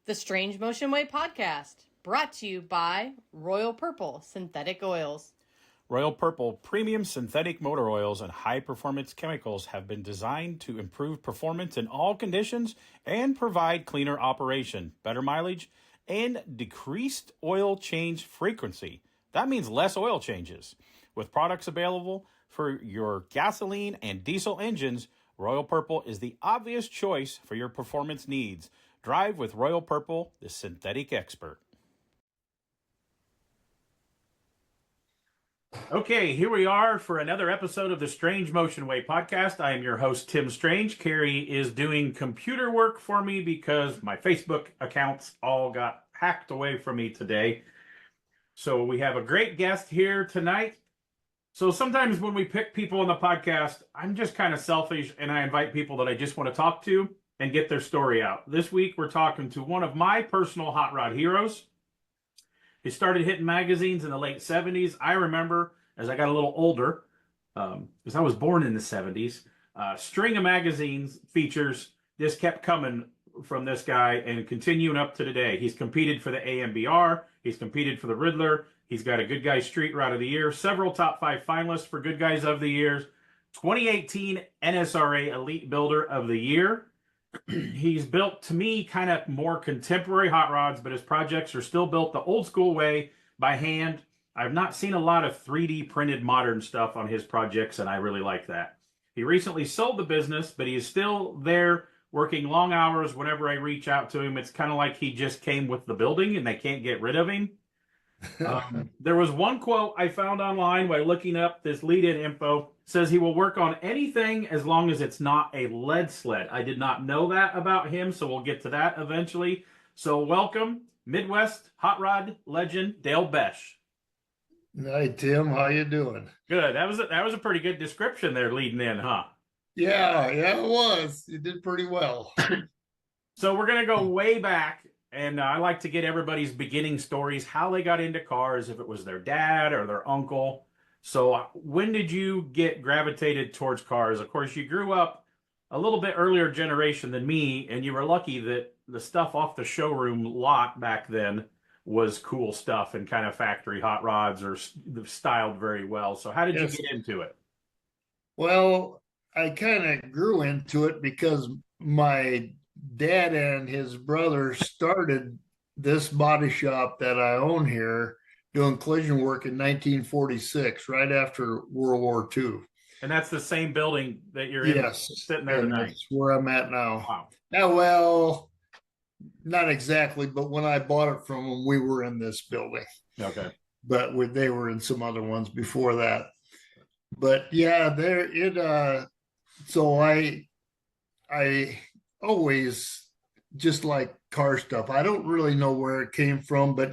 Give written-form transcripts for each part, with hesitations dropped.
The Strange Motion Way podcast, brought to you by Royal Purple Synthetic Oils. Royal Purple premium synthetic motor oils and high-performance chemicals have been designed to improve performance in all conditions and provide cleaner operation, better mileage, and decreased oil change frequency. That means less oil changes. With products available for your gasoline and diesel engines, Royal Purple is the obvious choice for your performance needs. Drive with Royal Purple, the synthetic expert. Okay, here we are for another episode of the Strange Motion Way podcast. I am your host, Tim Strange. Carrie is doing computer work for me because my Facebook accounts all got hacked away from me today. So we have a great guest here tonight. So sometimes when we pick people on the podcast, I'm just kind of selfish and I invite people that I just want to talk to and get their story out. This week, we're talking to one of my personal hot rod heroes. He started hitting magazines in the late 70s. I remember, as I got a little older, because I was born in the 70s, string of magazines features just kept coming from this guy and continuing up to today. He's competed for the AMBR. He's competed for the Riddler. He's got a Good Guys Street Rod of the Year, several top 5 finalists for Good Guys of the Year, 2018 NSRA Elite Builder of the Year. He's built, to me, kind of more contemporary hot rods, but his projects are still built the old school way by hand. I've not seen a lot of 3D printed modern stuff on his projects, and I really like that. He recently sold the business, but he is still there working long hours whenever I reach out to him. It's kind of like he just came with the building and they can't get rid of him. There was one quote I found online by looking up this lead-in info. Says he will work on anything as long as it's not a lead sled. I did not know that about him, so we'll get to that eventually. So welcome, Midwest hot rod legend Dale Boesch. Hi, Tim. How you doing? Good. That was a pretty good description there leading in, huh? Yeah, it was. You did pretty well. So we're going to go way back, and I like to get everybody's beginning stories, how they got into cars, if it was their dad or their uncle. So when did you get gravitated towards cars? Of course, you grew up a little bit earlier generation than me, and you were lucky that the stuff off the showroom lot back then was cool stuff and kind of factory hot rods or styled very well. So how did you get into it? Well, I kind of grew into it because my dad and his brother started this body shop that I own here, doing collision work in 1946, right after World War II. And that's the same building that you're in, sitting there tonight. That's where I'm at now. Wow. Now, well, not exactly, but when I bought it from them, we were in this building. Okay. But they were in some other ones before that. But yeah, so I always just like car stuff. I don't really know where it came from, but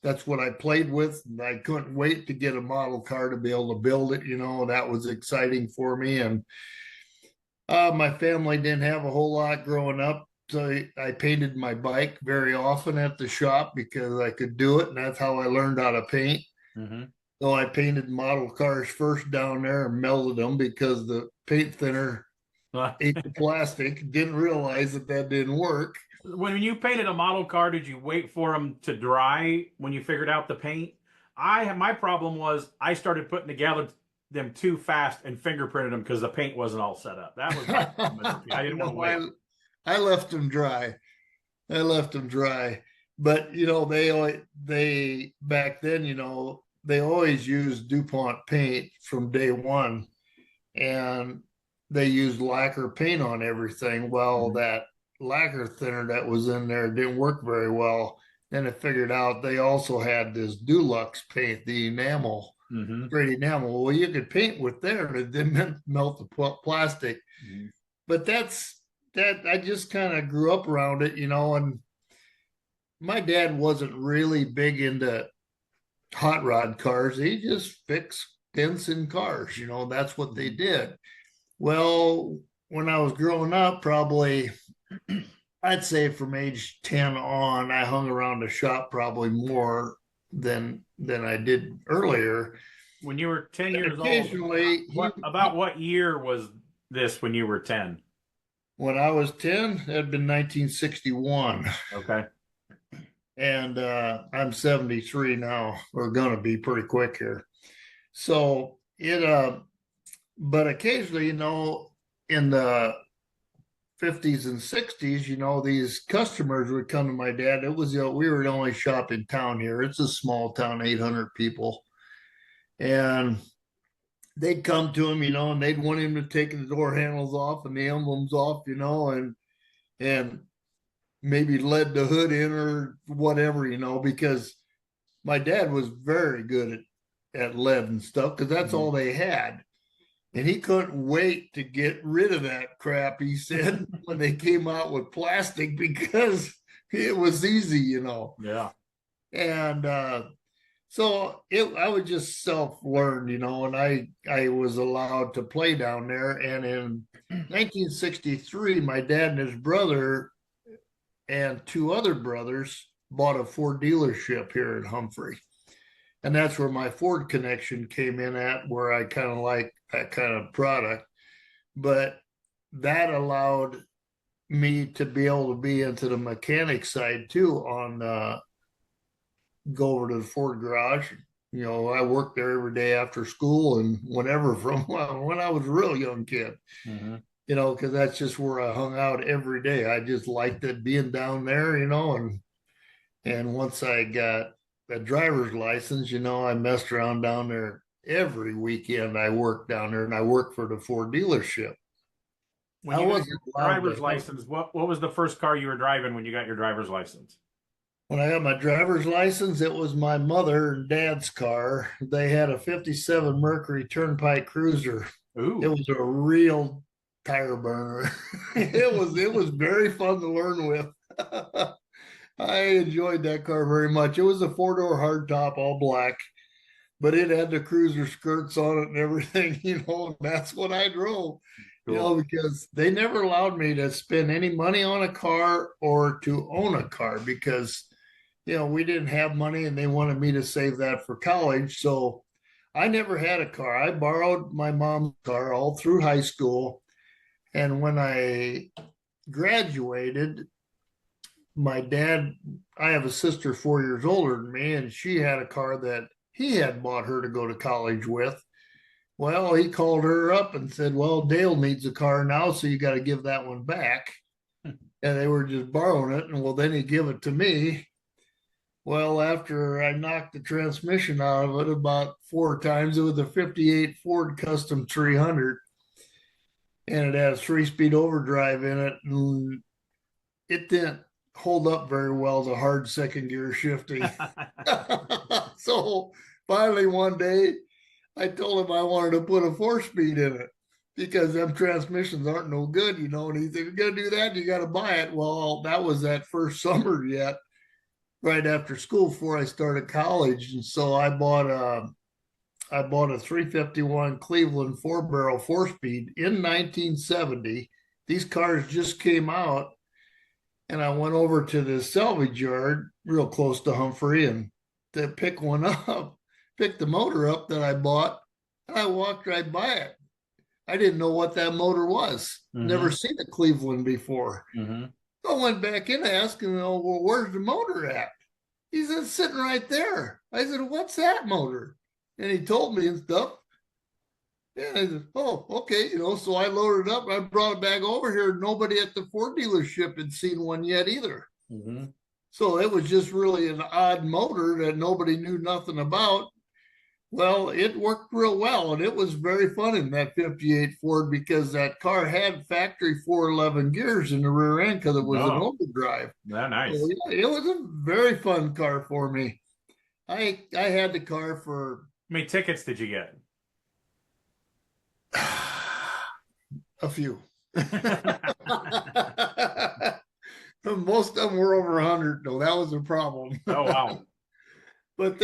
that's what I played with. And I couldn't wait to get a model car to be able to build it. That was exciting for me. And my family didn't have a whole lot growing up. So I painted my bike very often at the shop because I could do it. And that's how I learned how to paint. Mm-hmm. So I painted model cars first down there and melted them because the paint thinner ate the plastic. Didn't realize that didn't work. When you painted a model car, did you wait for them to dry when you figured out the paint? My problem was I started putting together them too fast and fingerprinted them because the paint wasn't all set up. That was my problem. I didn't want to wait. I left them dry. But they back then, they always used DuPont paint from day one, and they used lacquer paint on everything. Well, that lacquer thinner that was in there didn't work very well. Then I figured out they also had this Dulux paint, the enamel, straight enamel. Well, you could paint with there and it didn't melt the plastic. Mm-hmm. But that I just kind of grew up around it, and my dad wasn't really big into hot rod cars. He just fixed dents in cars, that's what they did. Well, when I was growing up, probably I'd say from age 10 on, I hung around the shop probably more than I did earlier. When you were 10 years old, about what year was this when you were 10? When I was 10, it had been 1961. Okay. And I'm 73 now. We're going to be pretty quick here. So but occasionally, in the 50s and 60s, these customers would come to my dad. It was, we were the only shop in town here. It's a small town, 800 people. And they'd come to him, and they'd want him to take the door handles off and the emblems off, and maybe lead the hood in or whatever, because my dad was very good at lead and stuff because that's all they had. And he couldn't wait to get rid of that crap, he said, when they came out with plastic because it was easy, Yeah. And so I was just self-learned, and I was allowed to play down there. And in 1963, my dad and his brother and two other brothers bought a Ford dealership here in Humphrey. And that's where my Ford connection came in at, where I kind of like that kind of product. But that allowed me to be able to be into the mechanic side too, go over to the Ford garage. I worked there every day after school and whenever from when I was a real young kid, because that's just where I hung out every day. I just liked it being down there, and once I got a driver's license, I messed around down there every weekend. I worked down there and I worked for the Ford dealership. When you got your driver's license, what was the first car you were driving when you got your driver's license? When I got my driver's license, it was my mother and dad's car. They had a 57 Mercury Turnpike Cruiser. Ooh. It was a real tire burner. It was very fun to learn with. I enjoyed that car very much. It was a 4-door hardtop, all black, but it had the cruiser skirts on it and everything, and that's what I drove, Cool. because they never allowed me to spend any money on a car or to own a car because, we didn't have money and they wanted me to save that for college. So I never had a car. I borrowed my mom's car all through high school. And when I graduated, my dad, I have a sister 4 years older than me, and she had a car that he had bought her to go to college with. Well, he called her up and said, well, Dale needs a car now, so you got to give that one back. And they were just borrowing it. And then he gave it to me. Well, after I knocked the transmission out of it about 4 times, it was a 58 Ford Custom 300. And it has 3-speed overdrive in it. And it didn't hold up very well to hard second gear shifting. So finally one day I told him I wanted to put a 4-speed in it because them transmissions aren't no good, and he said, you're going to do that, you got to buy it. Well, that was that first summer yet, right after school before I started college. And so I bought a 351 Cleveland 4-barrel 4-speed in 1970. These cars just came out. And I went over to the salvage yard real close to Humphrey and to pick one up, pick the motor up that I bought, and I walked right by it. I didn't know what that motor was. Never seen a Cleveland before. So I went back in and asked him, well, where's the motor at? He said, sitting right there. I said, what's that motor? And he told me and stuff. And I said, oh, okay. So I loaded it up. I brought it back over here. Nobody at the Ford dealership had seen one yet either. So it was just really an odd motor that nobody knew nothing about. Well, it worked real well. And it was very fun in that 58 Ford because that car had factory 411 gears in the rear end because it was an overdrive. Nice. So, yeah, it was a very fun car for me. I had the car for... How many tickets did you get? A few. Most of them were over 100 though. That was the problem. Oh wow. But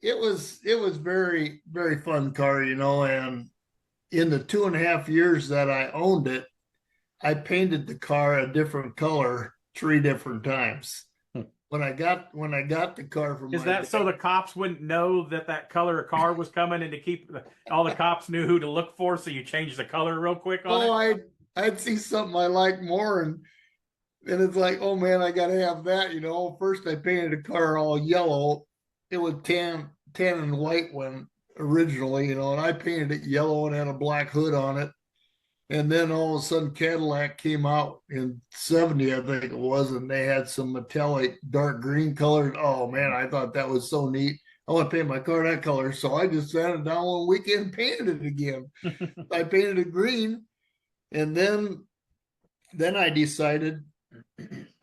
it was very, very fun car, and in the 2.5 years that I owned it, I painted the car a different color 3 different times. When I got the car from is that dad, so the cops wouldn't know that color of car was coming, and to keep all the cops knew who to look for, so you changed the color real quick on it? I'd see something I like more, and it's like, oh man, I gotta have that. First I painted a car all yellow. It was tan and white when originally, and I painted it yellow and had a black hood on it. And then all of a sudden Cadillac came out in 70, I think it was, and they had some metallic dark green colored. Oh man, I thought that was so neat. I want to paint my car that color. So I just sat it down one weekend and painted it again. I painted it green. And then I decided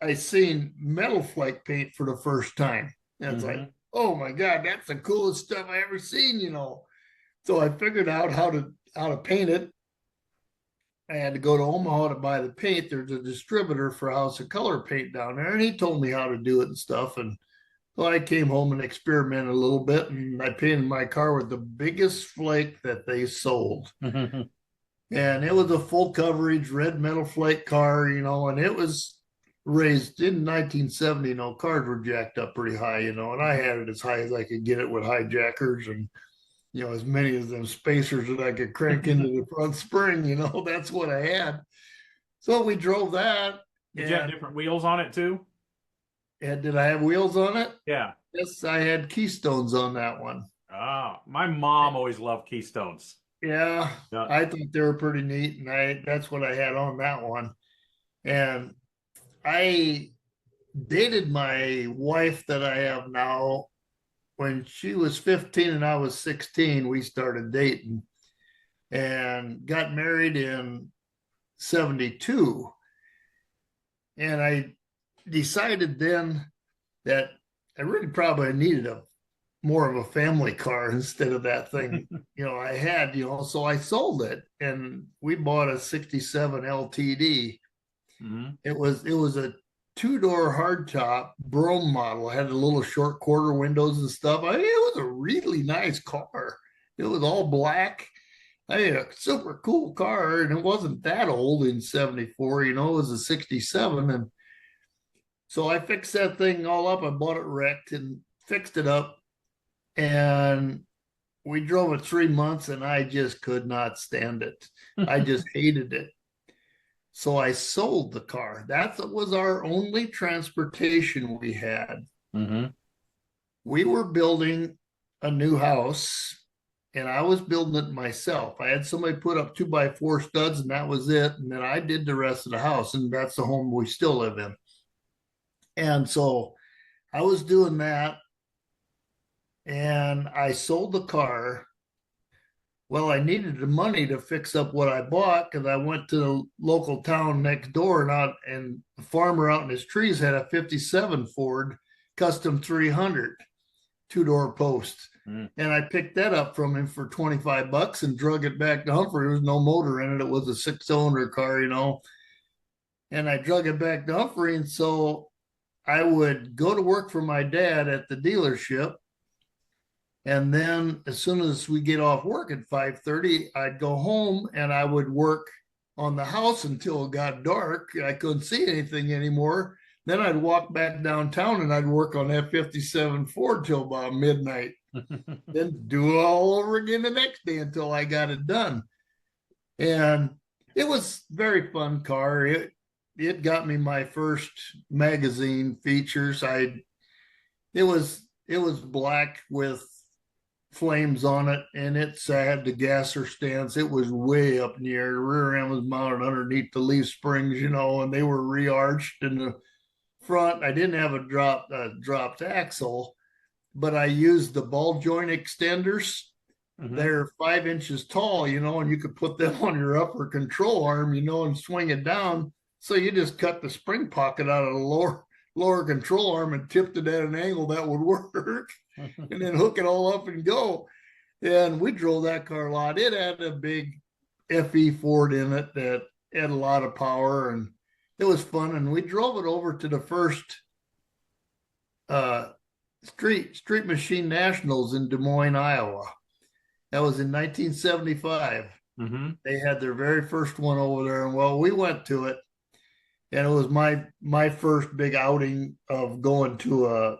I seen metal flake paint for the first time. And it's like, oh my God, that's the coolest stuff I ever seen, So I figured out how to paint it. I had to go to Omaha to buy the paint. There's a distributor for House of Color paint down there, and he told me how to do it and stuff. And so I came home and experimented a little bit, and I painted my car with the biggest flake that they sold. And it was a full coverage red metal flake car, and it was raised in 1970. Cars were jacked up pretty high, and I had it as high as I could get it with hijackers and as many of them spacers that I could crank into the front spring, that's what I had. So we drove that. Did you have different wheels on it too? And did I have wheels on it? Yeah. Yes, I had Keystones on that one. Oh, my mom always loved Keystones. Yeah, I thought they were pretty neat, and that's what I had on that one. And I dated my wife that I have now. When she was 15 and I was 16, we started dating and got married in 72. And I decided then that I really probably needed more of a family car instead of that thing, I had, so I sold it and we bought a 67 LTD. It was a two-door hardtop Brougham model. It had a little short quarter windows and stuff. It was a really nice car. It was all black. A super cool car, and it wasn't that old in 74. It was a 67. And so I fixed that thing all up. I bought it wrecked and fixed it up. And we drove it 3 months, and I just could not stand it. I just hated it. So I sold the car. That was our only transportation we had. We were building a new house, and I was building it myself. I had somebody put up 2x4 studs, and that was it. And then I did the rest of the house, and that's the home we still live in. And so I was doing that, and I sold the car. Well, I needed the money to fix up what I bought because I went to the local town next door, and the farmer out in his trees had a 57 Ford Custom 300 two-door post. And I picked that up from him for $25 and drug it back to Humphrey. There was no motor in it. It was a 6-cylinder car, and I drug it back to Humphrey. And so I would go to work for my dad at the dealership. And then as soon as we get off work at 5:30, I'd go home and I would work on the house until it got dark. I couldn't see anything anymore. Then I'd walk back downtown and I'd work on that 57 Ford till about midnight. Then do it all over again the next day until I got it done. And it was a very fun car. It got me my first magazine features. It was black with flames on it, and it had the gasser stance. It was way up in the air. The rear end was mounted underneath the leaf springs, and they were re-arched in the front. I didn't have a dropped axle, but I used the ball joint extenders. They're 5 inches tall, and you could put them on your upper control arm, and swing it down. So you just cut the spring pocket out of the lower control arm and tipped it at an angle that would work. And then hook it all up and go. And we drove that car a lot. It had a big FE Ford in it that had a lot of power, and it was fun. And we drove it over to the first Street Machine Nationals in Des Moines, Iowa. That was in 1975. They had their very first one over there. And well, we went to it, and it was my first big outing of going to a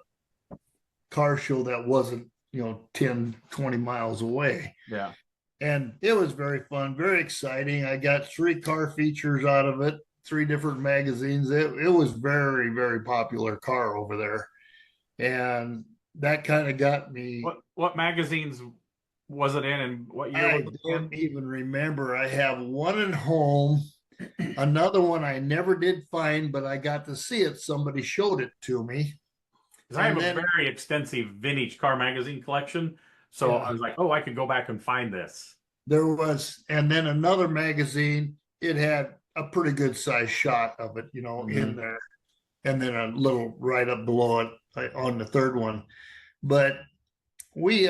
car show that wasn't 10-20 miles away. And it was very fun, very exciting. I got 3 car features out of it, 3 different magazines. It was very, very popular car over there. And that kind of got me. What magazines was it in, and what year I was it don't in? even remember. I have one at home. Another one I never did find, but I got to see it. Somebody showed it to me. Because I have And a then, very extensive vintage car magazine collection. So I yeah, was like, oh, I could go back and find this. there was, and then another magazine, it had a pretty good size shot of it, in there. And then a little right up below it on the third one. But we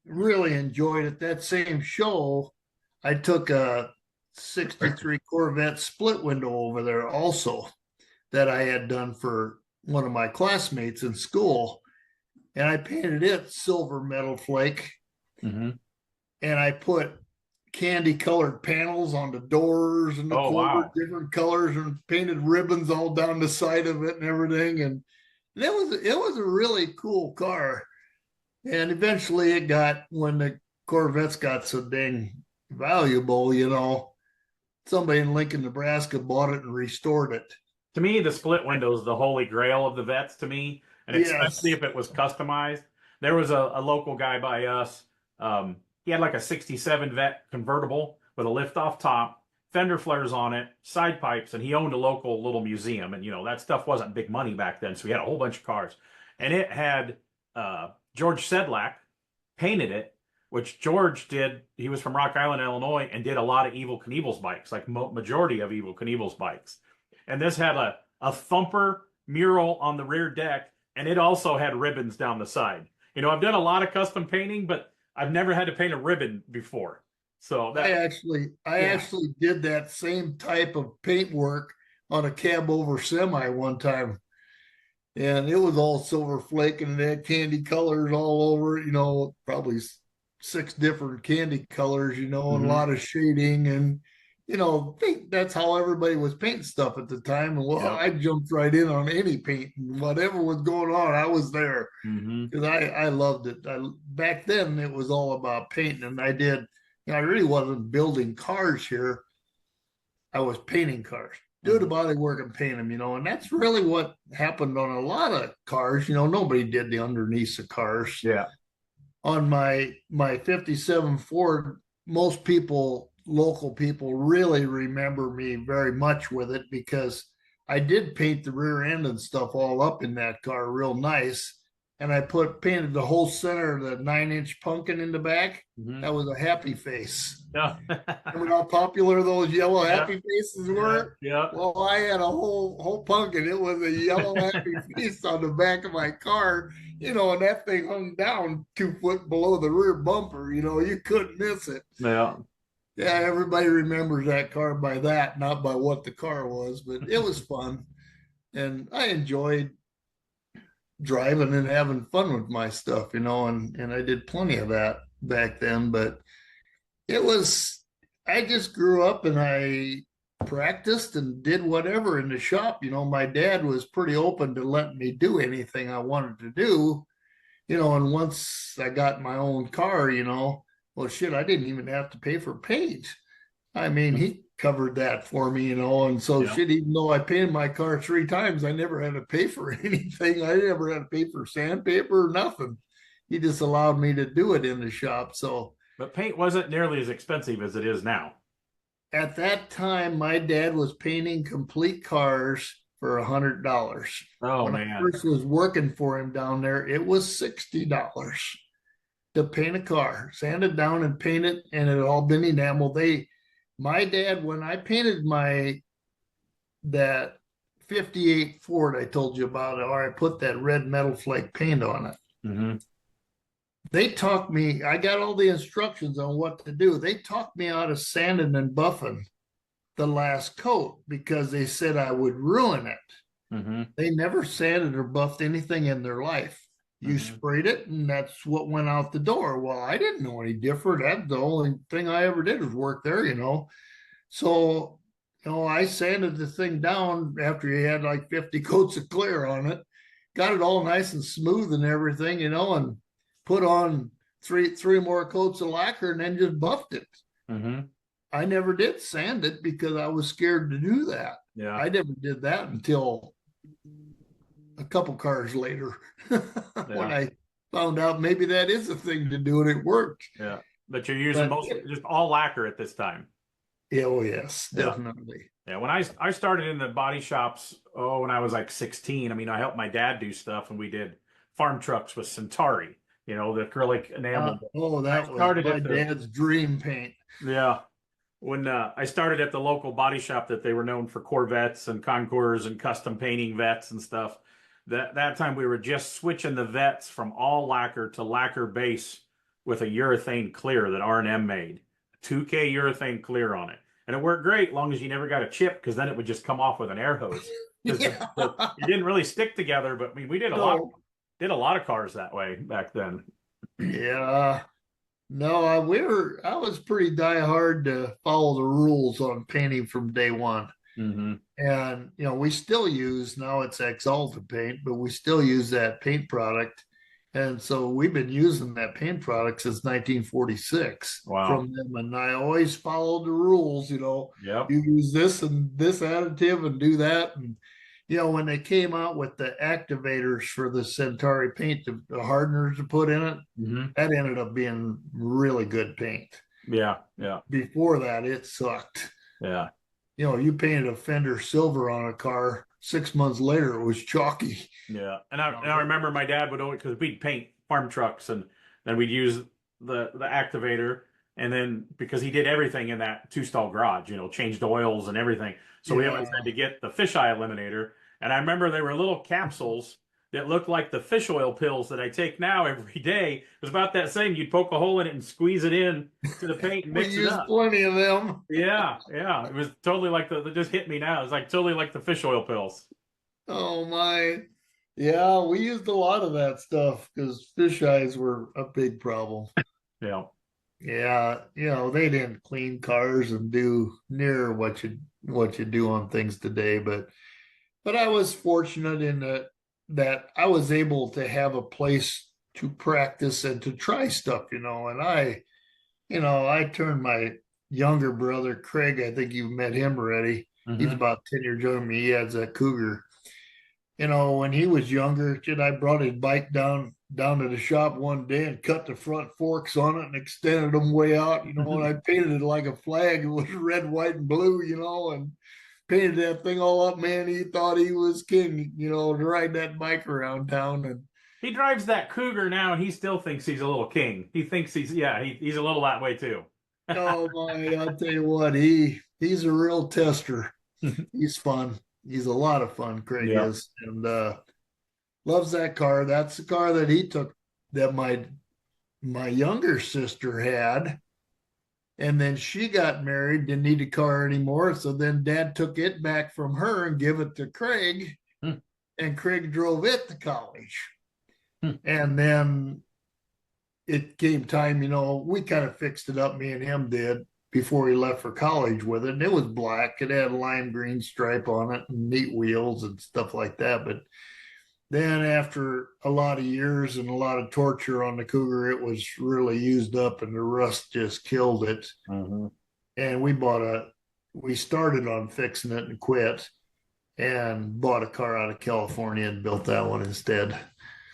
really enjoyed it. That same show, I took a 63 Corvette split window over there also that I had done for one of my classmates in school. And I painted it silver metal flake. Mm-hmm. And I put candy colored panels on the doors and the Oh, quarters, wow. different colors, and painted ribbons all down the side of it and everything. And it was a really cool car. And eventually it got, when the Corvettes got so dang valuable, somebody in Lincoln, Nebraska bought it and restored it. To me, the split window is the holy grail of the vets to me, and especially Yes. if it was customized. There was a local guy by us. He had like a 67 vet convertible with a lift off top, fender flares on it, side pipes, and he owned a local little museum. And, that stuff wasn't big money back then. So he had a whole bunch of cars. And it had George Sedlak painted it, which George did. He was from Rock Island, Illinois, and did a lot of Evel Knievel's bikes, like majority of Evel Knievel's bikes. And this had a thumper mural on the rear deck, and it also had ribbons down the side. I've done a lot of custom painting, but I've never had to paint a ribbon before. So I that, actually did that same type of paint work on a cab over semi one time. And it was all silver flake and it had candy colors all over it, probably 6 different candy colors, and a lot of shading. And, that's how everybody was painting stuff at the time. And well, I jumped right in on any paint, and whatever was going on, I was there because I loved it. Back then, it was all about painting, and I really wasn't building cars here. I was painting cars, do the body work and paint them, and that's really what happened on a lot of cars. Nobody did the underneath of cars. yeah. On my 57 Ford, most people, local people, really remember me very much with it because I did paint the rear end and stuff all up in that car real nice. And I painted the whole center of the 9-inch pumpkin in the back. That was a happy face. Yeah. Remember how popular those yellow happy faces were? Yeah. Well, I had a whole pumpkin. It was a yellow happy face on the back of my car, and that thing hung down 2 foot below the rear bumper. You couldn't miss it. Yeah. Yeah, everybody remembers that car by that, not by what the car was, but it was fun. And I enjoyed driving and having fun with my stuff, and I did plenty of that back then. But I just grew up and I practiced and did whatever in the shop. My dad was pretty open to letting me do anything I wanted to do, and once I got my own car, well, shit, I didn't even have to pay for paint. I mean, he covered that for me, and so shit, even though I painted my car 3 times, I never had to pay for anything. I never had to pay for sandpaper or nothing. He just allowed me to do it in the shop. So, but paint wasn't nearly as expensive as it is now. At that time, my dad was painting complete cars for $100. Oh, when man. I first was working for him down there, it was $60 to paint a car, sand it down and paint it, and it had all been enamel. My dad, when I painted that 58 Ford I told you about, or I put that red metal flake paint on it. They taught me, I got all the instructions on what to do. They talked me out of sanding and buffing the last coat because they said I would ruin it. They never sanded or buffed anything in their life. You sprayed it, and that's what went out the door. Well, I didn't know any different. That's the only thing I ever did was work there, So, I sanded the thing down after you had like 50 coats of clear on it, got it all nice and smooth and everything, and put on three more coats of lacquer and then just buffed it. Mm-hmm. I never did sand it because I was scared to do that. Yeah. I never did that until a couple cars later when I found out maybe that is a thing to do and it worked. Yeah. But you're using mostly just all lacquer at this time. Yeah, oh yes, definitely. Yeah, when I started in the body shops, when I was like 16, I mean, I helped my dad do stuff, and we did farm trucks with Centauri, the acrylic enamel. That was my dad's dream paint. Yeah. When I started at the local body shop that they were known for Corvettes and Concours and custom painting vets and stuff, that time we were just switching the vets from all lacquer to lacquer base with a urethane clear that R&M made, 2K urethane clear on it. And it worked great, long as you never got a chip, because then it would just come off with an air hose. It didn't really stick together, but I mean, we did a lot of cars that way back then. Yeah. No, I was pretty diehard to follow the rules on painting from day one. Mm-hmm. And we still use, now it's Exalta paint, but we still use that paint product. And so we've been using that paint product since 1946 from them. And I always followed the rules, you use this and this additive and do that. And, when they came out with the activators for the Centauri paint, the hardeners to put in it, that ended up being really good paint. Yeah. Yeah. Before that, it sucked. Yeah. You painted a Fender silver on a car. 6 months later, it was chalky. Yeah, and I remember my dad would always, because we'd paint farm trucks, and then we'd use the activator, and then because he did everything in that 2-stall garage, changed oils and everything, so we always had to get the fisheye eliminator. And I remember there were little capsules that looked like the fish oil pills that I take now every day. It was about that same. You'd poke a hole in it and squeeze it in to the paint and mix it up. Plenty of them. Yeah. It was totally like that just hit me now. It was like totally like the fish oil pills. Oh my. Yeah, we used a lot of that stuff because fish eyes were a big problem. Yeah. Yeah, they didn't clean cars and do near what you do on things today, but I was fortunate in that I was able to have a place to practice and to try stuff, and I turned my younger brother, Craig, I think you've met him already. Mm-hmm. He's about 10 years younger than me. He has a Cougar. When he was younger, I brought his bike down to the shop one day and cut the front forks on it and extended them way out, and I painted it like a flag. It was red, white, and blue, and painted that thing all up, man. He thought he was king, to ride that bike around town. And he drives that Cougar now, and he still thinks he's a little king. He thinks he's a little that way too. Oh my! I'll tell you what, he's a real tester. He's fun. He's a lot of fun. Craig is, and loves that car. That's the car that he took that my younger sister had. And then she got married, didn't need a car anymore. So then Dad took it back from her and gave it to Craig. And Craig drove it to college. And then it came time, we kind of fixed it up, me and him did, before he left for college with it. And it was black. It had a lime green stripe on it and neat wheels and stuff like that. But then after a lot of years and a lot of torture on the Cougar, it was really used up and the rust just killed it. Mm-hmm. And we started on fixing it and quit and bought a car out of California and built that one instead.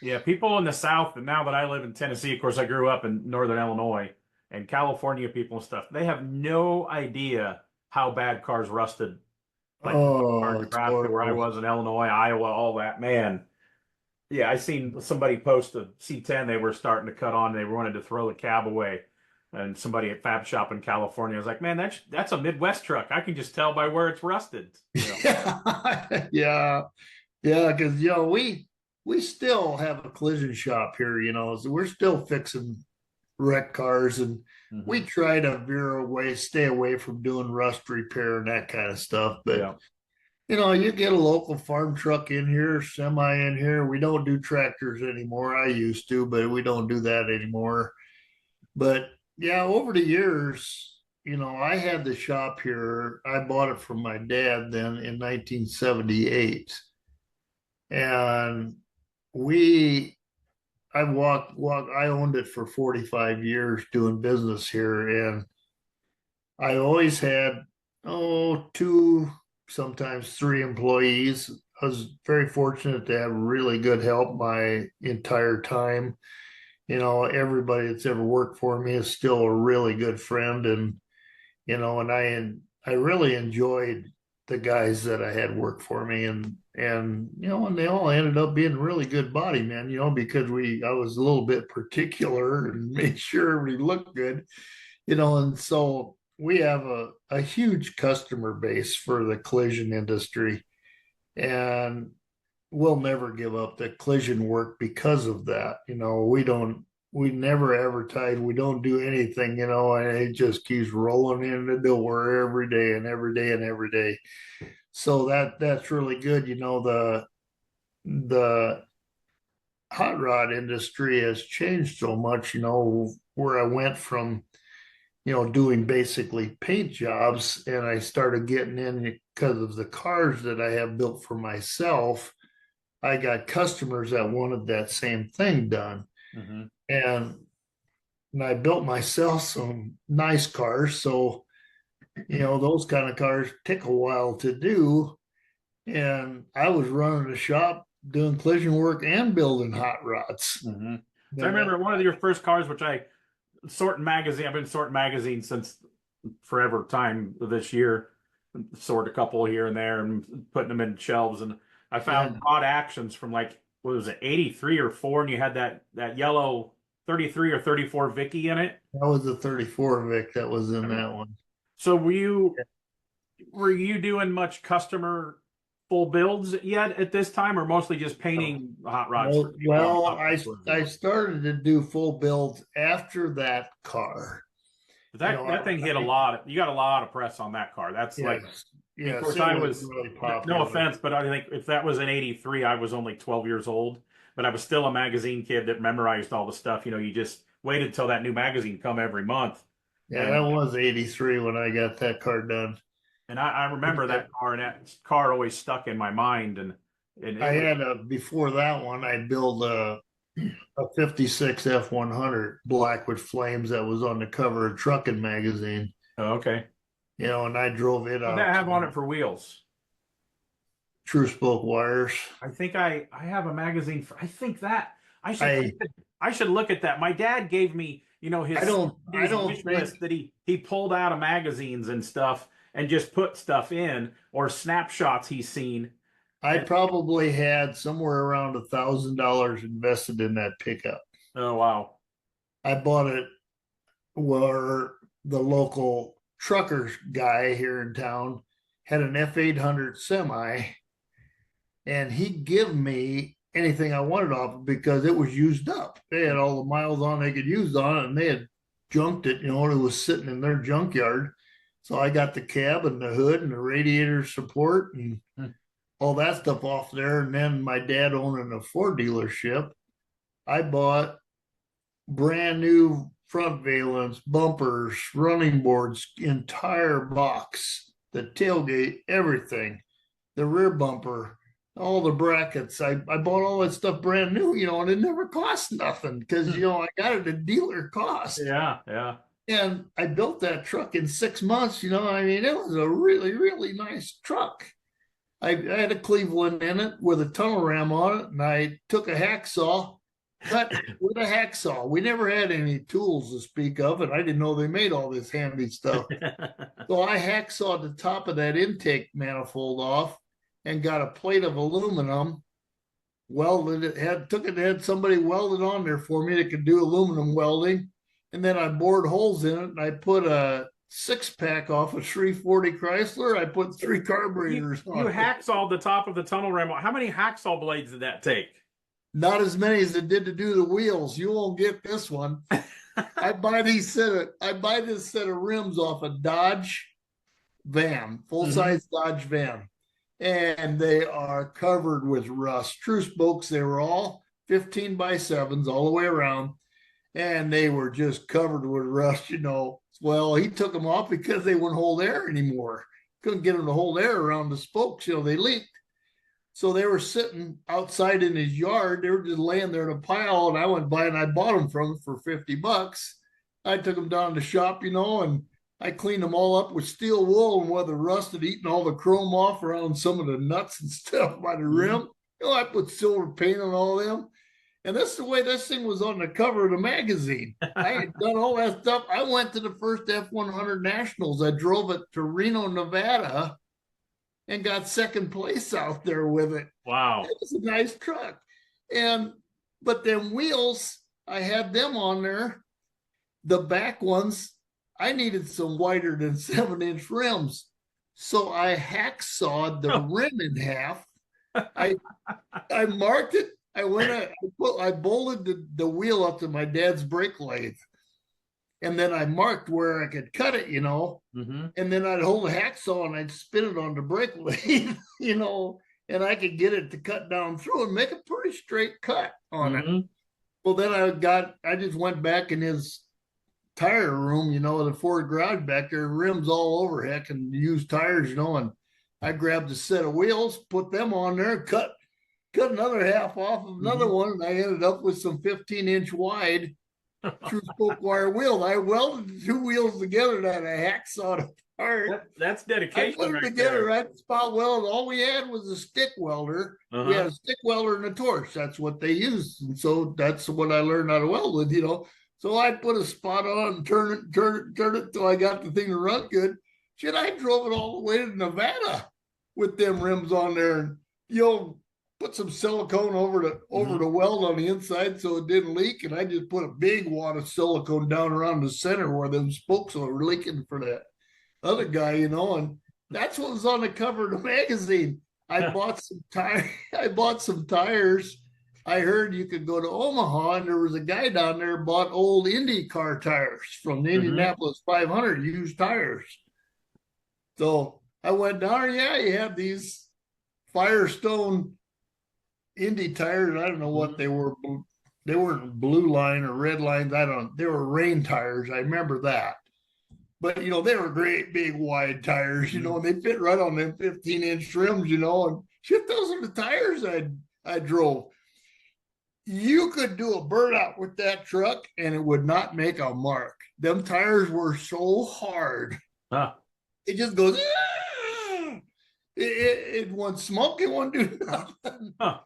Yeah, people in the South, and now that I live in Tennessee, of course, I grew up in Northern Illinois, and California people and stuff, they have no idea how bad cars rusted. Like Nebraska, where I was in Illinois, Iowa, all that, man. Yeah, I seen somebody post a C10 they were starting to cut on. They wanted to throw the cab away. And somebody at Fab Shop in California was like, man, that's a Midwest truck. I can just tell by where it's rusted. Yeah. Because, we still have a collision shop here, so we're still fixing wrecked cars. And we try to stay away from doing rust repair and that kind of stuff. But, you get a local farm truck in here, semi in here. We don't do tractors anymore. I used to, but we don't do that anymore. But yeah, over the years, I had the shop here. I bought it from my dad then in 1978. And we I owned it for 45 years doing business here, and I always had, two, sometimes three employees. I was very fortunate to have really good help my entire time. Everybody that's ever worked for me is still a really good friend, and I really enjoyed the guys that I had work for me, and they all ended up being really good body men, because I was a little bit particular and made sure everybody looked good, and so we have a huge customer base for the collision industry, and we'll never give up the collision work because of that. We never advertise, we don't do anything, and it just keeps rolling in the door every day and every day and every day. So that's really good. The hot rod industry has changed so much, where I went from, doing basically paint jobs, and I started getting in because of the cars that I have built for myself. I got customers that wanted that same thing done. Mm-hmm. And I built myself some nice cars. So, those kind of cars take a while to do. And I was running a shop doing collision work and building hot rods. Mm-hmm. So I remember one of your first cars, which I've been sorting magazines since forever time this year, sort a couple here and there and putting them in shelves. And I found odd actions from like, what was it, 83 or 4, and you had that yellow 33 or 34 Vicky in it. That was the 34 Vic that was in that one. So were you doing much customer full builds yet at this time, or mostly just painting hot rods? Well, I started to do full builds after that car. That thing hit a lot. You got a lot of press on that car. That's like, of course, I was really popular. No offense, but I think if that was an 83, I was only 12 years old, but I was still a magazine kid that memorized all the stuff. You just waited till that new magazine come every month. Yeah, that was 83 when I got that car done. And I remember that car, and that car always stuck in my mind. And I had before that one, I built a 56 F100 black with flames that was on the cover of Trucking magazine. Oh, okay. And I drove it out. What did I have on it for wheels? True spoke wires. I think I have a magazine for. I think that I should look at that. My dad gave me, his wish list that he pulled out of magazines and stuff and just put stuff in, or snapshots he's seen. I probably had somewhere around $1,000 invested in that pickup. Oh, wow. I bought it where the local trucker guy here in town had an F800 semi, and he'd give me anything I wanted off it because it was used up. They had all the miles on they could use on it, and they had junked it, it was sitting in their junkyard. So I got the cab and the hood and the radiator support and all that stuff off there. And then my dad owning a Ford dealership, I bought brand new front valence, bumpers, running boards, entire box, the tailgate, everything, the rear bumper, all the brackets. I bought all that stuff brand new, and it never cost nothing because, I got it at dealer cost. Yeah, yeah. And I built that truck in 6 months, it was a really, really nice truck. I had a Cleveland in it with a tunnel ram on it, and I took a hacksaw, cut with a hacksaw. We never had any tools to speak of, and I didn't know they made all this handy stuff. So I hacksawed the top of that intake manifold off and got a plate of aluminum, welded it, had somebody welded on there for me that could do aluminum welding. And then I bored holes in it, and I put a 6-pack off a 340 Chrysler. I put 3 carburetors on. You hacksawed the top of the tunnel ram. How many hacksaw blades did that take? Not as many as it did to do the wheels. You won't get this one. I buy this set of rims off a Dodge van, full-size Dodge van, and they are covered with rust. True spokes. They were all 15 by 7s all the way around. And they were just covered with rust, Well, he took them off because they wouldn't hold air anymore. Couldn't get them to hold air around the spokes, they leaked. So they were sitting outside in his yard. They were just laying there in a pile, and I went by and I bought them from him for $50. I took them down to the shop, and I cleaned them all up with steel wool, and where the rust had eaten all the chrome off around some of the nuts and stuff by the rim. I put silver paint on all of them. And this is the way this thing was on the cover of the magazine. I had done all that stuff. I went to the first F100 Nationals. I drove it to Reno, Nevada, and got second place out there with it. Wow. It was a nice truck. But them wheels, I had them on there. The back ones, I needed some wider than 7-inch rims. So I hacksawed the rim in half. I marked it. I bolted the wheel up to my dad's brake lathe. And then I marked where I could cut it, and then I'd hold a hacksaw and I'd spin it on the brake lathe, and I could get it to cut down through and make a pretty straight cut on it. Well, then I just went back in his tire room, the Ford garage back there, rims all over, heck, and used tires, and I grabbed a set of wheels, put them on there, cut another half off of another one, and I ended up with some 15-inch wide true spoke wire wheel. I welded the two wheels together that I hacksawed apart. That's dedication. I put them together right spot welded. All we had was a stick welder. We had a stick welder and a torch. That's what they used, and so that's what I learned how to weld with. So I put a spot on and turn it till I got the thing to run good. Shit, I drove it all the way to Nevada with them rims on there, and put some silicone over the weld on the inside so it didn't leak, and I just put a big wad of silicone down around the center where them spokes were leaking for that other guy, and that's what was on the cover of the magazine. I bought some tires. I heard you could go to Omaha, and there was a guy down there who bought old Indy car tires from the Indianapolis 500, used tires. So I went down there. Yeah, you have these Firestone Indy tires. I don't know what they were. They weren't blue line or red lines. They were rain tires. I remember that. But, they were great big wide tires, and they fit right on them 15-inch rims, and shit, those are the tires I drove. You could do a burnout with that truck and it would not make a mark. Them tires were so hard. It just goes, it won't smoke, it won't do nothing. But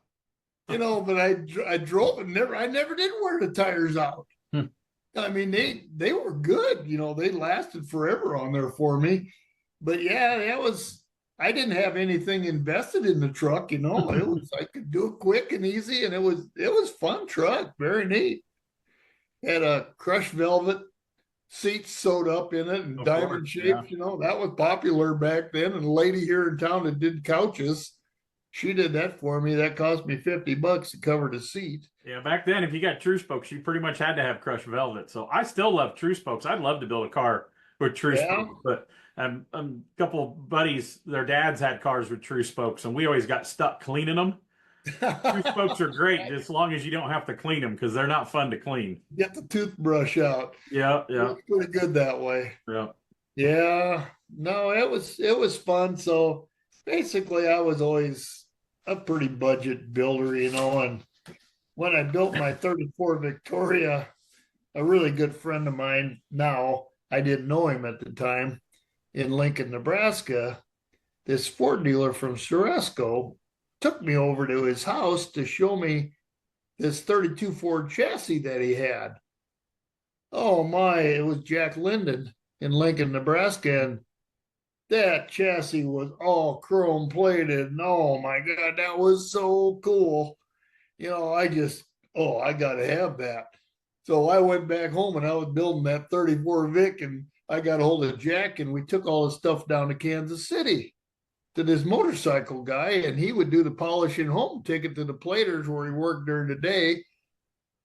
I drove and I never did wear the tires out. I mean, they were good, they lasted forever on there for me. But yeah, I didn't have anything invested in the truck, I could do it quick and easy, and it was fun truck, very neat. Had a crushed velvet seats sewed up in it and diamond shapes, that was popular back then. And a lady here in town that did couches, she did that for me. That cost me $50 to cover the seat. Yeah, back then, if you got true spokes, you pretty much had to have crushed velvet. So I still love true spokes. I'd love to build a car with true spokes, but a couple buddies, their dads had cars with true spokes, and we always got stuck cleaning them. True spokes are great as long as you don't have to clean them, because they're not fun to clean. Get the toothbrush out. Yeah. It's pretty good that way. Yeah. No, it was fun. So basically, I was always a pretty budget builder, and when I built my 34 Victoria, a really good friend of mine now, I didn't know him at the time, in Lincoln, Nebraska, this Ford dealer from Ceresco took me over to his house to show me this 32 Ford chassis that he had. Oh my, it was Jack Linden in Lincoln, Nebraska, and that chassis was all chrome plated, and oh my God, that was so cool. I got to have that. So I went back home and I was building that 34 Vic, and I got a hold of Jack, and we took all the stuff down to Kansas City to this motorcycle guy, and he would do the polishing home, take it to the platers where he worked during the day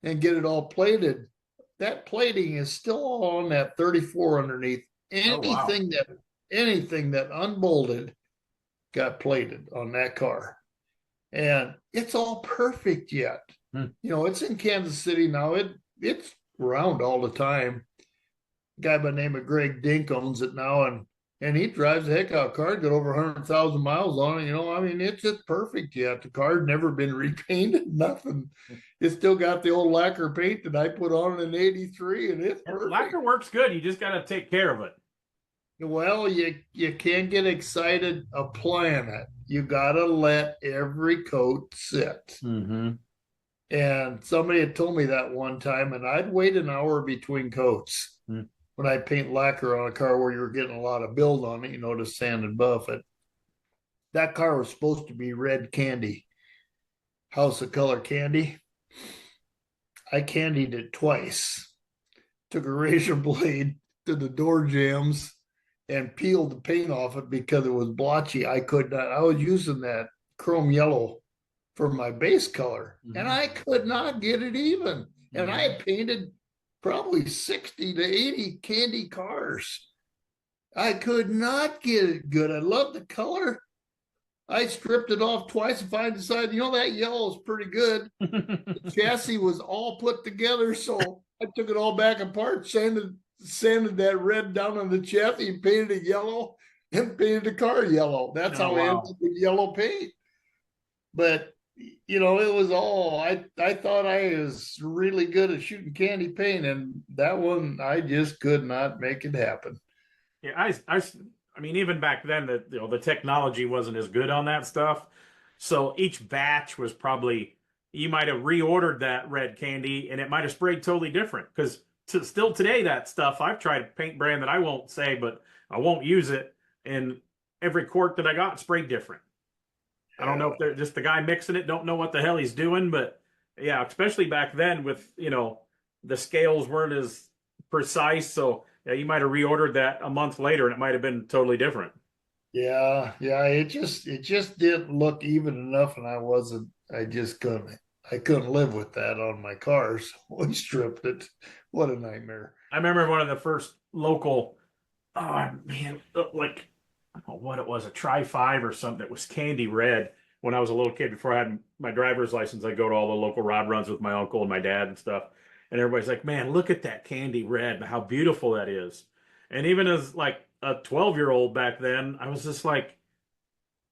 and get it all plated. That plating is still all on that 34 underneath. Anything that unbolted got plated on that car. And it's all perfect yet. It's in Kansas City now. It's around all the time. A guy by the name of Greg Dink owns it now, and and he drives the heck out of car, got over 100,000 miles on it. I mean, it's just perfect yet. The car's never been repainted, nothing. It's still got the old lacquer paint that I put on in '83, and it's And perfect. lacquer works good. You just got to take care of it. Well, you can't get excited applying it. You got to let every coat sit. Mm-hmm. And somebody had told me that one time, and I'd wait an hour between coats when I paint lacquer on a car where you're getting a lot of build on it, to sand and buff it. That car was supposed to be red candy, House of Color candy. I candied it twice. Took a razor blade to the door jambs and peeled the paint off it because it was blotchy. I could not. I was using that chrome yellow for my base color, and I could not get it even. And I had painted probably 60 to 80 candy cars. I could not get it good. I love the color. I stripped it off twice and finally decided, that yellow is pretty good. The chassis was all put together, so I took it all back apart, sanded that red down on the chassis, and painted it yellow, and painted the car yellow. That's how I ended up with yellow paint. But it was all I thought I was really good at shooting candy paint, and that one I just could not make it happen. Yeah, I mean, even back then, the technology wasn't as good on that stuff. So each batch was probably, you might have reordered that red candy and it might have sprayed totally different. Because still today, that stuff, I've tried a paint brand that I won't say, but I won't use it. And every quart that I got sprayed different. I don't know if they're just the guy mixing it, don't know what the hell he's doing. But yeah, especially back then with, the scales weren't as precise. So yeah, you might have reordered that a month later and it might have been totally different. Yeah, it just didn't look even enough, and I just couldn't live with that on my cars. We stripped it. What a nightmare. I remember one of the first local, oh man, like, I don't know what it was, a Tri-5 or something that was candy red. When I was a little kid, before I had my driver's license, I'd go to all the local rod runs with my uncle and my dad and stuff. And everybody's like, man, look at that candy red, how beautiful that is. And even as like a 12-year-old back then, I was just like,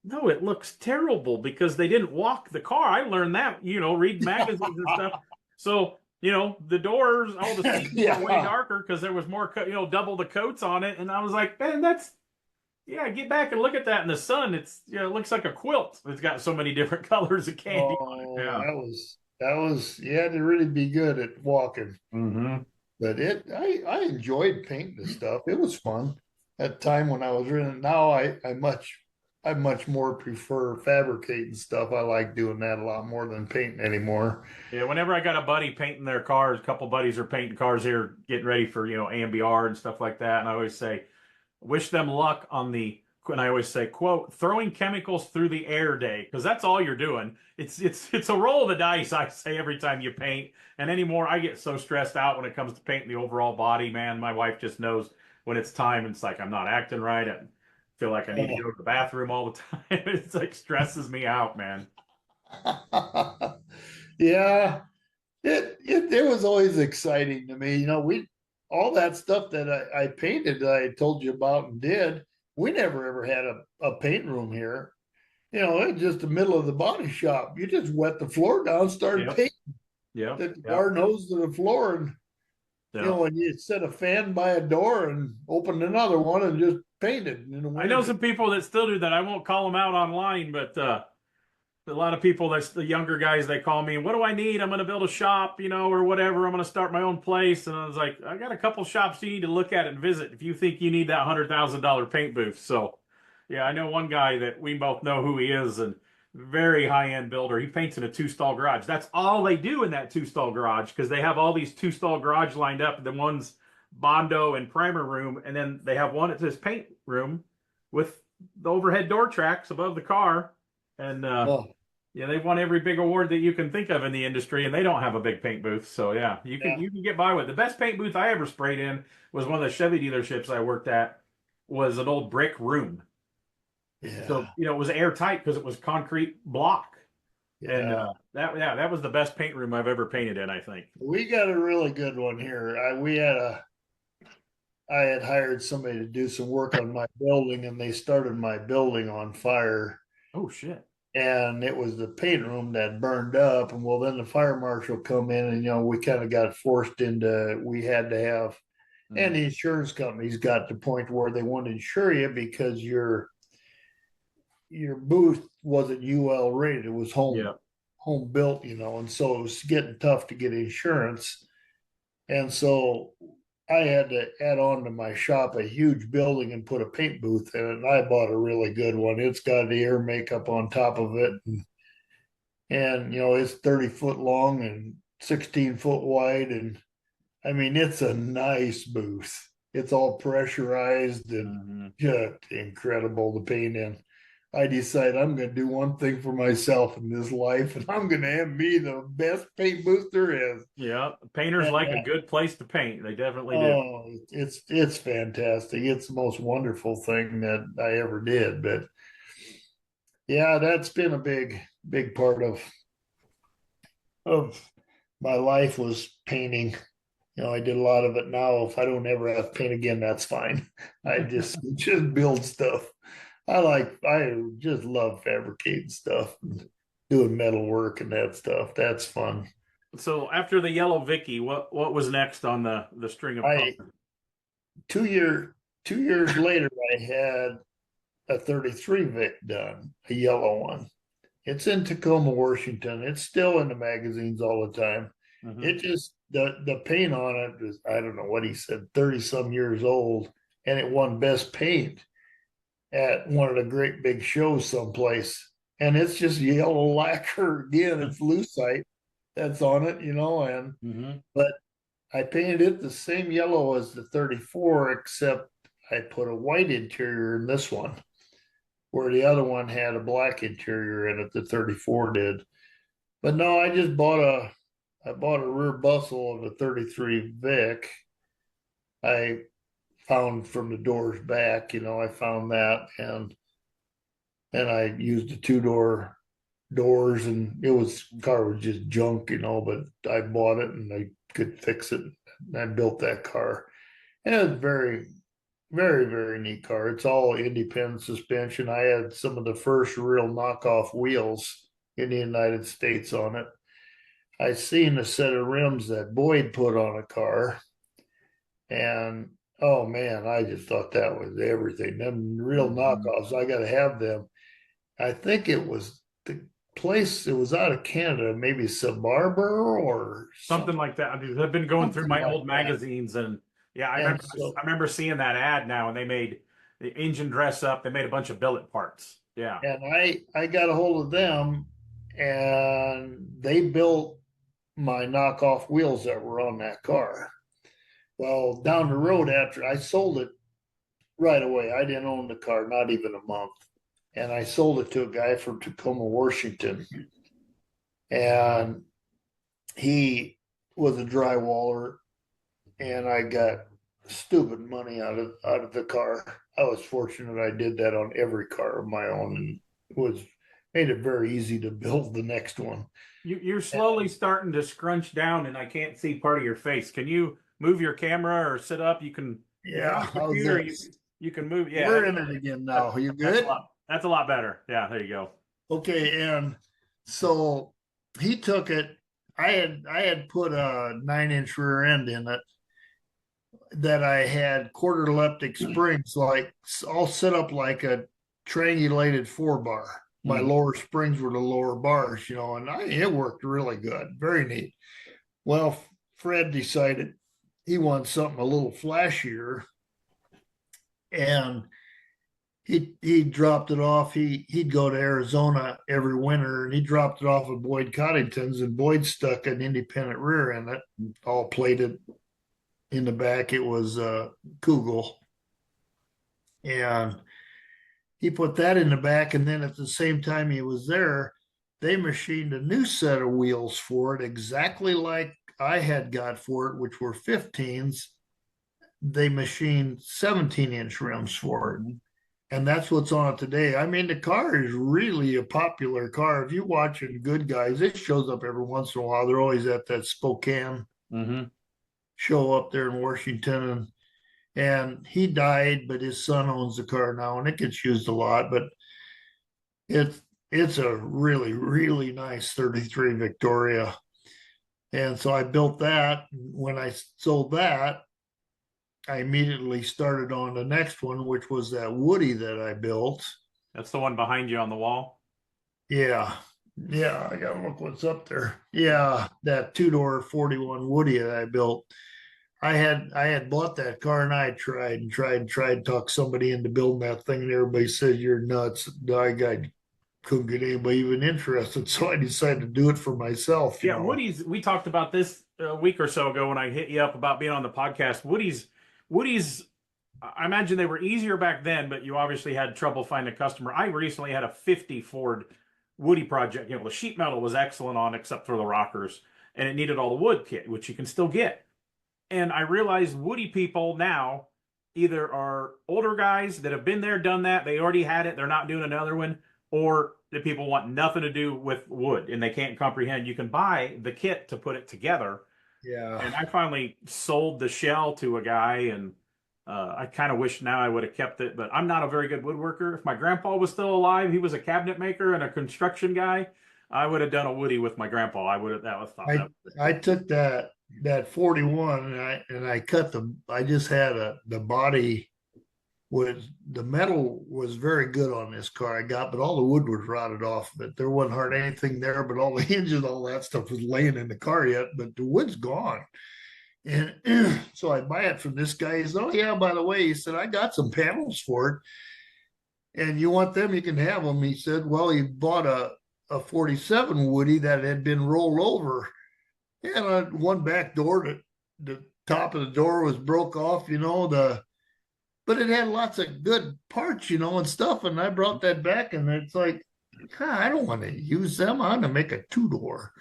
no, it looks terrible because they didn't walk the car. I learned that, read magazines and stuff. So, the doors, all the seats were way darker because there was more, double the coats on it. And I was like, man, get back and look at that in the sun. It's, it looks like a quilt. It's got so many different colors of candy on it. Yeah. That was, you had to really be good at walking. Mm-hmm. But I enjoyed painting this stuff. It was fun at the time when I was reading. Now I much more prefer fabricating stuff. I like doing that a lot more than painting anymore. Yeah, whenever I got a buddy painting their cars, a couple buddies are painting cars here, getting ready for, AMBR and stuff like that. And I always say, wish them luck on and I always say, quote, throwing chemicals through the air day, because that's all you're doing. It's a roll of the dice, I say, every time you paint. And anymore, I get so stressed out when it comes to painting the overall body, man. My wife just knows when it's time. It's like I'm not acting right. I feel like I need to go to the bathroom all the time. It's like stresses me out, man. Yeah, it was always exciting to me. All that stuff that I painted that I told you about and did, we never ever had a paint room here. It's just the middle of the body shop. You just wet the floor down, start painting. Yeah. The car nose to the floor, and when you set a fan by a door and opened another one and just painted. I know some people that still do that. I won't call them out online, but a lot of people, that's the younger guys, they call me, what do I need? I'm going to build a shop, or whatever. I'm going to start my own place. And I was like, I got a couple shops you need to look at and visit if you think you need that $100,000 paint booth. So, yeah, I know one guy that we both know who he is, and very high-end builder. He paints in a two-stall garage. That's all they do in that two-stall garage, because they have all these two-stall garage lined up. The one's Bondo and primer room, and then they have one that says paint room with the overhead door tracks above the car. And yeah, they've won every big award that you can think of in the industry, and they don't have a big paint booth. So yeah, you can get by with it. The best paint booth I ever sprayed in was one of the Chevy dealerships I worked at. Was an old brick room. Yeah. So it was airtight because it was concrete block. Yeah. And that was the best paint room I've ever painted in, I think. We got a really good one here. We had I had hired somebody to do some work on my building, and they started my building on fire. Oh shit. And it was the paint room that burned up. And well, then the fire marshal come in, and we kind of got forced into, we had to have, and the insurance companies got to the point where they wouldn't insure you because your booth wasn't UL rated. It was home built, and so it was getting tough to get insurance. And so I had to add on to my shop a huge building and put a paint booth in it. And I bought a really good one. It's got the air makeup on top of it. And it's 30 foot long and 16 foot wide. And I mean, it's a nice booth. It's all pressurized and just incredible to paint in. I decided I'm going to do one thing for myself in this life, and I'm going to have me the best paint booth there is. Yeah, painters like a good place to paint. They definitely do. Oh, it's fantastic. It's the most wonderful thing that I ever did. But yeah, that's been a big part of my life was painting. I did a lot of it now. If I don't ever have to paint again, that's fine. I just build stuff. I just love fabricating stuff and doing metal work and that stuff. That's fun. So after the yellow Vicky, what was next on the string of cars? 2 years later, I had a 33 Vic done, a yellow one. It's in Tacoma, Washington. It's still in the magazines all the time. It just the paint on it is, I don't know what he said, 30 some years old, and it won best paint at one of the great big shows someplace. And it's just yellow lacquer again. It's lucite that's on it, and but I painted it the same yellow as the 34, except I put a white interior in this one, where the other one had a black interior in it, the 34 did. But no, I bought a rear bustle of a 33 Vic. I found from the doors back, I found that, and I used the two-door doors, and car was just junk, but I bought it and I could fix it. And I built that car. And it was very, very, very neat car. It's all independent suspension. I had some of the first real knockoff wheels in the United States on it. I seen a set of rims that Boyd put on a car, and oh man, I just thought that was everything. Them real knockoffs, I got to have them. I think it was the place, it was out of Canada, maybe Subarber or something like that. I've been going through my old magazines, and yeah, I remember seeing that ad now, and they made the engine dress up. They made a bunch of billet parts. Yeah. And I got a hold of them, and they built my knockoff wheels that were on that car. Well, down the road, after I sold it right away, I didn't own the car, not even a month. And I sold it to a guy from Tacoma, Washington. And he was a drywall, and I got stupid money out of the car. I was fortunate I did that on every car of my own, and made it very easy to build the next one. You're slowly starting to scrunch down, and I can't see part of your face. Can you move your camera or sit up? You can. Yeah, you can move. Yeah, we're in it again now. Are you good? That's a lot better. Yeah, there you go. Okay, and so he took it. I had put a 9-inch rear end in it that I had quarter elliptic springs, like all set up like a triangulated 4-bar. My lower springs were the lower bars, and it worked really good. Very neat. Well, Fred decided he wanted something a little flashier, and he dropped it off. He'd go to Arizona every winter, and he dropped it off at Boyd Coddington's, and Boyd stuck an independent rear in it, all plated in the back. It was Kugel, and he put that in the back, and then at the same time he was there, they machined a new set of wheels for it, exactly like I had got for it, which were 15s. They machined 17-inch rims for it. And that's what's on it today. I mean, the car is really a popular car. If you're watching Good Guys, it shows up every once in a while. They're always at that Spokane show up there in Washington. and he died, but his son owns the car now, and it gets used a lot. But it's it's a really, really nice 33 Victoria. And so I built that. When I sold that, I immediately started on the next one, which was that Woody that I built. That's the one behind you on the wall. Yeah. Yeah, I gotta look what's up there. Yeah, that two-door 41 Woody that I built. I had bought that car, and I tried to talk somebody into building that thing, and everybody said you're nuts. I couldn't get anybody even interested, so I decided to do it for myself. Yeah, Woody's. We talked about this a week or so ago when I hit you up about being on the podcast. Woody's. I imagine they were easier back then, but you obviously had trouble finding a customer. I recently had a '50 Ford Woody project. The sheet metal was excellent on, except for the rockers, and it needed all the wood kit, which you can still get. And I realized Woody people now either are older guys that have been there, done that, they already had it, they're not doing another one, or the people want nothing to do with wood and they can't comprehend. You can buy the kit to put it together. Yeah. And I finally sold the shell to a guy, and I kind of wish now I would have kept it, but I'm not a very good woodworker. If my grandpa was still alive, he was a cabinet maker and a construction guy, I would have done a Woody with my grandpa. I would have, that was thought. I took that 41, and I cut I just had the body was, the metal was very good on this car I got, but all the wood was rotted off of it. There wasn't hardly anything there, but all the hinges, all that stuff was laying in the car yet, but the wood's gone. And so I buy it from this guy. He said, "Oh yeah, by the way," he said, "I got some panels for it, and you want them, you can have them." He said, "Well, he bought a 47 Woody that had been rolled over. And one back door, the top of the door was broke off, but it had lots of good parts, and stuff. And I brought that back, and it's like, I don't want to use them. I'm going to make a two-door,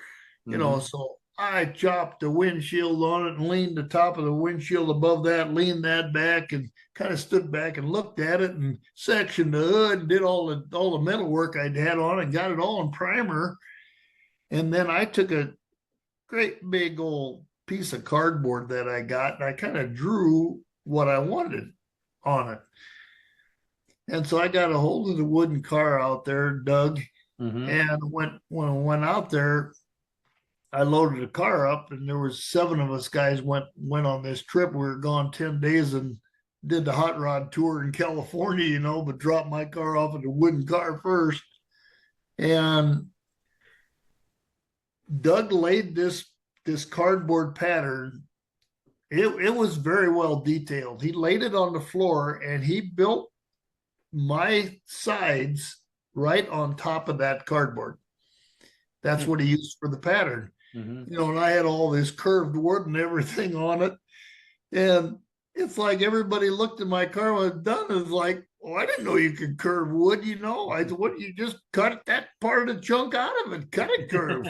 So I chopped the windshield on it and leaned the top of the windshield above that, leaned that back, and kind of stood back and looked at it and sectioned the hood and did all the metal work I'd had on it, got it all in primer. And then I took a great big old piece of cardboard that I got, and I kind of drew what I wanted on it. And so I got a hold of the wooden car out there, Doug, and when I went out there, I loaded the car up, and there was 7 of us guys went on this trip. We were gone 10 days and did the hot rod tour in California, but dropped my car off at the wooden car first. And Doug laid this cardboard pattern. It was very well detailed. He laid it on the floor, and he built my sides right on top of that cardboard. That's what he used for the pattern. And I had all this curved wood and everything on it. And it's like everybody looked at my car when it was done. It's like, "Oh, I didn't know you could curve wood, I said, "What, you just cut that part of the chunk out of it, cut it curved."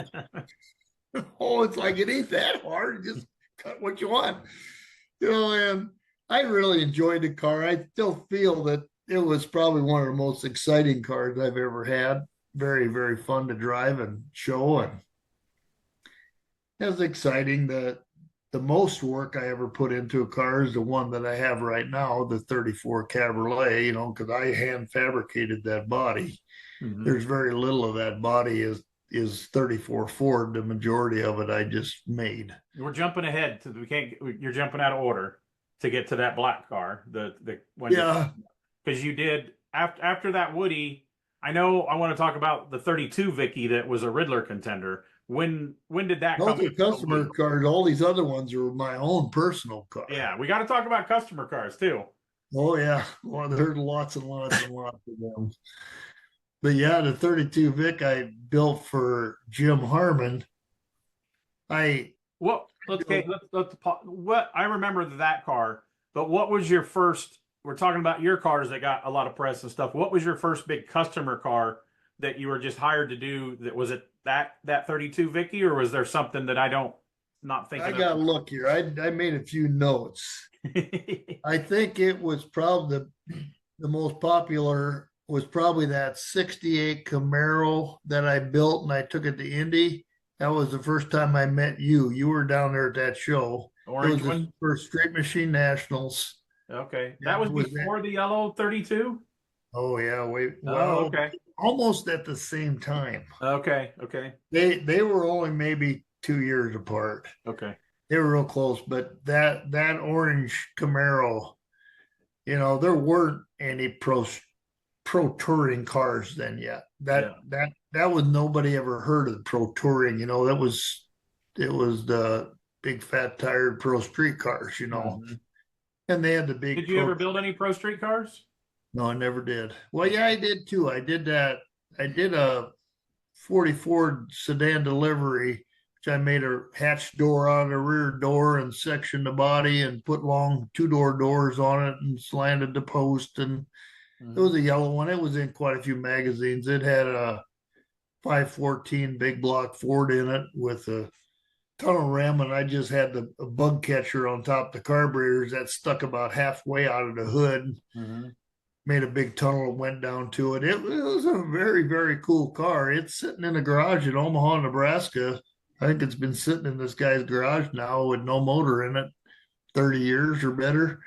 Oh, it's like, it ain't that hard. Just cut what you want. And I really enjoyed the car. I still feel that it was probably one of the most exciting cars I've ever had. Very, very fun to drive and show. And it was exciting. The most work I ever put into a car is the one that I have right now, the 34 Cabriolet, because I hand fabricated that body. There's very little of that body is 34 Ford. The majority of it I just made. We're jumping ahead you're jumping out of order to get to that black car. Because you did after that Woody. I know I want to talk about the 32 Vicky that was a Riddler contender. When did that come? Those are customer cars. All these other ones are my own personal car. Yeah, we got to talk about customer cars too. Oh yeah, well, there's lots and lots and lots of them. But yeah, the 32 Vic I built for Jim Harmon. I remember that car, but what was your first? We're talking about your cars that got a lot of press and stuff. What was your first big customer car that you were just hired to do? Was it that 32 Vicky, or was there something that not thinking? I got to look here. I made a few notes. I think it was probably the most popular was probably that 68 Camaro that I built, and I took it to Indy. That was the first time I met you. You were down there at that show. Orange it was one? the first Straight Machine Nationals. Okay. That That was was before the yellow 32? Oh yeah, Oh, well, okay. almost at the same time. Okay. Okay. They were only maybe 2 years apart. Okay. They were real close, but that orange Camaro, there weren't any pro touring cars then yet. Yeah. That was nobody ever heard of the pro touring. It was the big fat tired pro street cars. Mhm. And they had the big Did you pro. ever build any pro street cars? No, I never did. Well, yeah, I did too. I did that. I did a 40 Ford sedan delivery, which I made a hatch door on the rear door and sectioned the body and put long two-door doors on it and slanted the post. And it was Mhm. a yellow one. It was in quite a few magazines. It had a 514 big block Ford in it with a tunnel rim, and I just had a bug catcher on top of the carburetors that stuck about halfway out of the hood. Mhm. Made a big tunnel and went down to it. It was a very, very cool car. It's sitting in a garage in Omaha, Nebraska. I think it's been sitting in this guy's garage now with no motor in it, 30 years or better.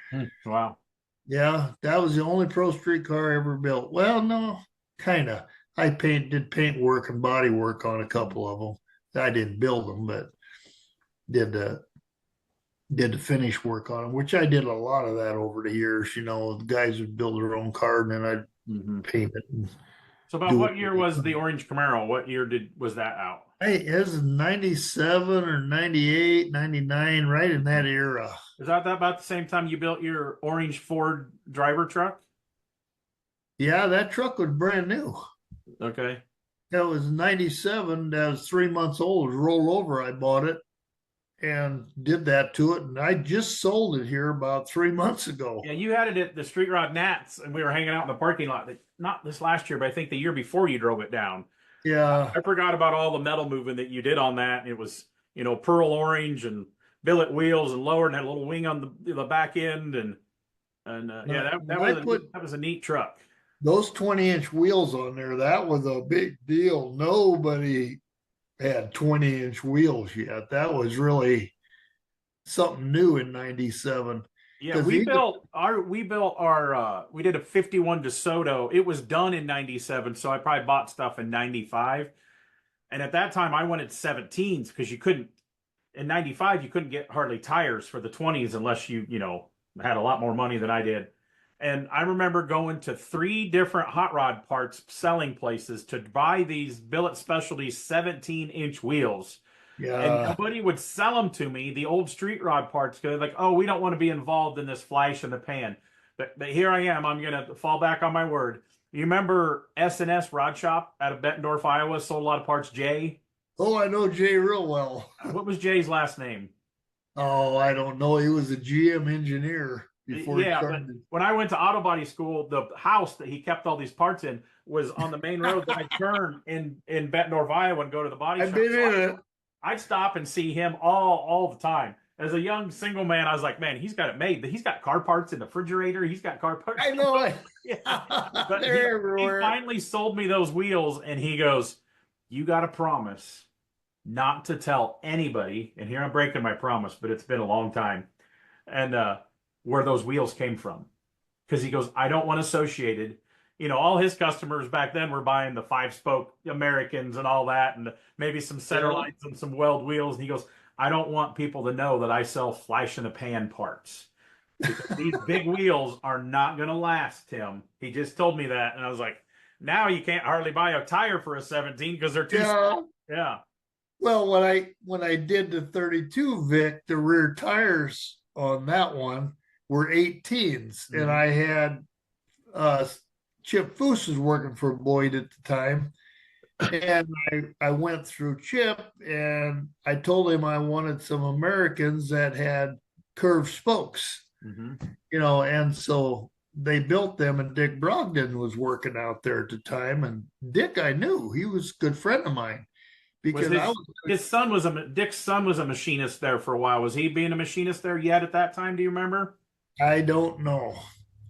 Wow. Yeah, that was the only pro street car I ever built. Well, no, kind of. I did paint work and body work on a couple of them. I didn't build them, but did the finish work on them, which I did a lot of that over the years. The guys would build their own car and then I'd Mhm. paint it and So about do what year was the it. orange Camaro? What year was that out? Hey, it was 97 or 98, 99, right in that era. Is that about the same time you built your orange Ford driver truck? Yeah, that truck was brand new. Okay. That was 97. That was 3 months old. It was rolled over. I bought it and did that to it. And I just sold it here about 3 months ago. Yeah, you had it at the Street Rod Nats, and we were hanging out in the parking lot. Not this last year, but I think the year before you drove it down. Yeah. I forgot about all the metal moving that you did on that. It was, pearl orange and billet wheels and lowered and had a little wing on the back end and yeah, that I was put that was a neat truck. those 20-inch wheels on there. That was a big deal. Nobody had 20-inch wheels yet. That was really something new in 97. Yeah, Because we did a 51 DeSoto. It was done in 97, so I probably bought stuff in 95. And at that time I wanted 17s because you couldn't in 95 you couldn't get hardly tires for the 20s unless you had a lot more money than I did. And I remember going to 3 different hot rod parts selling places to buy these Billet Specialties 17-inch wheels. And yeah, nobody would sell them to me, the old street rod parts, because like, oh, we don't want to be involved in this flash in the pan. But here I am. I'm gonna fall back on my word. You remember S&S Rod Shop out of Bettendorf, Iowa, sold a lot of parts. Jay. oh, I know Jay real well. What was Jay's last name? Oh, I don't know. He was a GM engineer before he Yeah, but started. when I went to auto body school, the house that he kept all these parts in was on the main road that I turned in Bettendorf, Iowa, and go to the body I've shop. been in it. I'd stop and see him all the time. As a young single man, I was like, man, he's got it made. He's got car parts in the refrigerator. He's got car parts. I know it. Yeah. But They're he everywhere. finally sold me those wheels, and he goes, you got to promise not to tell anybody. And here I'm breaking my promise, but it's been a long time. And where those wheels came from. Because he goes, I don't want associated. All his customers back then were buying the 5-spoke Americans and all that, and maybe some center lights and some weld wheels. And he goes, I don't want people to know that I sell flash in the pan parts. Because these big wheels are not going to last, Tim. He just told me that. And I was like, now you can't hardly buy a tire for a 17 because they're too small. Yeah. Well, when I did the 32 Vic, the rear tires on that one were 18s, and I had Chip Foose was working for Boyd at the time, and I went through Chip and I told him I wanted some Americans that had curved spokes, and so they built them, and Dick Brogdon was working out there at the time, and Dick I knew, he was a good friend of mine because Dick's son was a machinist there for a while. Was he being a machinist there yet at that time? Do you remember? I don't know.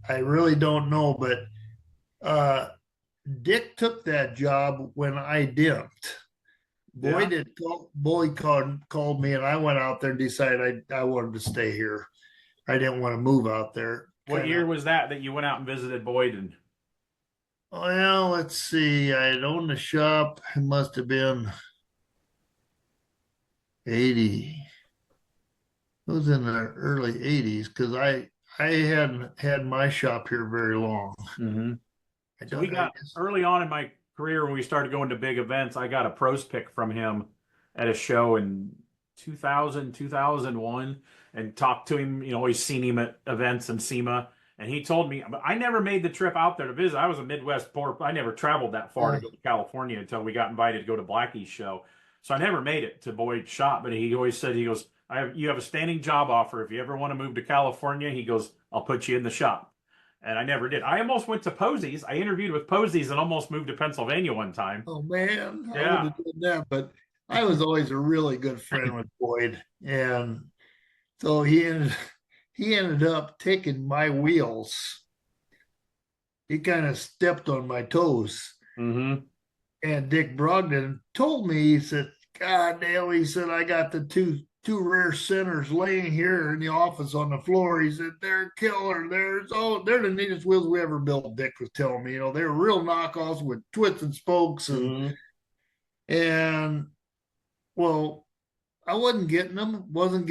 I really don't know, but Dick took that job when I didn't. Boyd called me, and I went out there and decided I wanted to stay here. I didn't want to move out there. What year was that you went out and visited Boyd? And Well, let's see. I had owned the shop. It must have been 80. It was in the early 80s because I hadn't had my shop here very long. mm-hmm. I So we got early on in my career when we started going to big events, I got a pros pick from him at a show in 2000, 2001 and talked to him, always seen him at events in SEMA. And he told me, I never made the trip out there to visit. I was a Midwest poor. I never traveled that far to go to California until we got invited to go to Blackie's show. So I never made it to Boyd's shop. But he always said, he goes, you have a standing job offer. If you ever want to move to California, he goes, I'll put you in the shop. And I never did. I almost went to Posey's. I interviewed with Posey's and almost moved to Pennsylvania one time. Oh, man. Yeah. I would have done that. But I was always a really good friend with Boyd. And so he ended up taking my wheels. He kind of stepped on my toes. Mm-hmm. And Dick Brogdon told me, he said, God, Dale, he said, I got the two rear centers laying here in the office on the floor. He said, they're killer. They're the neatest wheels we ever built, Dick was telling me. They're real knockoffs with twisted spokes. And well, I wasn't getting them, and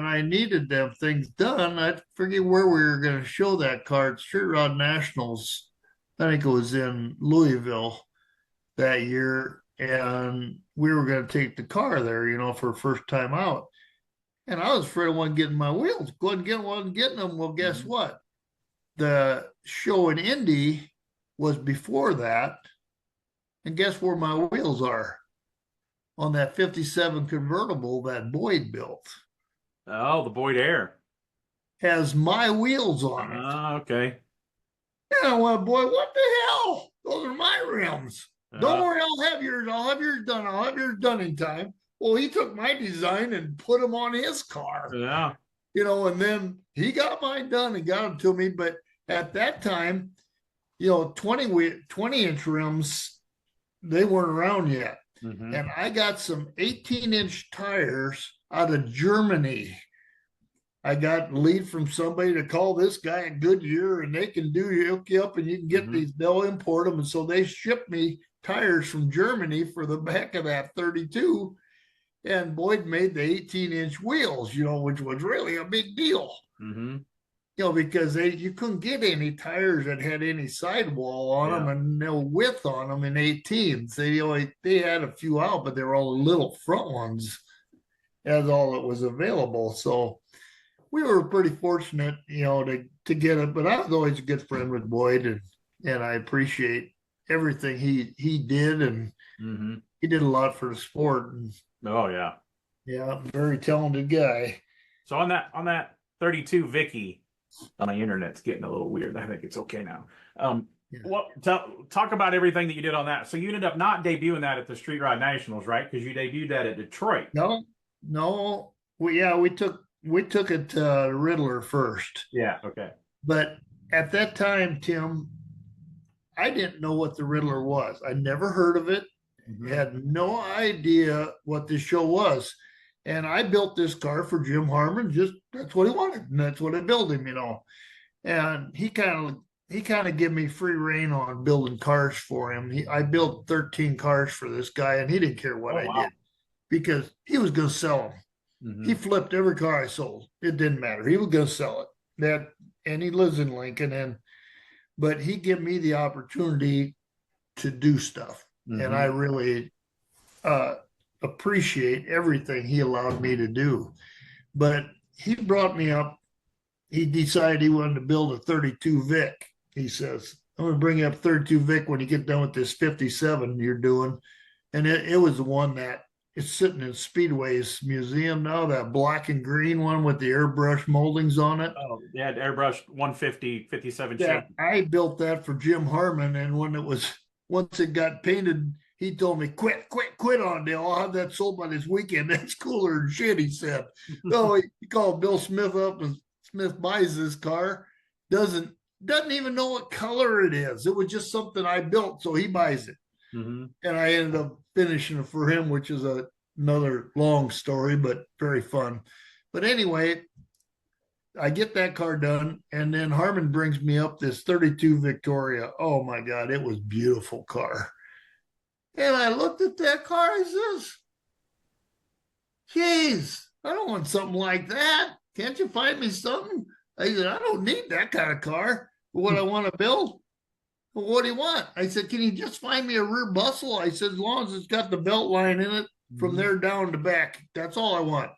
I needed them things done. I forget where we were going to show that car. Street Rod Nationals. I think it was in Louisville that year. And we were going to take the car there, for first time out. And I was afraid I wasn't getting my wheels. Wasn't getting them. Well, guess what? The show in Indy was before that. And guess where my wheels are? On that 57 convertible that Boyd built. Oh, the Boyd Air. Has my wheels on it. Oh, okay. And I went, Boyd, what the hell? Those are my rims. Don't worry, I'll have yours done. I'll have yours done in time. Well, he took my design and put them on his car. Yeah. And then he got mine done and got them to me. But at that time, 20-inch rims, they weren't around yet. Mm-hmm. And I got some 18-inch tires out of Germany. I got a lead from somebody to call this guy at Goodyear, and they can hook you up, and you can get these. They'll import them, and so they shipped me tires from Germany for the back of that 32. And Boyd made the 18-inch wheels, which was really a big deal. Mm-hmm. Because you couldn't get any tires that had any sidewall on them and no width on them in 18s. They had a few out, but they were all the little front ones. That's all that was available. So we were pretty fortunate, to get it. But I was always a good friend with Boyd, and I appreciate everything he did, and he did a lot for the sport. And, oh yeah, very talented guy. So on that 32 Vicky. On the internet's getting a little weird. I think it's okay now. Talk about everything that you did on that. So you ended up not debuting that at the Street Rod Nationals, right? Because you debuted that at Detroit. No. We took it to Riddler first. Yeah. Okay. But at that time, Tim, I didn't know what the Riddler was. I never heard of it. Had no idea what the show was. And I built this car for Jim Harmon. That's what he wanted, and that's what I built him, And he kind of gave me free rein on building cars for him. I built 13 cars for this guy, and he didn't care what I did because he was going to sell them. He flipped every car I sold. It didn't matter. He was going to sell it. And he lives in Lincoln, but he gave me the opportunity to do stuff, and I really appreciate everything he allowed me to do. But he brought me up. He decided he wanted to build a 32 Vic. He says, I'm going to bring you up 32 Vic when you get done with this 57 you're doing. And it was the one that is sitting in Speedway's museum now, that black and green one with the airbrush moldings on it. Oh, yeah, airbrush 150, 57 Yeah, Chevy. I built that for Jim Harmon, and once it got painted, he told me, quit on Dale. I'll have that sold by this weekend. That's cooler than shit, he said. So he called Bill Smith up, and Smith buys this car, doesn't even know what color it is. It was just something I built, so he buys it. And I ended up finishing it for him, which is another long story, but very fun. But anyway, I get that car done, and then Harmon brings me up this 32 Victoria. Oh my God, it was a beautiful car. And I looked at that car. I says, geez, I don't want something like that. Can't you find me something? I said, I don't need that kind of car for what I want to build. Well, what do you want? I said, can you just find me a rear bustle? I said, as long as it's got the belt line in it from there down to back. That's all I want.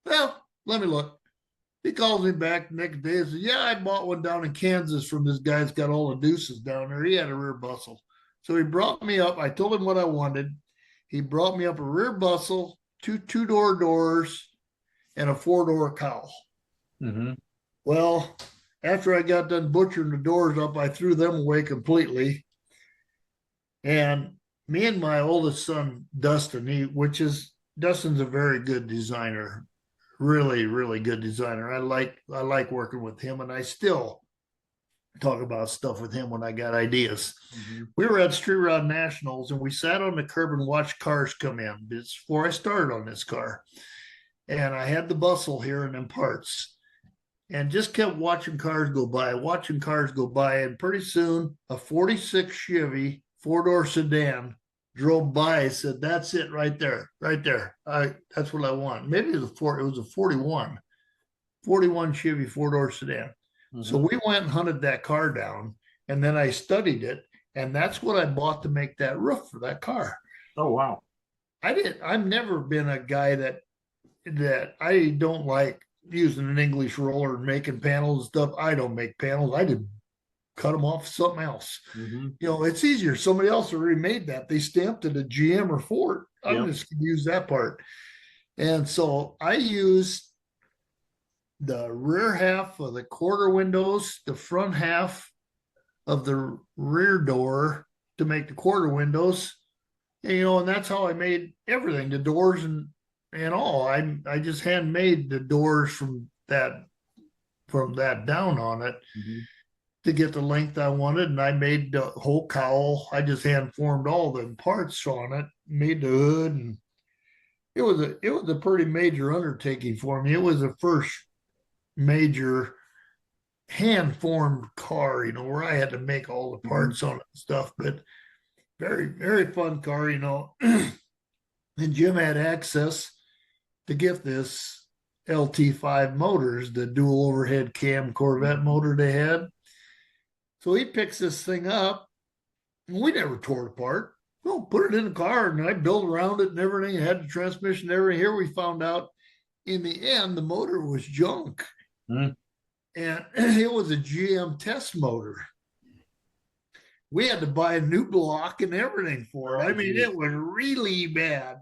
Well, let me look. He calls me back the next day and says, yeah, I bought one down in Kansas from this guy that's got all the deuces down there. He had a rear bustle. So he brought me up. I told him what I wanted. He brought me up a rear bustle, two-door doors, and a 4-door cowl. Mm-hmm. Well, after I got done butchering the doors up, I threw them away completely. And me and my oldest son, Dustin, Dustin's a very good designer, really, really good designer. I like working with him, and I still talk about stuff with him when I got ideas. Mm-hmm. We were at Street Rod Nationals, and we sat on the curb and watched cars come in. It's before I started on this car. And I had the bustle here and them parts, and just kept watching cars go by. And pretty soon, a 46 Chevy 4-door sedan drove by. I said, that's it right there. That's what I want. Maybe it was a 41 Chevy 4-door sedan. Mm-hmm. So we went and hunted that car down, and then I studied it, and that's what I bought to make that roof for that car. Oh, wow. I've never been a guy that I don't like using an English roller and making panels and stuff. I don't make panels. I just cut them off something else. Mm-hmm. You know, it's easier. Somebody else already made that. They stamped it a GM or Ford. I'm just going to use that part. And so I used the rear half of the quarter windows, the front half of the rear door to make the quarter windows. And, you know, and that's how I made everything, the doors and all. I just handmade the doors from that down on it. Mm-hmm. To get the length I wanted, and I made the whole cowl. I just hand formed all the parts on it, made the hood, and it was a pretty major undertaking for me. It was the first major hand formed car, you know, where I had to make all the parts on it and stuff. But very, very fun car, you know. And Jim had access to get this LT5 motors, the dual overhead cam Corvette motor they had. So he picks this thing up, and we never tore it apart. Well, put it in the car, and I built around it and everything. It had the transmission and everything. Here we found out in the end, the motor was junk. Mm. And it was a GM test motor. We had to buy a new block and everything for it. I mean, it was really bad.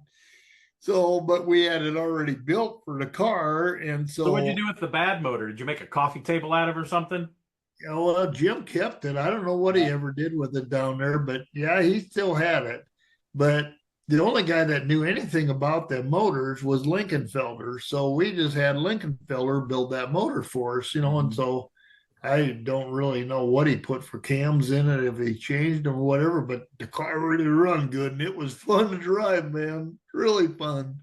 So, but we had it already built for the car. And so what'd you do with the bad motor? Did you make a coffee table out of it or something? Yeah, well, Jim kept it. I don't know what he ever did with it down there, but yeah, he still had it. But the only guy that knew anything about the motors was Lincolnfelder. So we just had Lincolnfelder build that motor for us, you know, and so I don't really know what he put for cams in it, if he changed them or whatever, but the car really run good, and it was fun to drive, man. Really fun.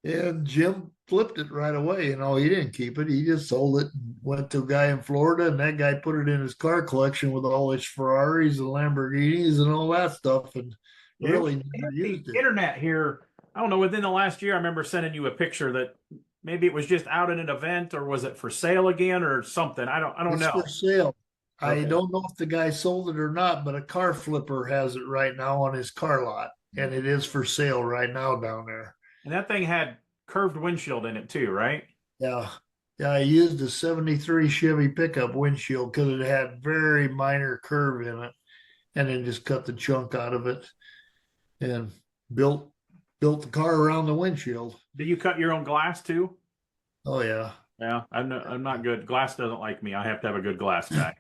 And Jim flipped it right away. You know, he didn't keep it. He just sold it and went to a guy in Florida, and that guy put it in his car collection with all his Ferraris and Lamborghinis and all that stuff, and really never used it. Internet here, I don't know, within the last year, I remember sending you a picture that maybe it was just out at an event, or was it for sale again or something? I don't know. It's for sale. Okay. I don't know if the guy sold it or not, but a car flipper has it right now on his car lot, and it is for sale right now down there. And that thing had curved windshield in it too, right? Yeah. Yeah, I used a 73 Chevy pickup windshield because it had very minor curve in it, and then just cut the chunk out of it and built the car around the windshield. Do you cut your own glass too? Oh yeah. Yeah, I'm not good. Glass doesn't like me. I have to have a good glass guy.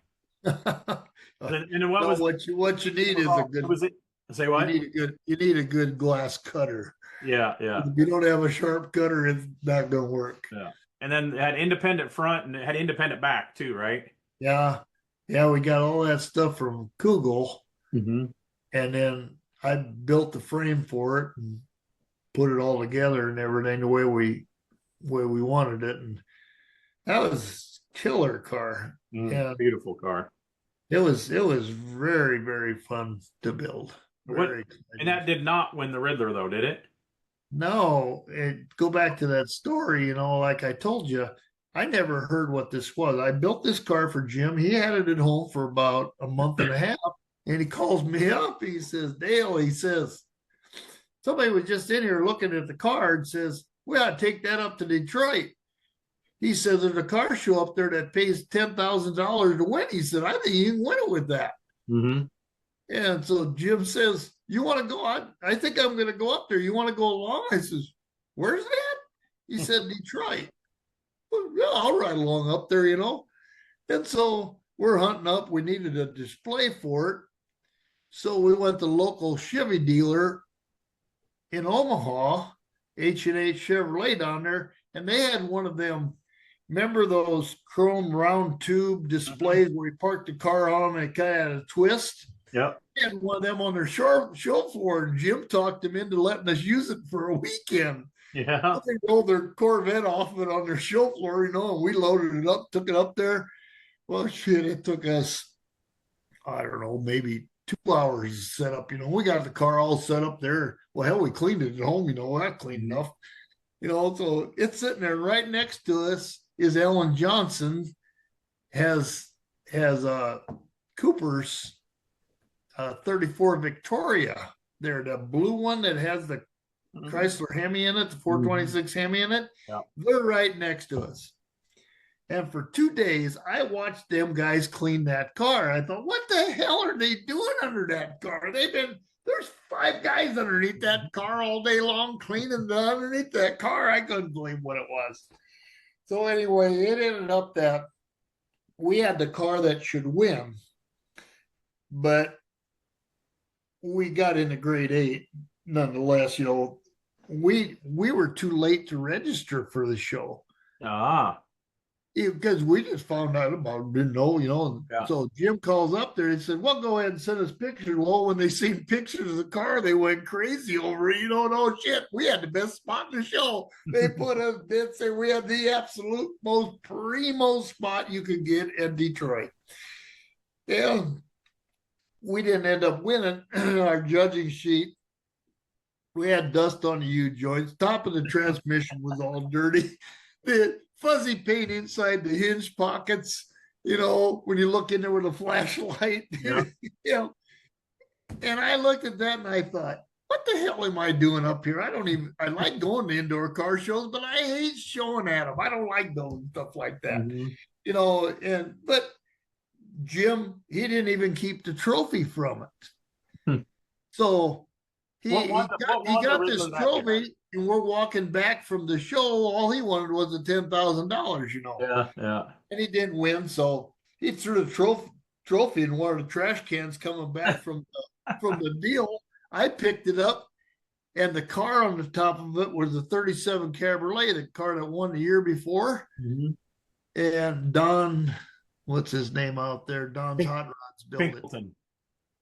And what you need is a good. Was it? Say what? You need a good glass cutter. Yeah. If you don't have a sharp cutter, it's not going to work. Yeah. And then it had independent front and it had independent back too, right? Yeah. Yeah, we got all that stuff from Kugel. Mm-hmm. And then I built the frame for it and put it all together and everything the way we wanted it. And That was killer car. And Beautiful car. it was very, very fun to build. Very And that did not win the Riddler, though, did it? No, go back to that story, like I told you, I never heard what this was. I built this car for Jim. He had it at home for about a month and a half. And he calls me up. He says, Dale, he says, somebody was just in here looking at the car and says, we ought to take that up to Detroit. He says, there's a car show up there that pays $10,000 to win. He said, I think you can win it with that. Mm-hmm. And so Jim says, you want to go on? I think I'm going to go up there. You want to go along? I says, where's that? He said, Detroit. Well, yeah, I'll ride along up there, And so we're hunting up. We needed a display for it. So we went to the local Chevy dealer in Omaha, H&H Chevrolet down there, and they had one of them. Remember those chrome round tube displays where you parked the car on and it kind of had a twist? Yep. They had one of them on their show floor, and Jim talked them into letting us use it for a weekend. Yeah. They rolled their Corvette off of it on their show floor, and we loaded it up, took it up there. Well, shit, it took us, I don't know, maybe 2 hours to set up. We got the car all set up there. Well, hell, we cleaned it at home, not clean enough. So it's sitting there right next to us is Ellen Johnson has Cooper's 34 Victoria there, the blue one that has the Chrysler Hemi in it, the 426 Hemi in it. Yeah. They're right next to us. And for 2 days, I watched them guys clean that car. I thought, what the hell are they doing under that car? There's 5 guys underneath that car all day long cleaning underneath that car. I couldn't believe what it was. So anyway, it ended up that we had the car that should win, but we got into grade 8 nonetheless. We were too late to register for the show. Because we just found out about it, didn't know, Yeah. So Jim calls up there and said, well, go ahead and send us pictures. Well, when they seen pictures of the car, they went crazy over it. No shit, we had the best spot in the show. They did say we had the absolute most primo spot you could get in Detroit. Yeah, we didn't end up winning. Our judging sheet, we had dust on the U-joints. Top of the transmission was all dirty. The fuzzy paint inside the hinge pockets, when you look in there with a flashlight, Yeah. And I looked at that and I thought, what the hell am I doing up here? I like going to indoor car shows, but I hate showing at them. I don't like those stuff like that, but Jim, he didn't even keep the trophy from it. So he got this trophy. And we're walking back from the show. All he wanted was the $10,000, Yeah. And he didn't win, so he threw the trophy in one of the trash cans coming back from the deal. I picked it up, and the car on the top of it was a 37 Cabriolet, the car that won the year before. Mm-hmm. And Don, what's his name out there? Don's Hot Rods built it.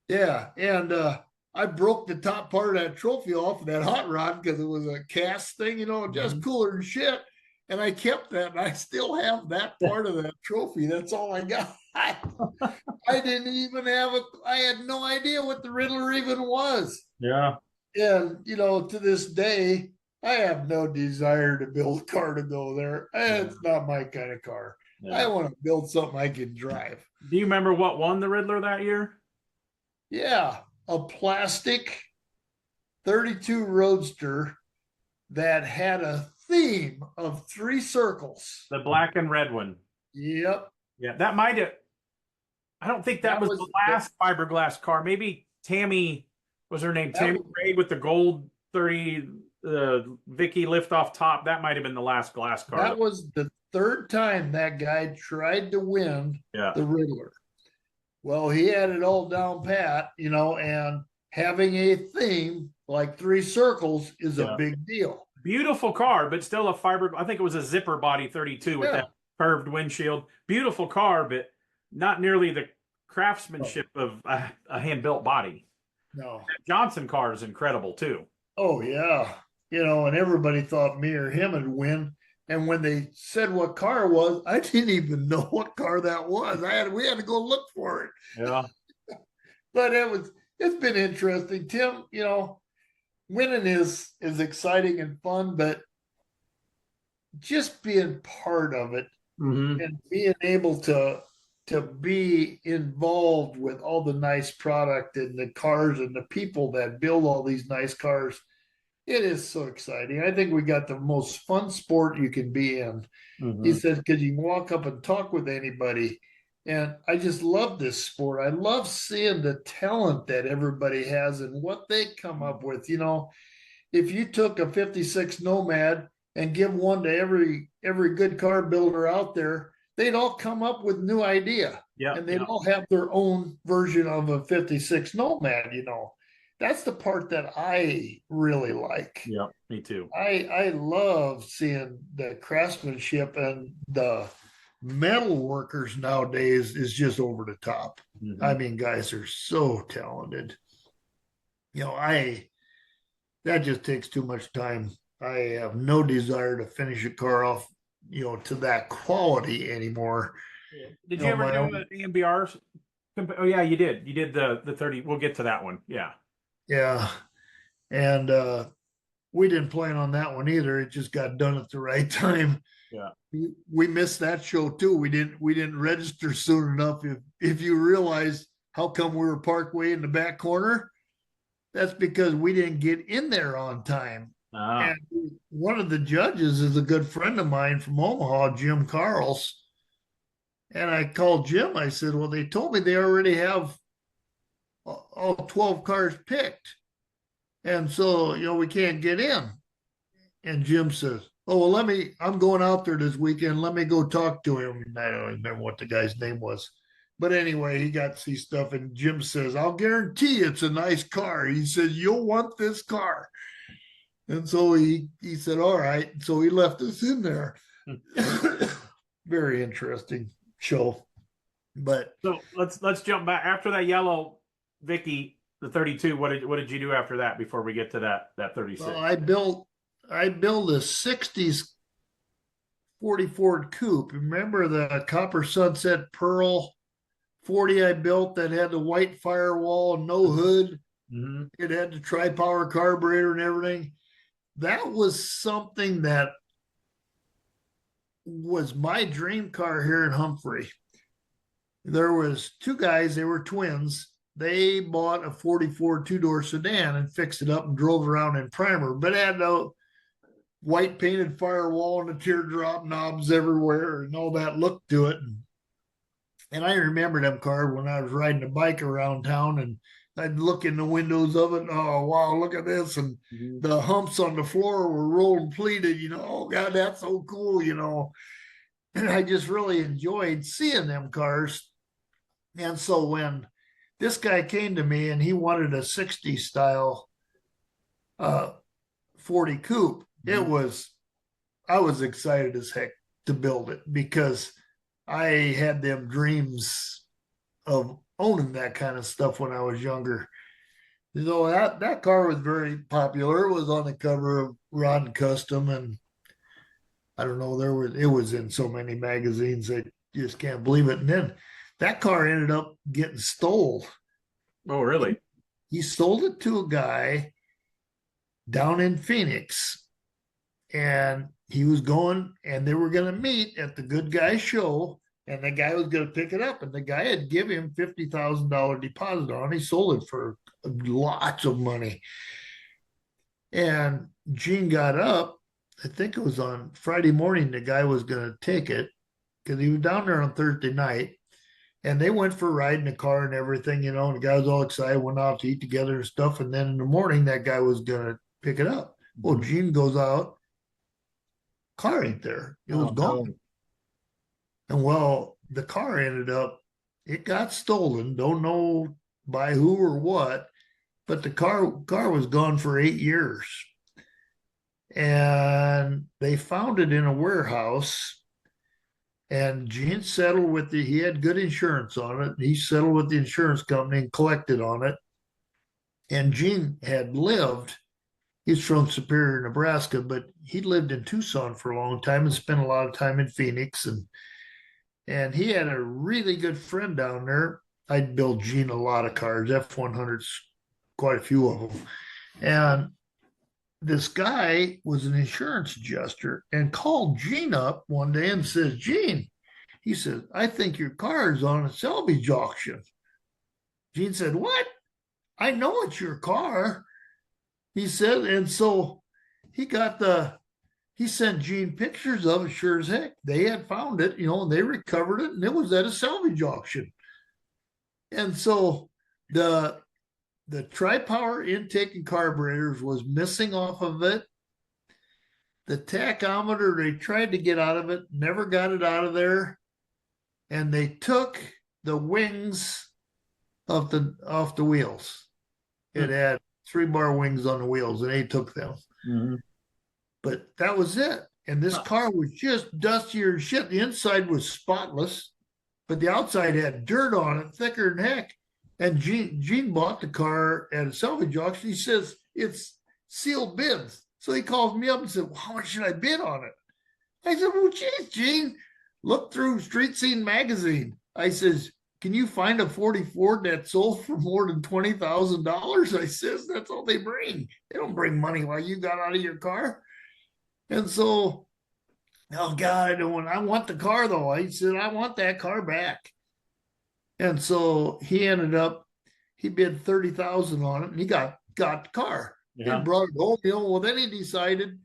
Yeah, and I broke the top part of that trophy off of that hot rod because it was a cast thing, just cooler than shit. And I kept that, and I still have that part of that trophy. That's all I got. I didn't even I had no idea what the Riddler even was. Yeah. And, to this day, I have no desire to build a car to go there. It's not my kind of car. Yeah. I want to build something I can drive. Do you remember what won the Riddler that year? Yeah. A plastic 32 Roadster that had a theme of 3 circles. The black and red one. Yep. Yeah, that might have. I don't think that was the last fiberglass car. Maybe Tammy was her name. Tammy Raid with the gold 30 Vicky lift off top. That might have been the last glass car. That was the 3rd time that guy tried to win the Riddler. Well, he had it all down pat, and having a theme like 3 circles is a big deal. Beautiful car, but still I think it was a zipper body 32 with that curved windshield. Beautiful car, but not nearly the craftsmanship of a hand-built body. No. That Johnson car is incredible, too. Oh, yeah. And everybody thought me or him would win. And when they said what car it was, I didn't even know what car that was. We had to go look for it. Yeah. But it's been interesting. Tim, winning is exciting and fun, but just being part of it Mm-hmm. and being able to be involved with all the nice product and the cars and the people that build all these nice cars, it is so exciting. I think we got the most fun sport you can be in. He Mm-hmm. said, because you can walk up and talk with anybody. And I just love this sport. I love seeing the talent that everybody has and what they come up with. If you took a 56 Nomad and give one to every good car builder out there, they'd all come up with new idea. Yeah. And they'd all have their own version of a 56 Nomad. That's the part that I really like. Yeah. Me too. I love seeing the craftsmanship, and the metal workers nowadays is just over the top. Mm-hmm. I mean, guys are so talented. That just takes too much time. I have no desire to finish a car off, to that quality anymore. Did you ever do an AMBR? Oh yeah, you did. You did the 30. We'll get to that one. Yeah. Yeah. And we didn't plan on that one either. It just got done at the right time. Yeah. We missed that show too. We didn't register soon enough. If you realize how come we were parked way in the back corner, that's because we didn't get in there on time. And one of the judges is a good friend of mine from Omaha, Jim Carls. And I called Jim. I said, well, they told me they already have all 12 cars picked. And so, we can't get in. And Jim says, oh, well, I'm going out there this weekend. Let me go talk to him. And I don't remember what the guy's name was. But anyway, he got to see stuff. And Jim says, I'll guarantee it's a nice car. He says, you'll want this car. And so he said, all right. So he left us in there. Very interesting show. But so let's jump back after that yellow Vicky, the 32. What did you do after that before we get to that 36? Well, I built a 60s 40 Ford Coupe. Remember the copper sunset pearl 40 I built that had the white firewall, no hood. Mm-hmm. It had the tri-power carburetor and everything. That was something that was my dream car here in Humphrey. There was two guys, they were twins. They bought a 44 two-door sedan and fixed it up and drove around in primer, but it had no white painted firewall and the teardrop knobs everywhere and all that look to it. And I remember them cars when I was riding a bike around town, and I'd look in the windows of it. Oh, wow, look at this. And the humps on the floor were rolled pleated, oh, God, that's so cool, And I just really enjoyed seeing them cars. And so when this guy came to me and he wanted a 60 style 40 Coupe, I was excited as heck to build it because I had them dreams of owning that kind of stuff when I was younger. So that car was very popular. It was on the cover of Rod and Custom, and I don't know, it was in so many magazines that you just can't believe it. And then that car ended up getting stole. Oh, really? He sold it to a guy down in Phoenix, and he was going, and they were going to meet at the Good Guy show, and the guy was going to pick it up, and the guy had given him $50,000 deposit on it. He sold it for lots of money. And Gene got up, I think it was on Friday morning, the guy was going to take it because he was down there on Thursday night. And they went for a ride in the car and everything, and the guy was all excited, went out to eat together and stuff. And then in the morning, that guy was going to pick it up. Well, Gene goes out, car ain't there. It was gone. And well, the car ended up, it got stolen. Don't know by who or what, but the car was gone for 8 years. And they found it in a warehouse. And Gene settled he had good insurance on it. He settled with the insurance company and collected on it. And Gene had lived He's from Superior, Nebraska, but he lived in Tucson for a long time and spent a lot of time in Phoenix. And he had a really good friend down there. I'd build Gene a lot of cars, F-100s, quite a few of them. And this guy was an insurance adjuster and called Gene up one day and says, Gene, he says, I think your car is on a salvage auction. Gene said, what? I know it's your car. He said, and so he sent Gene pictures of it, sure as heck. They had found it, and they recovered it, and it was at a salvage auction. And so the tri-power intake and carburetors was missing off of it. The tachometer, they tried to get out of it, never got it out of there. And they took the wings off the wheels. It had 3-bar wings on the wheels, and they took them. Mm-hmm. But that was it. And this car was just dustier as shit. The inside was spotless, but the outside had dirt on it, thicker than heck. And Gene bought the car at a salvage auction. He says, it's sealed bids. So he calls me up and said, well, how much should I bid on it? I said, well, geez, Gene, look through Street Scene magazine. I says, can you find a 40 Ford that sold for more than $20,000? I says, that's all they bring. They don't bring money while you got out of your car. And so, oh God, I want the car though. I said, I want that car back. And so he bid 30,000 on it, and he got the car. Yeah. And brought it home. Well, then he decided,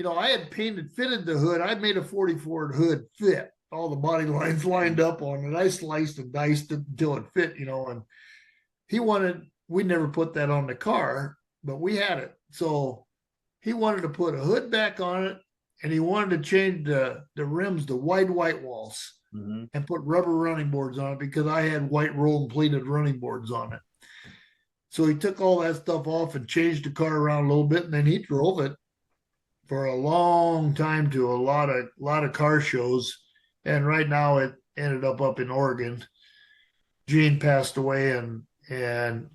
I had fitted the hood. I made a 40 Ford hood fit. All the body lines lined up on it. I sliced and diced it until it fit, and we never put that on the car, but we had it. So he wanted to put a hood back on it, and he wanted to change the rims to wide white walls. Mm-hmm. And put rubber running boards on it because I had white roll and pleated running boards on it. So he took all that stuff off and changed the car around a little bit, and then he drove it for a long time to a lot of car shows. And right now it ended up in Oregon. Gene passed away, and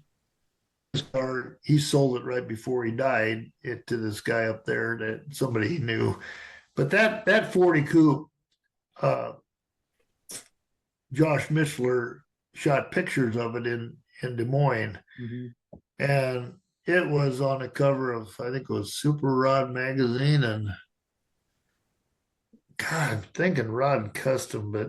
his car, he sold it right before he died to this guy up there, that somebody he knew. But that 40 Coupe, Josh Mishler shot pictures of it in Des Moines. Mm-hmm. And it was on the cover of, I think it was Super Rod magazine. And God, I'm thinking Rod and Custom, but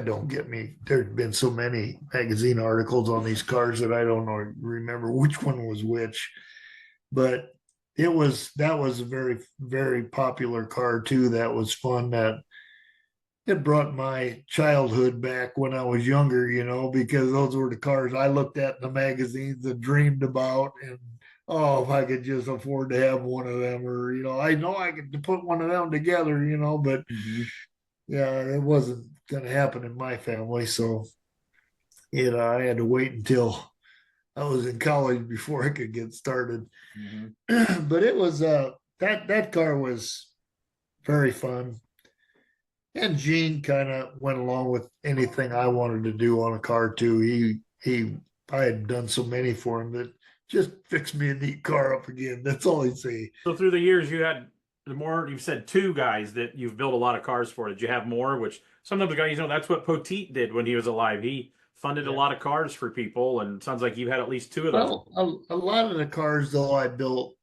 don't get me. There's been so many magazine articles on these cars that I don't remember which one was which. But that was a very, very popular car too. That was fun. It brought my childhood back when I was younger, because those were the cars I looked at in the magazines and dreamed about. And, if I could just afford to have one of them, or, I know I could put one of them together, but mm-hmm. Yeah, it wasn't going to happen in my family. So, I had to wait until I was in college before I could get started. Mm-hmm. But it was, that car was very fun. And Gene kind of went along with anything I wanted to do on a car too. I had done so many for him that just fix me a neat car up again. That's all he'd say. So through the years, you had you've said 2 guys that you've built a lot of cars for. Did you have more? Which some of the guys, that's what Poteet did when he was alive. He funded a lot of cars for people, and it sounds like you had at least 2 of them. Well, a lot of the cars though I built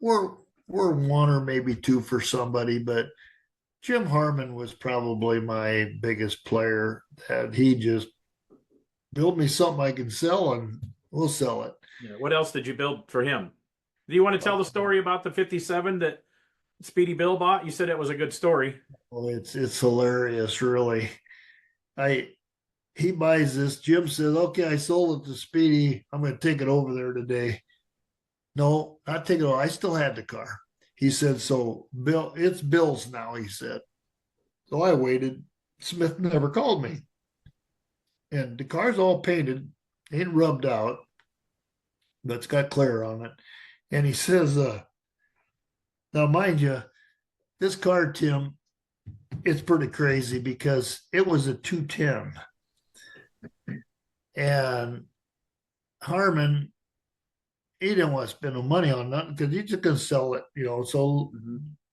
were 1 or maybe 2 for somebody, but Jim Harmon was probably my biggest player. That he just build me something I can sell, and we'll sell it. Yeah. What else did you build for him? Do you want to tell the story about the 57 that Speedy Bill bought? You said it was a good story. Well, it's hilarious, really. He buys this. Jim says, "Okay, I sold it to Speedy. I'm going to take it over there today." No, not take it over. I still had the car. He said, "So Bill, it's Bill's now," he said. So I waited. Smith never called me. And the car's all painted, ain't rubbed out, but it's got clear on it. And he says, now mind you, this car, Tim, it's pretty crazy because it was a 210. And Harmon he didn't want to spend no money on nothing because he's just going to sell it, So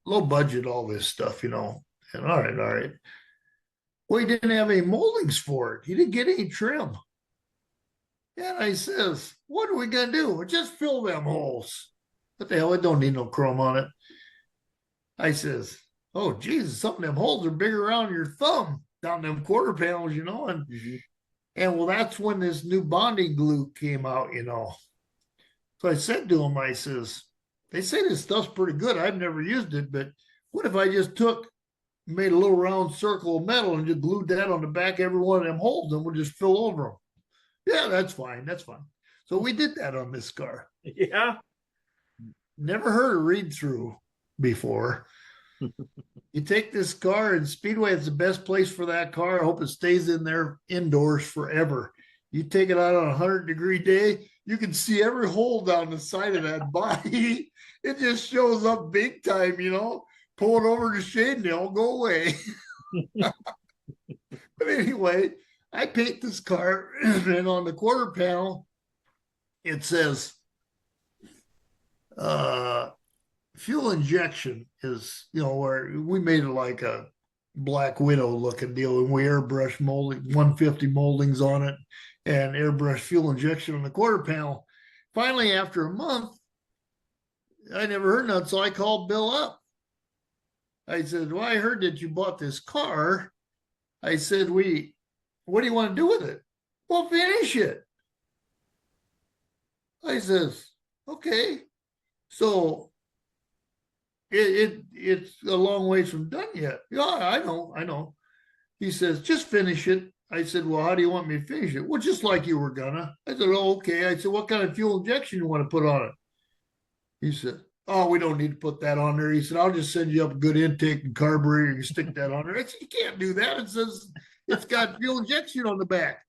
low budget, all this stuff, And all right. Well, he didn't have any moldings for it. He didn't get any trim. And I says, what are we going to do? Well, just fill them holes. What the hell? It don't need no chrome on it. I says, oh, Jesus, some of them holes are bigger around your thumb down them quarter panels, And well, that's when this new bonding glue came out, So I said to him, I says, they say this stuff's pretty good. I've never used it, but what if I just made a little round circle of metal and just glued that on the back of every one of them holes and we'll just fill over them? Yeah, that's fine. That's fine. So we did that on this car. Yeah. Never heard a read through before. You take this car, and Speedway is the best place for that car. I hope it stays in there indoors forever. You take it out on a 100-degree day, you can see every hole down the side of that body. It just shows up big time, Pull it over to shade and they'll go away. But anyway, I paint this car, and on the quarter panel, it says, fuel injection is, where we made it like a Black Widow looking deal, and we airbrush molding 150 moldings on it and airbrush fuel injection on the quarter panel. Finally, after a month, I never heard nothing, so I called Bill up. I said, well, I heard that you bought this car. I said, what do you want to do with it? Well, finish it. I says, okay. So it's a long ways from done yet. Yeah, I know. He says, just finish it. I said, well, how do you want me to finish it? Well, just like you were gonna. I said, oh, okay. I said, what kind of fuel injection you want to put on it? He said, oh, we don't need to put that on there. He said, I'll just send you up a good intake and carburetor. You can stick that on there. I said, you can't do that. It says it's got fuel injection on the back.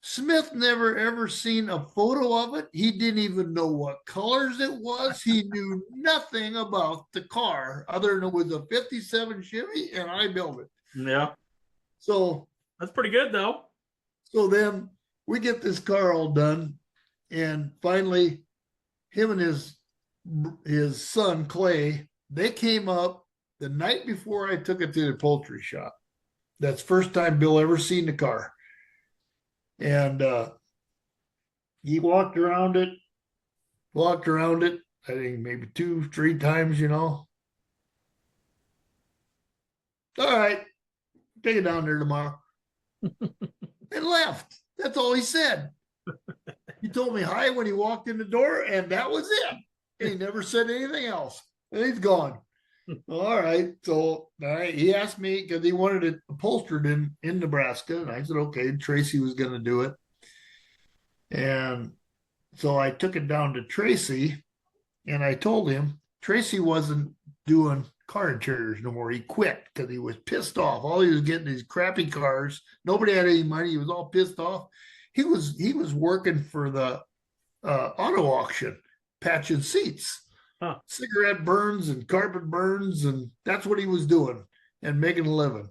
Smith never ever seen a photo of it. He didn't even know what colors it was. He knew nothing about the car other than it was a 57 Chevy and I built it. Yeah. So that's pretty good though. So then we get this car all done, and finally him and his son Clay, they came up the night before I took it to the poultry shop. That's the first time Bill ever seen the car. And he walked around it, I think maybe 2-3 times, All right, take it down there tomorrow. And left. That's all he said. He told me hi when he walked in the door, and that was it. And he never said anything else. And he's gone. All right. So he asked me because he wanted it upholstered in Nebraska. And I said, okay, Tracy was going to do it. And so I took it down to Tracy, and I told him Tracy wasn't doing car interiors no more. He quit because he was pissed off. All he was getting these crappy cars. Nobody had any money. He was all pissed off. He was working for the auto auction, patching seats. Huh. Cigarette burns and carpet burns, and that's what he was doing and making a living.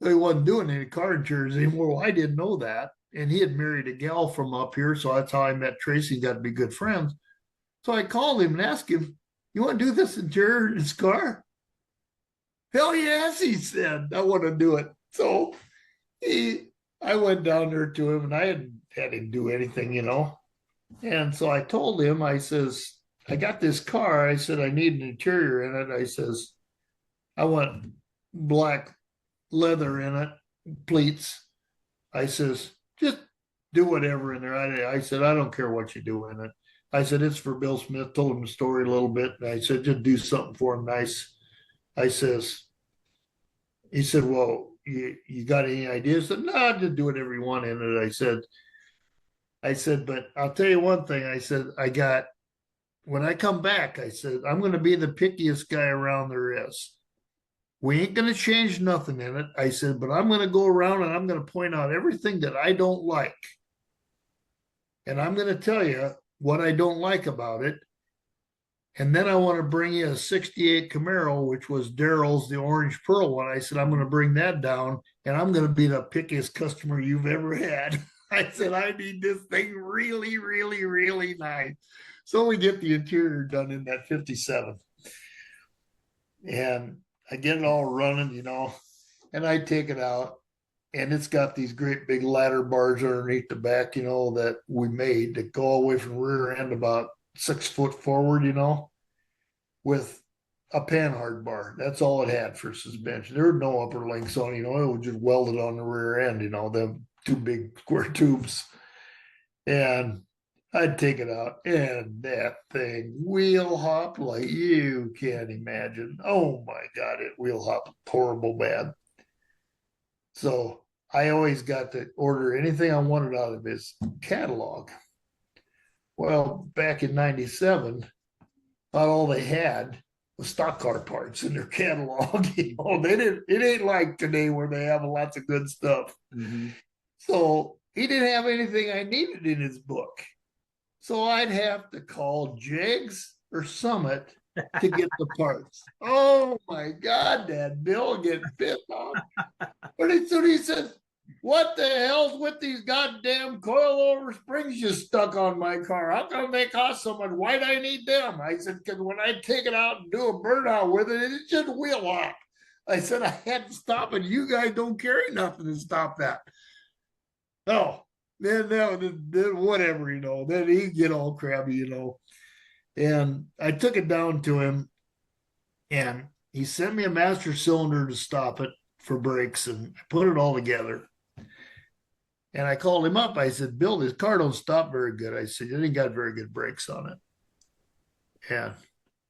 But he wasn't doing any car interiors anymore. Well, I didn't know that. And he had married a gal from up here, so that's how I met Tracy and got to be good friends. So I called him and asked him, you want to do this interior in his car? Hell yes, he said. I want to do it. So I went down there to him, and I hadn't had him do anything, And so I told him, I says, I got this car. I said, I need an interior in it. I says, I want black leather in it, pleats. I says, just do whatever in there. I said, I don't care what you do in it. I said, it's for Bill Smith. Told him the story a little bit. And I said, just do something for him nice. I says, he said, well, you got any ideas? I said, no, just do whatever you want in it. I said, but I'll tell you one thing. I said, when I come back, I said, I'm going to be the pickiest guy around there is. We ain't going to change nothing in it. I said, but I'm going to go around and I'm going to point out everything that I don't like. And I'm going to tell you what I don't like about it. And then I want to bring you a 68 Camaro, which was Daryl's, the orange pearl one. I said, I'm going to bring that down, and I'm going to be the pickiest customer you've ever had. I said, I need this thing really, really, really nice. So we get the interior done in that 57. And I get it all running, and I take it out. And it's got these great big ladder bars underneath the back, that we made that go all the way from rear end about 6 foot forward, with a panhard bar. That's all it had for suspension. There were no upper links on, it was just welded on the rear end, them two big square tubes. And I'd take it out, and that thing wheel hopped like you can't imagine. Oh my God, it wheel hopped horrible bad. So I always got to order anything I wanted out of his catalog. Well, back in 97, about all they had was stock car parts in their catalog. They didn't, it ain't like today where they have lots of good stuff. Mm-hmm. So he didn't have anything I needed in his book. So I'd have to call Jags or Summit to get the parts. Oh my God, that Bill getting pissed off. But he says, what the hell's with these goddamn coilover springs you stuck on my car? How come they cost so much? Why'd I need them? I said, because when I take it out and do a burnout with it, it's just wheel hop. I said, I had to stop it. You guys don't carry nothing to stop that. Oh, then whatever, then he'd get all crabby, And I took it down to him, and he sent me a master cylinder to stop it for brakes, and I put it all together. And I called him up. I said, Bill, this car don't stop very good. I said, it ain't got very good brakes on it. And,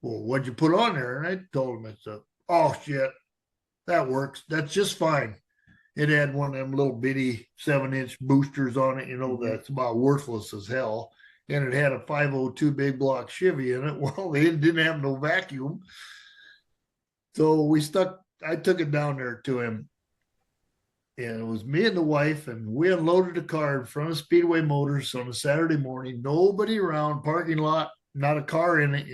well, what'd you put on there? And I told him, I said, oh, shit, that works. That's just fine. It had one of them little bitty 7-inch boosters on it, that's about worthless as hell. And it had a 502 big block Chevy in it. Well, they didn't have no vacuum. So I took it down there to him. And it was me and the wife, and we unloaded the car in front of Speedway Motors on a Saturday morning. Nobody around, parking lot, not a car in it,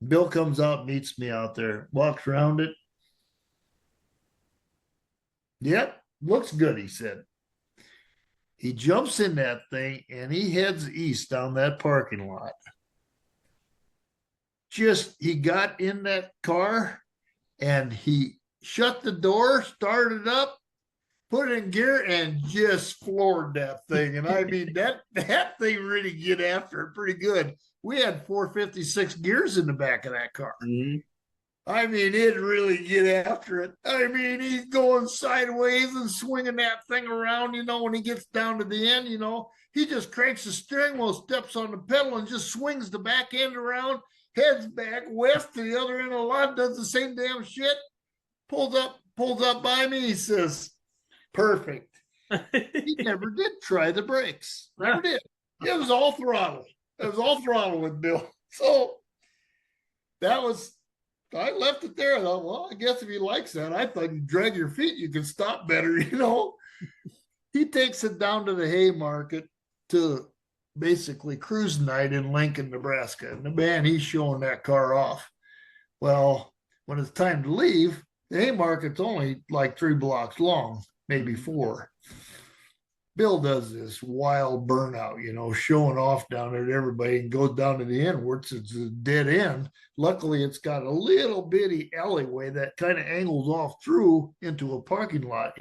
Bill comes out, meets me out there, walks around it. Yep, looks good, he said. He jumps in that thing and he heads east down that parking lot. He got in that car and he shut the door, started up, put it in gear, and just floored that thing. And I mean, that thing really get after it pretty good. We had 456 gears in the back of that car. Mm-hmm. I mean, it really get after it. I mean, he's going sideways and swinging that thing around, when he gets down to the end, he just cranks the steering wheel, steps on the pedal, and just swings the back end around, heads back west to the other end of the lot, does the same damn shit, pulls up by me, he says, perfect. He never did try the brakes. Never did. It was all throttle. It was all throttle with Bill. So I left it there. I thought, well, I guess if he likes that, I thought you drag your feet, you can stop better, He takes it down to the Haymarket to basically cruise night in Lincoln, Nebraska. And the man, he's showing that car off. Well, when it's time to leave, the Haymarket's only like 3 blocks long, maybe 4. Bill does this wild burnout, showing off down there to everybody, and goes down to the end where it's a dead end. Luckily, it's got a little bitty alleyway that kind of angles off through into a parking lot,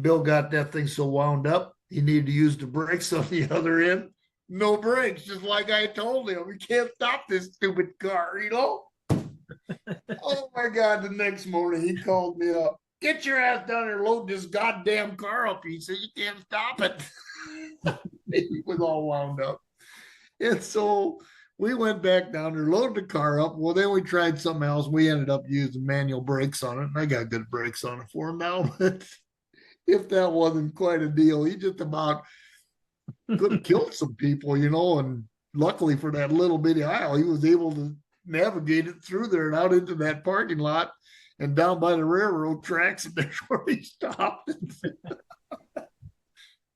Bill got that thing so wound up, he needed to use the brakes on the other end. No brakes, just like I told him. We can't stop this stupid car, Oh my God, the next morning he called me up. Get your ass down there, load this goddamn car up. He said, you can't stop it. He was all wound up. And so we went back down there, loaded the car up. Well, then we tried something else. We ended up using manual brakes on it. And I got good brakes on it for him now. But if that wasn't quite a deal, he just about could have killed some people, And luckily for that little bitty aisle, he was able to navigate it through there and out into that parking lot. And down by the railroad tracks, and there's where he stopped.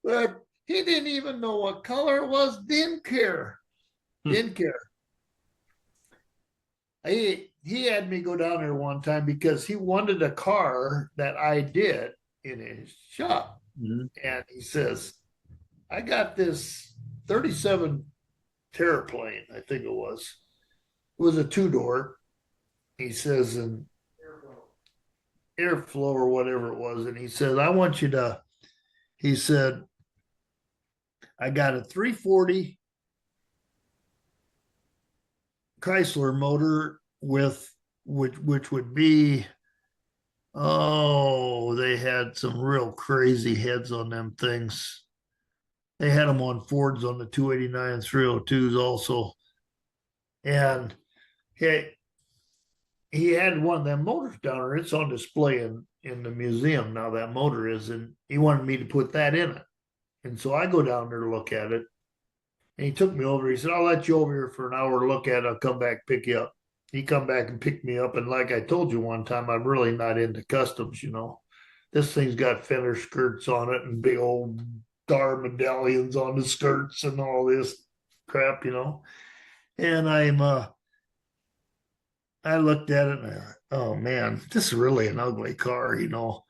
But he didn't even know what color it was. Didn't care. Didn't care. He had me go down there one time because he wanted a car that I did in his shop. Mm-hmm. And he says, I got this 37 Terraplane, I think it was. It was a 2-door. He says, and airflow or whatever it was. And he said, I want you to, he said, I got a 340 Chrysler motor with, which would be, oh, they had some real crazy heads on them things. They had them on Fords on the 289 302s also. And he had one of them motors down there. It's on display in the museum now, that motor is, and he wanted me to put that in it. And so I go down there to look at it. And he took me over. He said, I'll let you over here for an hour to look at it. I'll come back, pick you up. He come back and picked me up. And like I told you one time, I'm really not into customs, you know. This thing's got fender skirts on it and big old star medallions on the skirts and all this crap, you know. And I looked at it and I thought, oh man, this is really an ugly car, you know.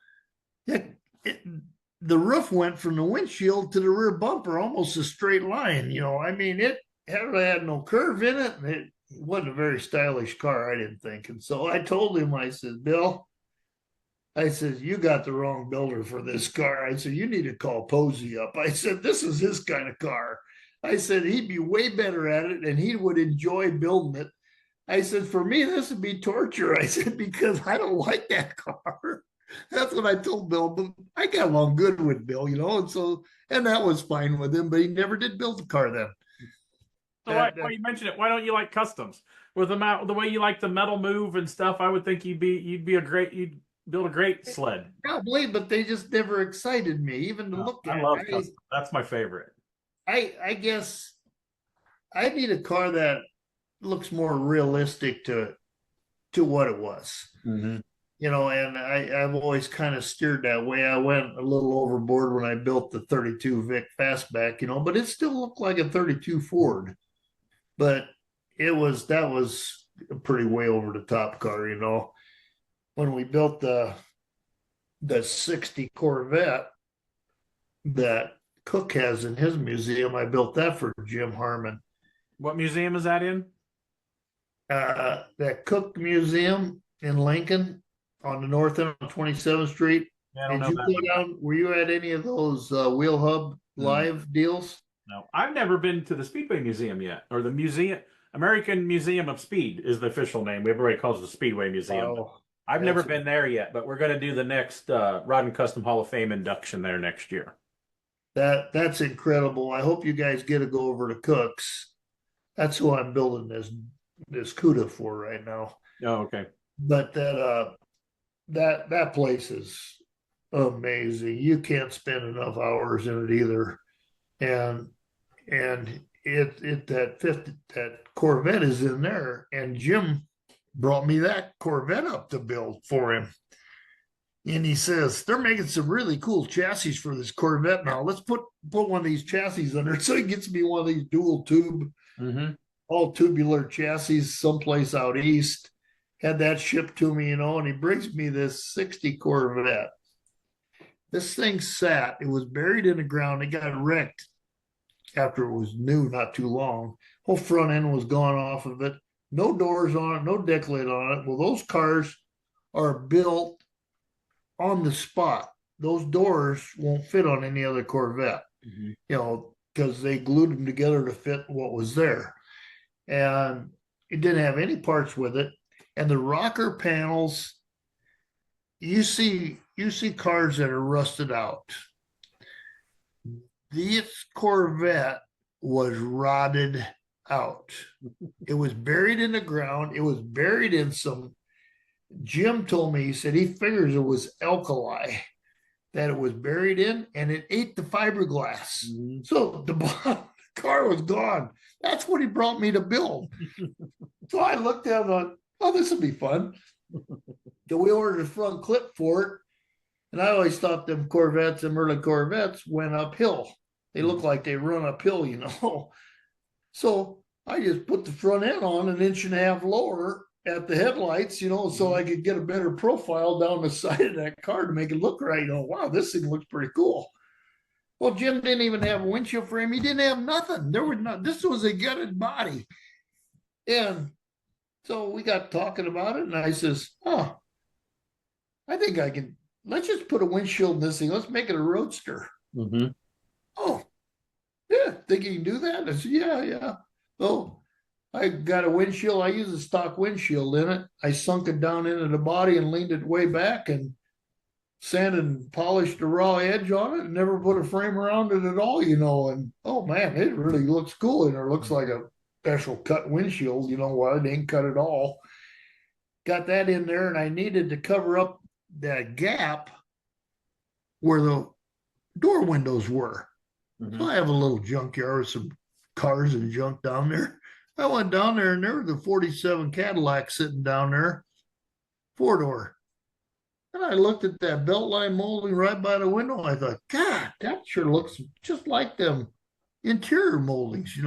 The roof went from the windshield to the rear bumper, almost a straight line, you know. I mean, it had no curve in it, and it wasn't a very stylish car, I didn't think. And so I told him, I said, Bill, I said, you got the wrong builder for this car. I said, you need to call Posey up. I said, this is his kind of car. I said, he'd be way better at it, and he would enjoy building it. I said, for me, this would be torture. I said, because I don't like that car. That's what I told Bill. But I got along good with Bill, you know, and that was fine with him, but he never did build the car then. So why you mentioned it? Why don't you like customs? With the way you like the metal move and stuff, I would think you'd build a great sled. Probably, but they just never excited me, even to look at. I love customs. That's my favorite. I guess I need a car that looks more realistic to what it was. Mm-hmm. You know, and I've always kind of steered that way. I went a little overboard when I built the 32 Vic Fastback, you know, but it still looked like a 32 Ford. But that was a pretty way over the top car, you know. When we built the 60 Corvette that Cook has in his museum, I built that for Jim Harmon. What museum is that in? That Cook Museum in Lincoln on the north end of 27th Street. Yeah, Did you go down? Were you at any of those Wheel Hub live deals? No, I've never been to the Speedway Museum yet, or the American Museum of Speed is the official name. Everybody calls it the Speedway Museum. Oh, I've never been there yet, but we're going to do the next Rod and Custom Hall of Fame induction there next year. That's incredible. I hope you guys get to go over to Cook's. That's who I'm building this CUDA for right now. Oh, okay. But that place is amazing. You can't spend enough hours in it either. And that Corvette is in there, and Jim brought me that Corvette up to build for him. And he says, they're making some really cool chassis for this Corvette now. Let's put one of these chassis under. So he gets me one of these dual tube, all tubular chassis someplace out east. Had that shipped to me, you know, and he brings me this 60 Corvette. This thing sat. It was buried in the ground. It got wrecked after it was new, not too long. Whole front end was gone off of it. No doors on it, no deck lid on it. Well, those cars are built on the spot. Those doors won't fit on any other Corvette, you know, because they glued them together to fit what was there. And it didn't have any parts with it. And the rocker panels, you see cars that are rusted out. This Corvette was rotted out. It was buried in the ground. It was buried in some, Jim told me, he said he figures it was alkali that it was buried in, and it ate the fiberglass. So the car was gone. That's what he brought me to build. So I looked at it and thought, oh, this will be fun. So we ordered a front clip for it. And I always thought them Corvettes, them early Corvettes, went uphill. They look like they run uphill, you know. So I just put the front end on 1.5 inches lower at the headlights, you know, so I could get a better profile down the side of that car to make it look right. You know, wow, this thing looks pretty cool. Well, Jim didn't even have a windshield frame. He didn't have nothing. There was not. This was a gutted body, and so we got talking about it. And I says, "Oh, I think I can. Let's just put a windshield in this thing. Let's make it a Roadster." Mm-hmm. Oh, yeah. Think you can do that? I said, "Yeah, yeah." Oh, I got a windshield. I use a stock windshield in it. I sunk it down into the body and leaned it way back and sanded and polished the raw edge on it and never put a frame around it at all, And oh man, it really looks cool. And it looks like a special cut windshield, well, it ain't cut at all. Got that in there, and I needed to cover up that gap where the door windows were. Mm-hmm. So I have a little junkyard with some cars and junk down there. I went down there, and there was a 47 Cadillac sitting down there, 4-door. And I looked at that belt line molding right by the window. I thought, God, that sure looks just like them interior moldings,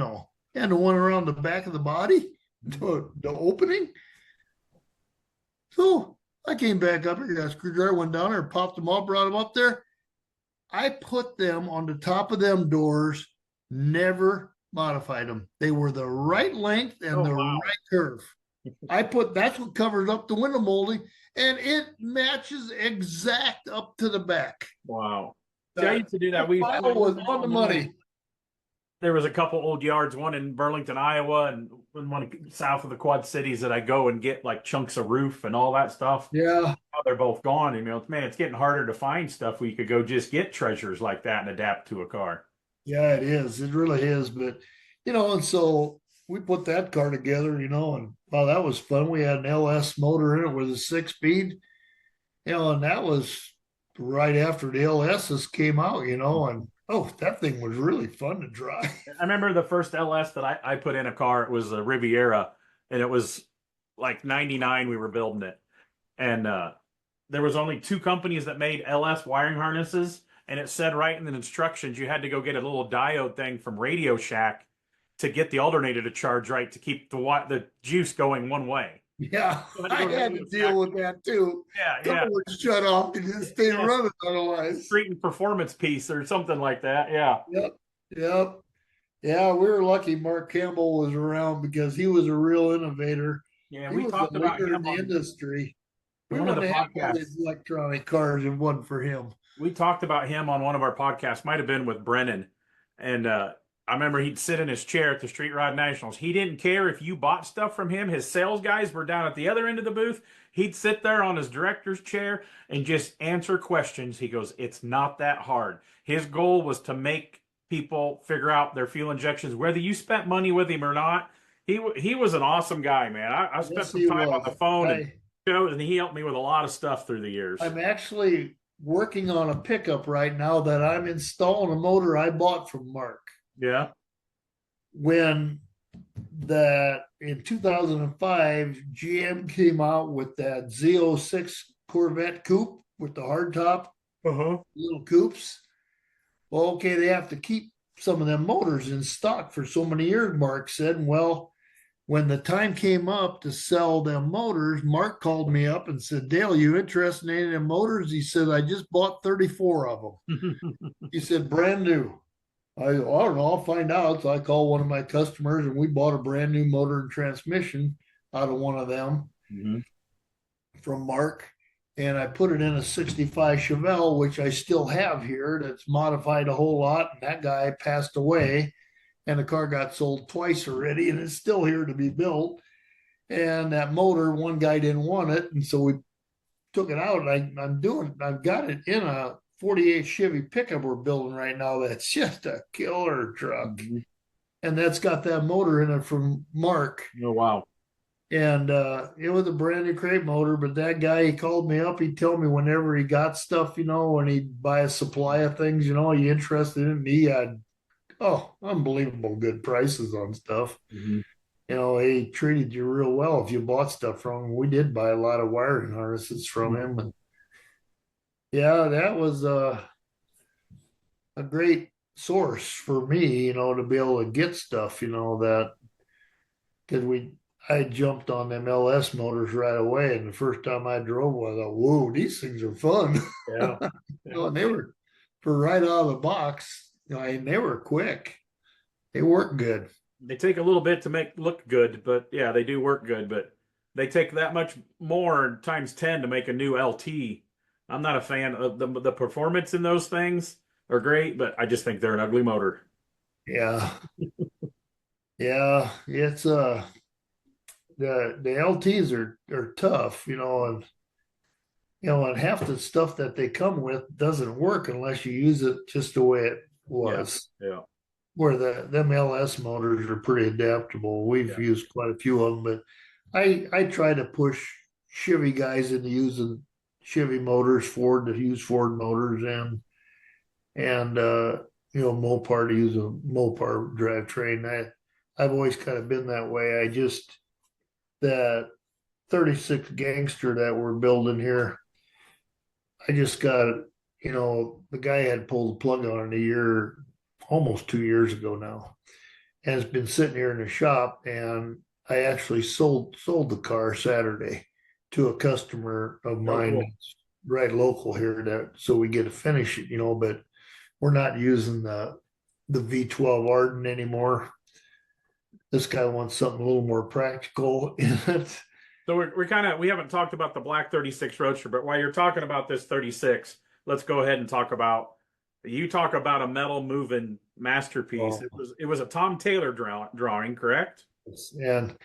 And the one around the back of the body, the opening. So I came back up here, got a screwdriver, went down there, popped them up, brought them up there. I put them on the top of them doors, never modified them. They were the right length and right curve. That's what covers up the window molding, and it matches exact up to the back. Wow. See, I used to do that. We was on the money. There was a couple old yards, one in Burlington, Iowa, and one south of the Quad Cities that I go and get like chunks of roof and all that stuff. Yeah. Now they're both gone. And, man, it's getting harder to find stuff where you could go just get treasures like that and adapt to a car. Yeah, it is. It really is. But, and so we put that car together, and wow, that was fun. We had an LS motor in it with a 6-speed, and that was right after the LSs came out, and that thing was really fun to drive. I remember the first LS that I put in a car. It was a Riviera, and it was like 99 we were building it. And there was only 2 companies that made LS wiring harnesses, and it said right in the instructions you had to go get a little diode thing from Radio Shack to get the alternator to charge right to keep the juice going one way. Yeah, I had to deal with that too. Yeah. Would shut off and just stay running otherwise. Street and performance piece or something like that. Yeah. Yep. Yeah, we were lucky Mark Campbell was around because he was a real innovator. Yeah, we talked about him in the industry. We one of the podcasts. podcasts. These electronic cars, and one for him. We talked about him on one of our podcasts. Might have been with Brennan, and I remember he'd sit in his chair at the Street Rod Nationals. He didn't care if you bought stuff from him. His sales guys were down at the other end of the booth. He'd sit there on his director's chair and just answer questions. He goes, it's not that hard. His goal was to make people figure out their fuel injections, whether you spent money with him or not. He was an awesome guy, man. I spent some time on the phone and he helped me with a lot of stuff through the years. I'm actually working on a pickup right now that I'm installing a motor I bought from Mark. Yeah. When in 2005, GM came out with that Z06 Corvette coupe with the hardtop little coupes. Well, okay, they have to keep some of them motors in stock for so many years, Mark said. Well, when the time came up to sell them motors, Mark called me up and said, Dale, you interested in any of them motors? He said, I just bought 34 of them. He said, brand new. I don't know, I'll find out. So I called one of my customers and we bought a brand new motor and transmission out of one of them from Mark. And I put it in a 65 Chevelle, which I still have here. That's modified a whole lot. And that guy passed away and the car got sold twice already and it's still here to be built. And that motor, one guy didn't want it. And so we took it out and I've got it in a 48 Chevy pickup we're building right now. That's just a killer truck. And that's got that motor in it from Mark. Oh, wow. And it was a brand new crate motor, but that guy, he called me up. He'd tell me whenever he got stuff, when he'd buy a supply of things, you interested in it. And he had, unbelievable good prices on stuff. He treated you real well if you bought stuff from him. We did buy a lot of wiring harnesses from him. And yeah, that was a great source for me, to be able to get stuff, because I jumped on them LS motors right away. And the first time I drove one, I thought, whoa, these things are fun. Yeah. And they were for right out of the box, and they were quick. They work good. They take a little bit to make look good, but yeah, they do work good. But they take that much more times 10 to make a new LT. I'm not a fan of the performance in those things are great, but I just think they're an ugly motor. Yeah. Yeah. It's the LTs are tough, and half the stuff that they come with doesn't work unless you use it just the way it Yeah, was. yeah, Where them LS motors are pretty adaptable. We've yeah. used quite a few of them, but I try to push Chevy guys into using Chevy motors, Ford to use Ford motors, and Mopar to use a Mopar drivetrain. I've always kind of been that way. I just that 36 Gangster that we're building here, I just got, the guy had pulled the plug on it almost 2 years ago now, and it's been sitting here in the shop. And I actually sold the car Saturday to a customer of Oh, mine cool. that's right local here, so we get to finish it, but we're not using the V12 Arden anymore. This guy wants something a little more practical in it. So we haven't talked about the black 36 Roadster, but while you're talking about this 36, let's go ahead and talk about a metal moving masterpiece. Oh, It was a Tom Taylor drawing, correct? and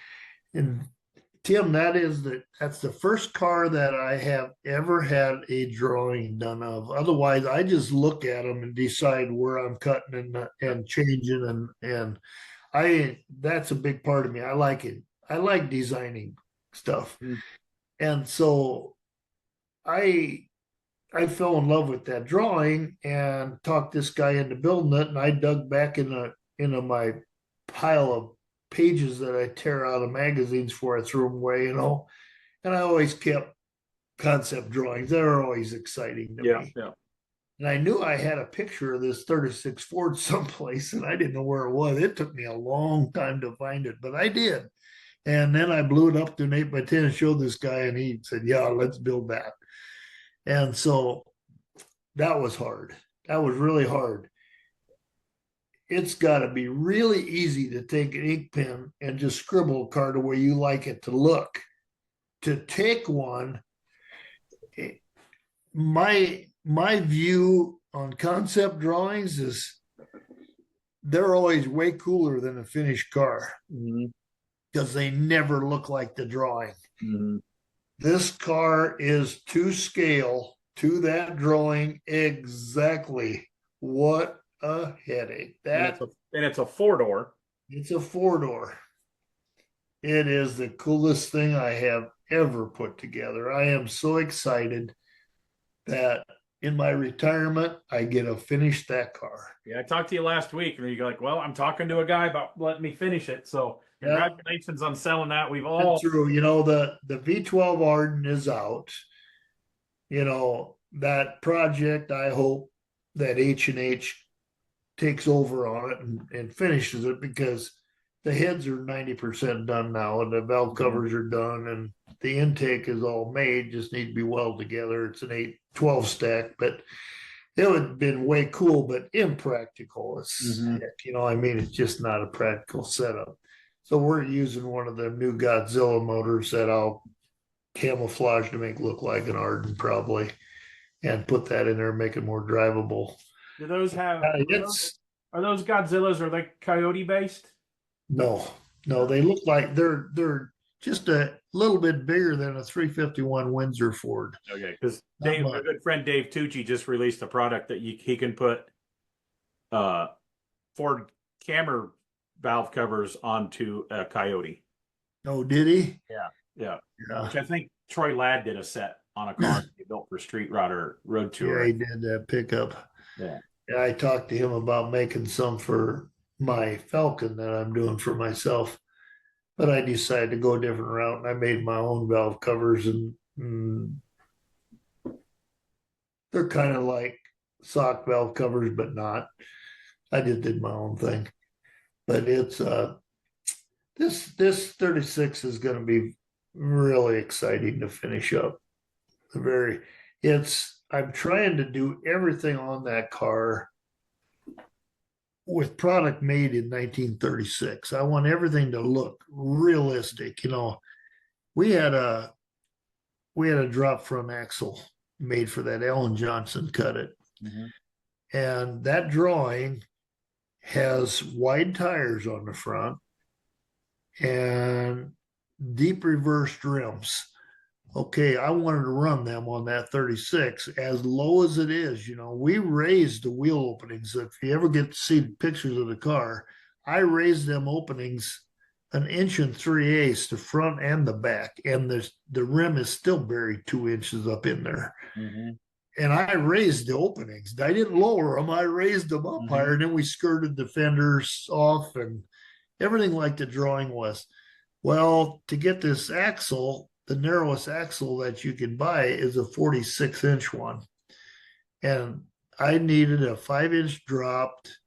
Tim, that's the first car that I have ever had a drawing done of. Otherwise, I just look at them and decide where I'm cutting and changing, and that's a big part of me. I like it. I like designing stuff. Mm. And so I fell in love with that drawing and talked this guy into building it. And I dug back into my pile of pages that I tear out of magazines before I threw them away, And I always kept concept drawings. They're always exciting to Yeah, me. yeah. And I knew I had a picture of this 36 Ford someplace, and I didn't know where it was. It took me a long time to find it, but I did. And then I blew it up to an 8x10 and showed this guy, and he said, "Yeah, let's build that." And so that was hard. That was really hard. It's got to be really easy to take an ink pen and just scribble a card the way you like it to look. To take one, my view on concept drawings is they're always way cooler than a finished car because they never look like the drawing. Mm-hmm. This car is to scale to that drawing exactly. What a headache. And it's a 4-door. It's a 4-door. It is the coolest thing I have ever put together. I am so excited that in my retirement, I get to finish that car. Yeah, I talked to you last week, and you're like, "Well, I'm talking to a guy about letting me finish it." So, congratulations on selling that. We've all through. The V12 Arden is out. That project. I hope that H&H takes over on it and finishes it, because the heads are 90% done now, and the valve covers are done, and the intake is all made, just need to be welded together. It's an 8-12 stack, but it would have been way cool, but impractical. It's it's just not a practical setup. So we're using one of the new Godzilla motors that I'll camouflage to make look like an Arden probably, and put that in there and make it more drivable. do those have It's are those Godzillas, are they Coyote based? No, they look like they're just a little bit bigger than a 351 Windsor Ford. Okay, because Dave, my good friend Dave Tucci, just released a product that he can put Ford camera valve covers onto a Coyote. Oh, did he? Yeah. Which I think Troy Ladd did a set on a car he built for Street Rodder Road Tour. Yeah, he did that pickup. Yeah. I talked to him about making some for my Falcon that I'm doing for myself, but I decided to go a different route, and I made my own valve covers, and they're kind of like sock valve covers, but not. I just did my own thing, but it's this 36 is going to be really exciting to finish up. It's I'm trying to do everything on that car with product made in 1936. I want everything to look realistic. We had a we had a drop front axle made for that. Alan Johnson cut it. Mm-hmm. And that drawing has wide tires on the front and deep reversed rims. Okay, I wanted to run them on that 36 as low as it is. We raised the wheel openings. If you ever get to see pictures of the car, I raised them openings an inch and 3/8, the front and the back, and the rim is still buried 2 inches up in there. Mm-hmm. And I raised the openings. I didn't lower them. I raised them up higher, and then we skirted the fenders off and everything like the drawing was. Well, to get this axle, the narrowest axle that you can buy is a 46-inch one. And I needed a 5-inch dropped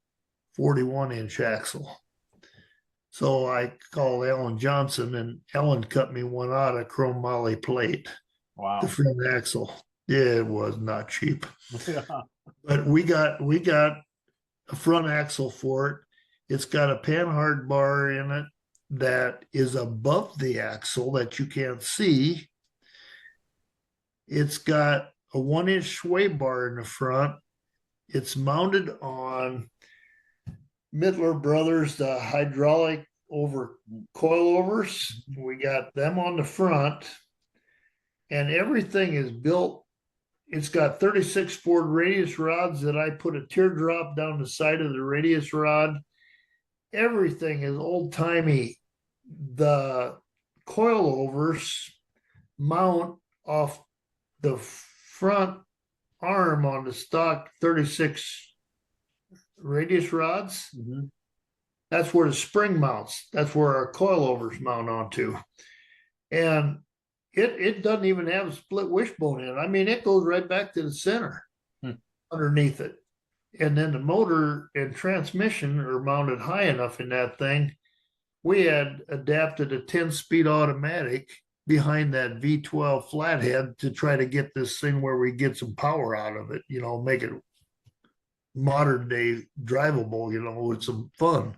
41-inch axle. So I called Alan Johnson, and Alan cut me one out of chrome moly plate. Wow. The front axle. Yeah, it was not cheap. Yeah. But we got a front axle for it. It's got a panhard bar in it that is above the axle that you can't see. It's got a 1-inch sway bar in the front. It's mounted on Mittler Brothers, the hydraulic coilovers. We got them on the front, and everything is built. It's got 36 Ford radius rods that I put a teardrop down the side of the radius rod. Everything is old timey. The coilovers mount off the front arm on the stock 36 radius rods. Mm-hmm. That's where the spring mounts. That's where our coilovers mount onto. And it doesn't even have a split wishbone in it. I mean, it goes right back to the center underneath it. And then the motor and transmission are mounted high enough in that thing. We had adapted a 10-speed automatic behind that V12 flathead to try to get this thing where we get some power out of it, make it modern day drivable, with some fun.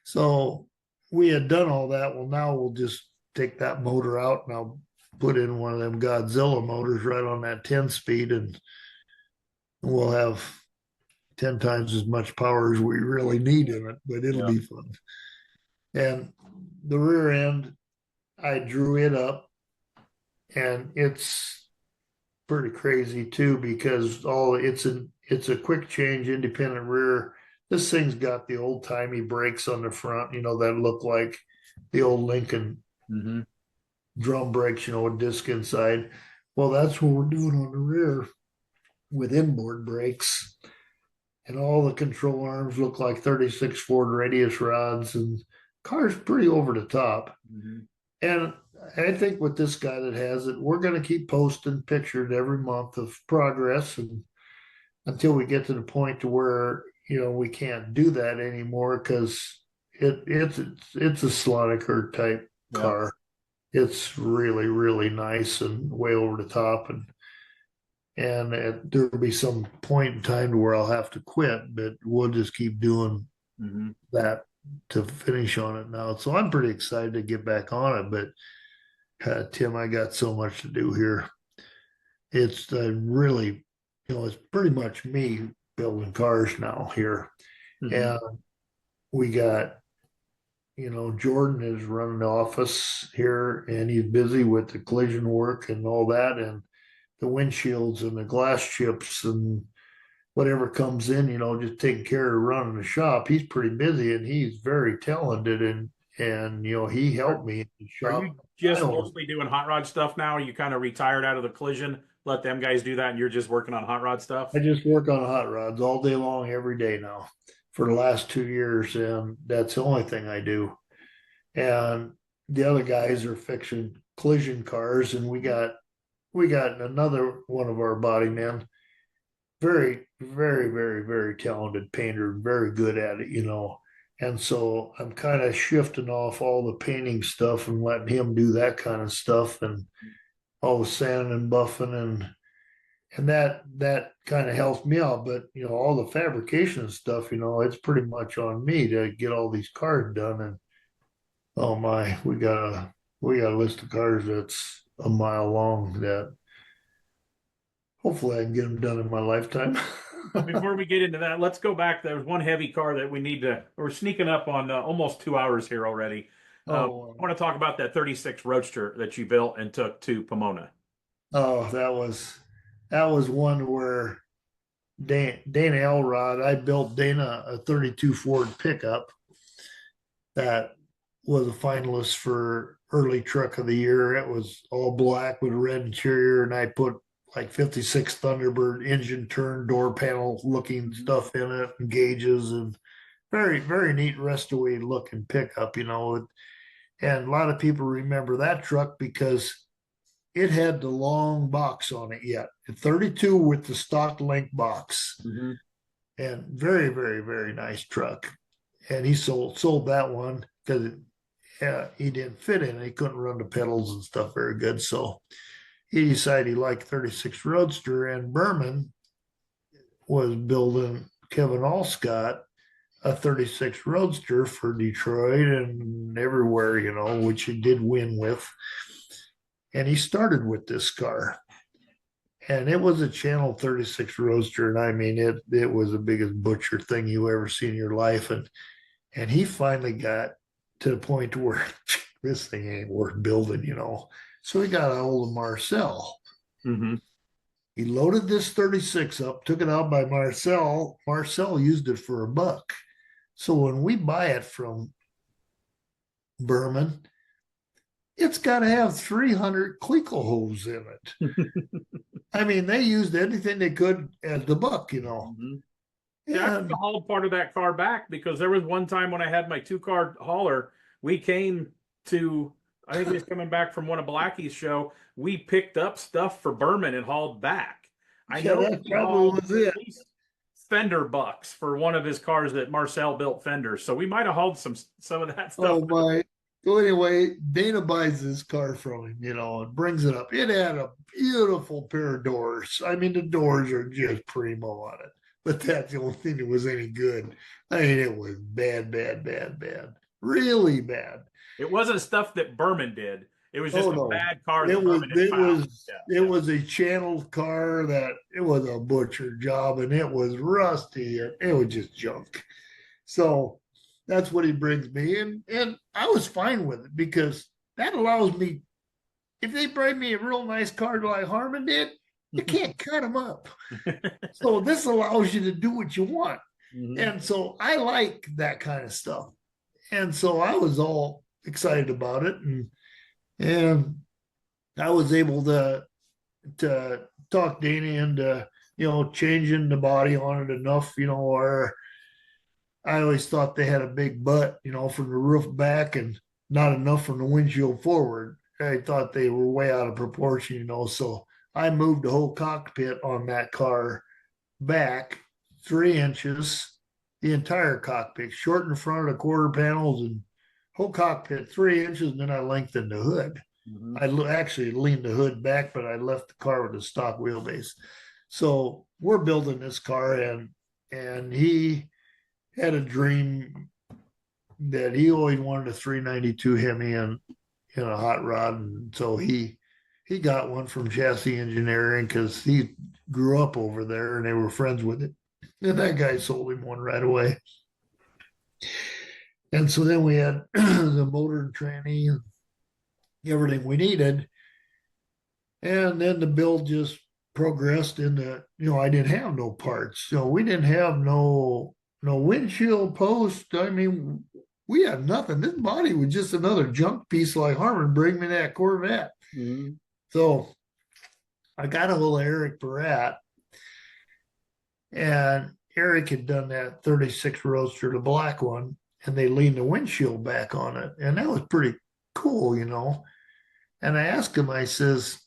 So we had done all that. Well, now we'll just take that motor out and I'll put in one of them Godzilla motors right on that 10-speed, and we'll have 10 times as much power as we really need in it, but it'll be fun. And the rear end, I drew it up, and it's pretty crazy too, because it's a quick change independent rear. This thing's got the old timey brakes on the front, that look like the old Lincoln drum brakes, with disc inside. Well, that's what we're doing on the rear with inboard brakes. And all the control arms look like 36 Ford radius rods, and car's pretty over the top. Mm-hmm. And I think with this guy that has it, we're going to keep posting pictures every month of progress, and until we get to the point to where we can't do that anymore, because it's a Sloniker type car. It's really, really nice and way over the top, and there'll be some point in time to where I'll have to quit, but we'll just keep doing that to finish on it now. So I'm pretty excited to get back on it, but Tim, I got so much to do here. It's really, it's pretty much me building cars now here. And we got, Jordan is running the office here, and he's busy with the collision work and all that, and the windshields and the glass chips and whatever comes in, just taking care of running the shop. He's pretty busy, and he's very talented, and he helped me in the shop. Are you just mostly doing hot rod stuff now? Are you kind of retired out of the collision, let them guys do that, and you're just working on hot rod stuff? I just work on hot rods all day long, every day now for the last 2 years, and that's the only thing I do. And the other guys are fixing collision cars, and we got another one of our body men, very, very, very, very talented painter, very good at it, And so I'm kind of shifting off all the painting stuff and letting him do that kind of stuff, and all the sanding and buffing and and that kind of helps me out. But all the fabrication stuff, it's pretty much on me to get all these cars done. And oh my, we got a list of cars that's a mile long that hopefully I can get them done in my lifetime. Before we get into that, let's go back. There's one heavy car that we're sneaking up on almost 2 hours here already. I want to talk about that 36 Roadster that you built and took to Pomona. Oh, that was one where Dana Elrod, I built Dana a 32 Ford pickup that was a finalist for early truck of the year. It was all black with red interior, and I put like 56 Thunderbird engine turn door panel looking stuff in it, and gauges, and very, very neat restorated looking pickup, and a lot of people remember that truck because it had the long box on it yet. 32 with the stock link box. Mm-hmm. And very, very, very nice truck. And he sold that one because he didn't fit in it. He couldn't run the pedals and stuff very good. So he decided he liked 36 Roadster, and Berman was building Kevin Allscott a 36 Roadster for Detroit and everywhere, which he did win with. And he started with this car. And it was a Channel 36 Roadster. And I mean, it was the biggest butcher thing you ever seen in your life. And he finally got to the point where this thing ain't worth building, So he got a hold of Marcel. Mm-hmm. He loaded this 36 up, took it out by Marcel. Marcel used it for $1. So when we buy it from Berman, it's got to have 300 Cleco holes in it. I mean, they used anything they could as the buck, Mm-hmm. Yeah, I hauled part of that car back because there was one time when I had my 2-car hauler, we came to, I think he was coming back from one of Blackie's show. We picked up stuff for Berman and hauled back. I know that probably was it. Fender bucks for one of his cars that Marcel built fenders. So we might have hauled some of that stuff. Oh my. So anyway, Dana buys this car from him, and brings it up. It had a beautiful pair of doors. I mean, the doors are just primo on it. But that's the only thing that was any good. I mean, it was bad, bad, bad, bad. Really bad. It wasn't stuff that Berman did. It was just a bad car. It was a channel car that it was a butcher job, and it was rusty, and it was just junk. So that's what he brings me, and I was fine with it because that allows me. If they bring me a real nice car like Harmon did, you can't cut them up. So this allows you to do what you want. Mm-hmm. And so I like that kind of stuff. And so I was all excited about it. And I was able to talk Dana into, changing the body on it enough, where I always thought they had a big butt, from the roof back and not enough from the windshield forward. I thought they were way out of proportion, so I moved the whole cockpit on that car back 3 inches, the entire cockpit, short in front of the quarter panels and whole cockpit 3 inches, and then I lengthened the hood. Mm-hmm. I actually leaned the hood back, but I left the car with a stock wheelbase. So we're building this car, and he had a dream that he always wanted a 392 Hemi in a hot rod, and so he got one from Chassis Engineering because he grew up over there and they were friends with it. And that guy sold him one right away. And so then we had the motor and tranny and everything we needed. And then the build just progressed into, I didn't have no parts. So we didn't have no windshield post. I mean, we had nothing. This body was just another junk piece like Harmon bring me that Corvette. Mm-hmm. So I got a little Eric Barat, and Eric had done that 36 Roadster, the black one, and they leaned the windshield back on it. And that was pretty cool, And I asked him, I says,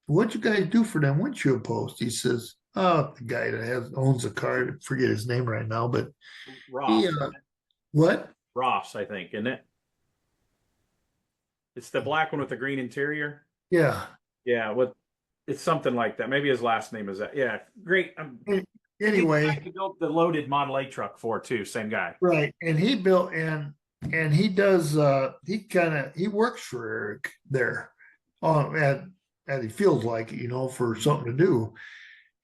what'd you guys do for them windshield posts? He says, oh, the guy that owns a car, I forget his name right now, but Ross. What? Ross, I think, isn't it? It's the black one with the green interior. Yeah. Yeah. It's something like that. Maybe his last name is that. Yeah, great. Anyway, He built the loaded Model A truck for too. Same guy. right. And he built and he does he works for Eric there at he feels like it, for something to do.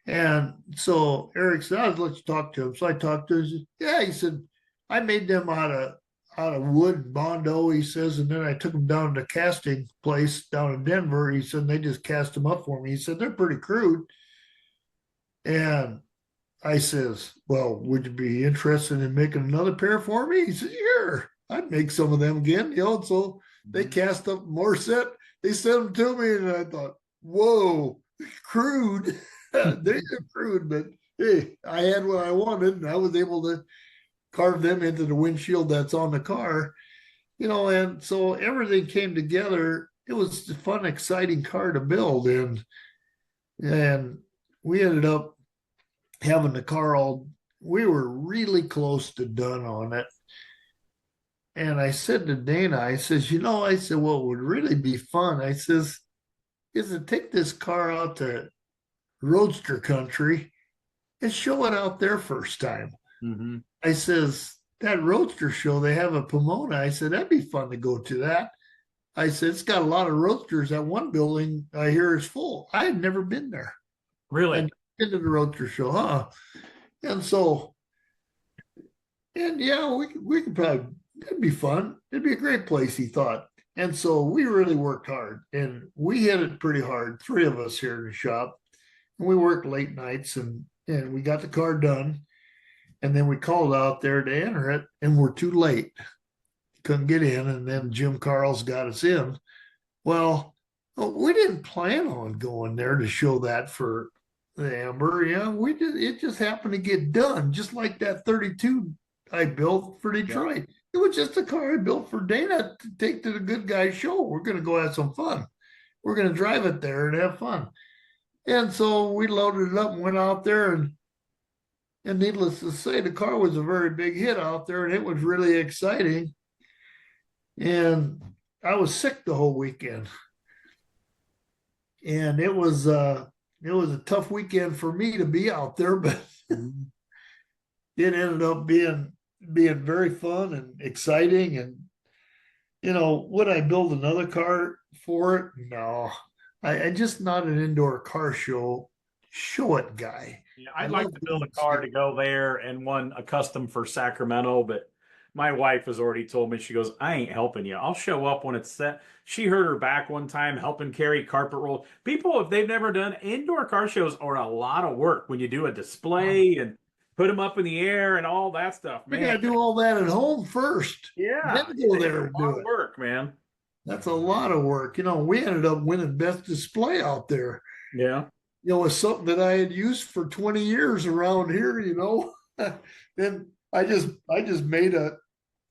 And so Eric said, let's talk to him. So I talked to him. He said, yeah, he said, I made them out of wood and Bondo, he says, and then I took them down to the casting place down in Denver. He said they just cast them up for me. He said they're pretty crude. And I says, well, would you be interested in making another pair for me? He said, sure, I'd make some of them again. So they cast up more set. They sent them to me, and I thought, whoa, crude. They're crude, but hey, I had what I wanted, and I was able to carve them into the windshield that's on the car, and so everything came together. It was a fun, exciting car to build, and we ended up having the car we were really close to done on it. And I said to Dana, I says, I said, what would really be fun, I says, is to take this car out to Roadster country and show it out there first time. Mm-hmm. I says, that Roadster show, they have a Pomona. I said, that'd be fun to go to that. I said, it's got a lot of Roadsters. That one building I hear is full. I had never been there. Really? I'd been to the Roadster show, huh? And so, yeah, we could probably, it'd be fun. It'd be a great place, he thought. And so we really worked hard, and we hit it pretty hard, 3 of us here in the shop. And we worked late nights, and we got the car done. And then we called out there to enter it, and we're too late. Couldn't get in, and then Jim Carl's got us in. Well, we didn't plan on going there to show that for the Amber. Yeah, we did. It just happened to get done, just like that 32 I built for Detroit. Yeah. It was just a car I built for Dana to take to the Good Guys show. We're going to go have some fun. We're going to drive it there and have fun. And so we loaded it up and went out there, and needless to say, the car was a very big hit out there, and it was really exciting. And I was sick the whole weekend, and it was a tough weekend for me to be out there, but it ended up being very fun and exciting. And would I build another car for it? No, I just not an indoor car show it guy. Yeah, I'd like to build a car to go there and one a custom for Sacramento, but my wife has already told me, she goes, I ain't helping you. I'll show up when it's set. She hurt her back one time helping carry carpet roll. People, if they've never done indoor car shows, are a lot of work when you do a display and put them up in the air and all that stuff. Man, you got to do all that at home first. Yeah, then go there and do it. Work, man. That's a lot of work. We ended up winning best display out there. Yeah. It's something that I had used for 20 years around here, Then I just made a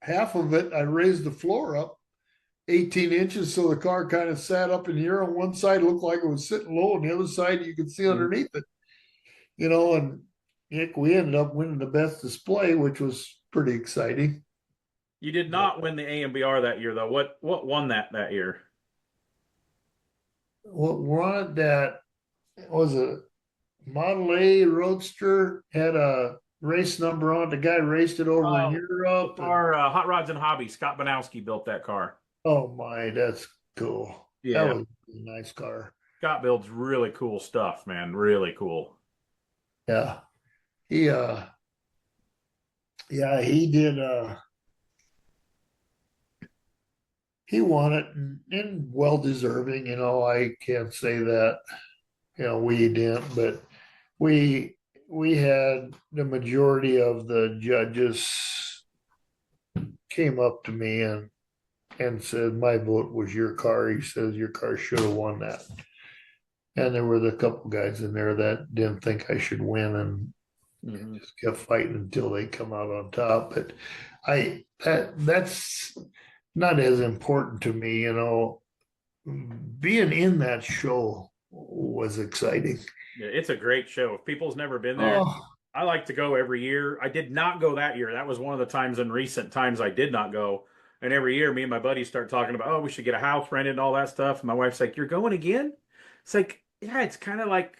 half of it. I raised the floor up 18 inches so the car kind of sat up in the air. On one side, it looked like it was sitting low, and the other side you could see underneath it. And we ended up winning the best display, which was pretty exciting. You did not win the AMBR that year, though. What won that year? What won that was a Model A Roadster, had a race number on it. The guy raced it over in Europe. Our Hot Rods and Hobbies, Scott Banowski built that car. Oh my, that's cool. Yeah. That was a nice car. Scott builds really cool stuff, man. Really cool. Yeah. He did he won it, and well deserving, I can't say that, we didn't, but we had the majority of the judges came up to me and said, my vote was your car. He says, your car should have won that. And there were a couple guys in there that didn't think I should win, and just kept fighting until they come out on top. But that's not as important to me, being in that show was exciting. Yeah, it's a great show. If people's never been there, I like to go every year. I did not go that year. That was one of the times in recent times I did not go. And every year, me and my buddies start talking about, we should get a house rented and all that stuff. And my wife's like, you're going again? It's like, Yeah, it's kind of like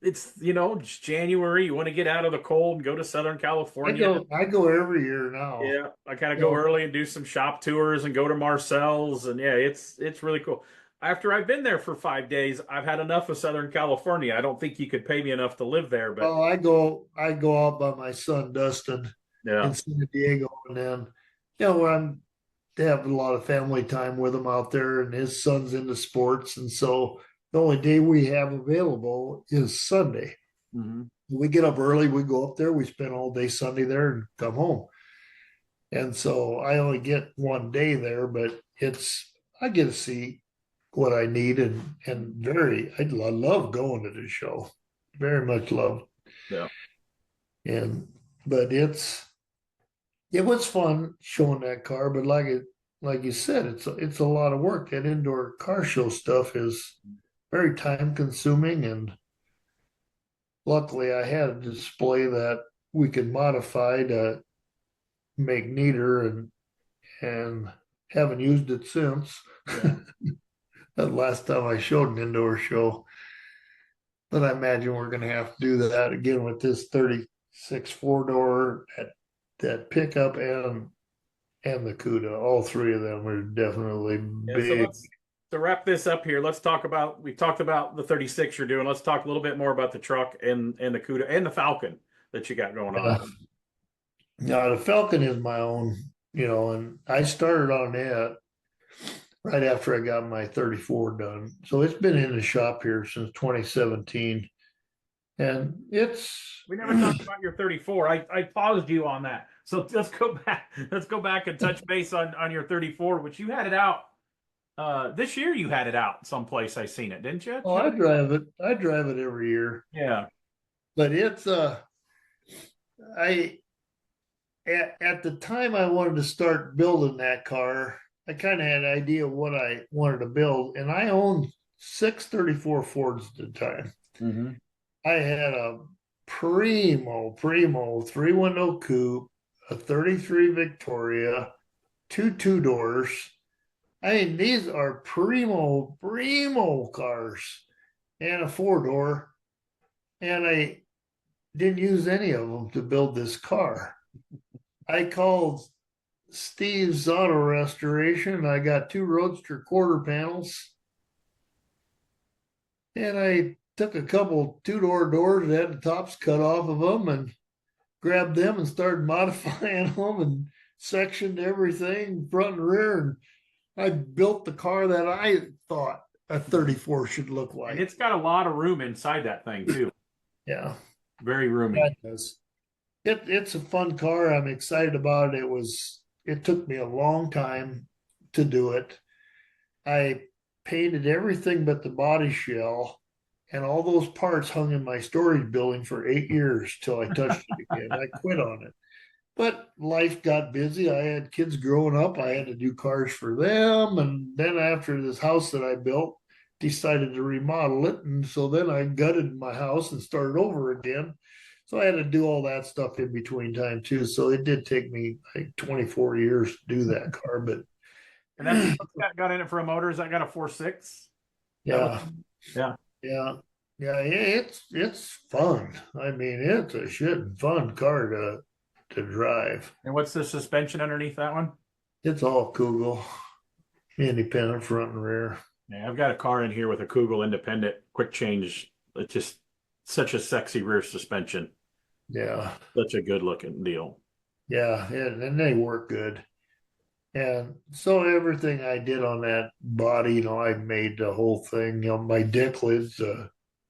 it's it's January. You want to get out of the cold and go to Southern California. I go every year now. Yeah, I kind of You go know, early and do some shop tours and go to Marcel's, and yeah, it's really cool. After I've been there for 5 days, I've had enough of Southern California. I don't think you could pay me enough to live there, but well, I go out by my son Dustin yeah, in San Diego, and then I'm they have a lot of family time with him out there, and his son's into sports, and so the only day we have available is Sunday. hmm We get up early, we go up there, we spend all day Sunday there, and come home. And so I only get one day there, but I get to see what I need, and I love going to the show, very much love. yeah. And but it was fun showing that car, but like you said, it's a lot of work. That indoor car show stuff is very time consuming, and luckily I had a display that we could modify to make neater, and haven't used it since. Yeah. The last time I showed an indoor show. But I imagine we're going to have to do that again with this 36 four-door, that pickup, and the CUDA. All three of them are definitely Yeah, so big. let's to wrap this up here. Let's talk about we talked about the 36 you're doing. Let's talk a little bit more about the truck and the CUDA and the Falcon that you got going on. Now, the Falcon is my own, and I started on that right after I got my 34 done. So it's been in the shop here since 2017. And We never talked about your 34. I paused you on that. So let's go back. Let's go back and touch base on your 34, which you had it out this year. You had it out someplace. I seen it, didn't you? oh, I drive it. I drive it every year. Yeah. But it's I at the time I wanted to start building that car, I kind of had an idea of what I wanted to build, and I owned 634 Fords at the time. Mm-hmm. I had a primo three-window coupe, a 33 Victoria, two doors. I mean, these are primo cars, and a four-door, and I didn't use any of them to build this car. I called Steve's Auto Restoration. I got two Roadster quarter panels, and I took a couple two-door doors that had the tops cut off of them, and grabbed them and started modifying them, and sectioned everything front and rear, and I built the car that I thought a 34 should look like. And it's got a lot of room inside that thing too. Yeah, Very roomy. it does. It's a fun car. I'm excited about it. It took me a long time to do it. I painted everything but the body shell, and all those parts hung in my storage building for 8 years till I touched it again. I quit on it. But life got busy. I had kids growing up. I had to do cars for them. And then after this house that I built, decided to remodel it. And so then I gutted my house and started over again. So I had to do all that stuff in between time too. So it did take me like 24 years to do that car. But And that's got in it for a motor. Is that got a 4.6? yeah, Yeah. yeah, it's fun. I mean, it's a shit fun car to drive. And what's the suspension underneath that one? It's all Kugel, independent front and rear. Yeah, I've got a car in here with a Kugel independent quick change. It's just such a sexy rear suspension. Yeah, Such a good looking deal. yeah, and they work good. And so everything I did on that body, I made the whole thing. My deck lid's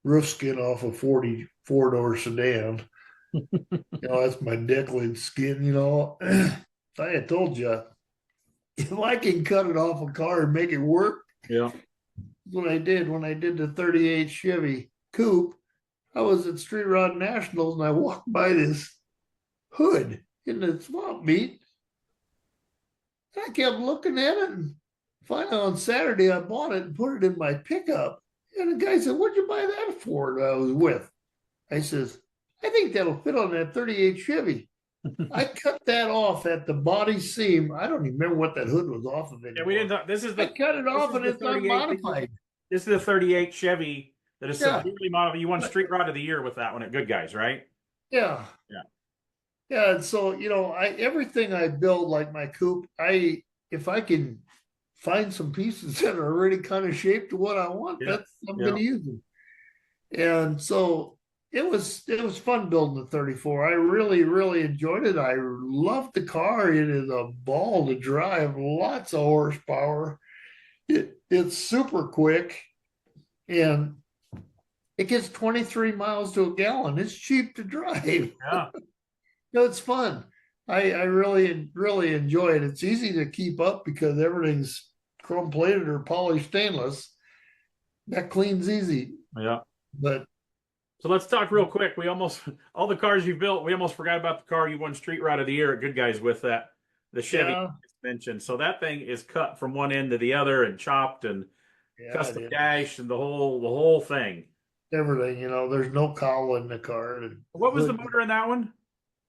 roof skin off a 44-door sedan. That's my deck lid skin. I had told you, if I can cut it off a car and make it work, Yeah. what I did when I did the 38 Chevy Coupe. I was at Street Rod Nationals, and I walked by this hood in the swamp meet. And I kept looking at it, and finally on Saturday I bought it and put it in my pickup. And the guy said, "What'd you buy that for?" That I was with. I says, "I think that'll fit on that 38 Chevy." I cut that off at the body seam. I don't even remember what that hood was off of it. Yeah, we didn't. This is I the cut it off, and it's not modified. This is the 38 Chevy that is Yeah. severely modified. You won Street Rod of the Year with that one at Good Guys, right? Yeah. Yeah. Yeah. And so, everything I build, like my coupe, if I can find some pieces that are already kind of shaped to what I want, Yeah. I'm Yeah. going to use them. And so it was fun building the 34. I really, really enjoyed it. I loved the car. It is a ball to drive, lots of horsepower. It's super quick, and it gets 23 miles to a gallon. It's cheap to drive. Yeah. It's fun. I really, really enjoy it. It's easy to keep up because everything's chrome plated or polished stainless. That cleans easy. Yeah. But So let's talk real quick. We almost all the cars you built. We almost forgot about the car you won Street Rod of the Year at Good Guys with, that the Chevy yeah, suspension. So that thing is cut from one end to the other and chopped and yeah, custom it is. dash and the whole thing. Everything, there's no cowl in the car. What was the motor in that one?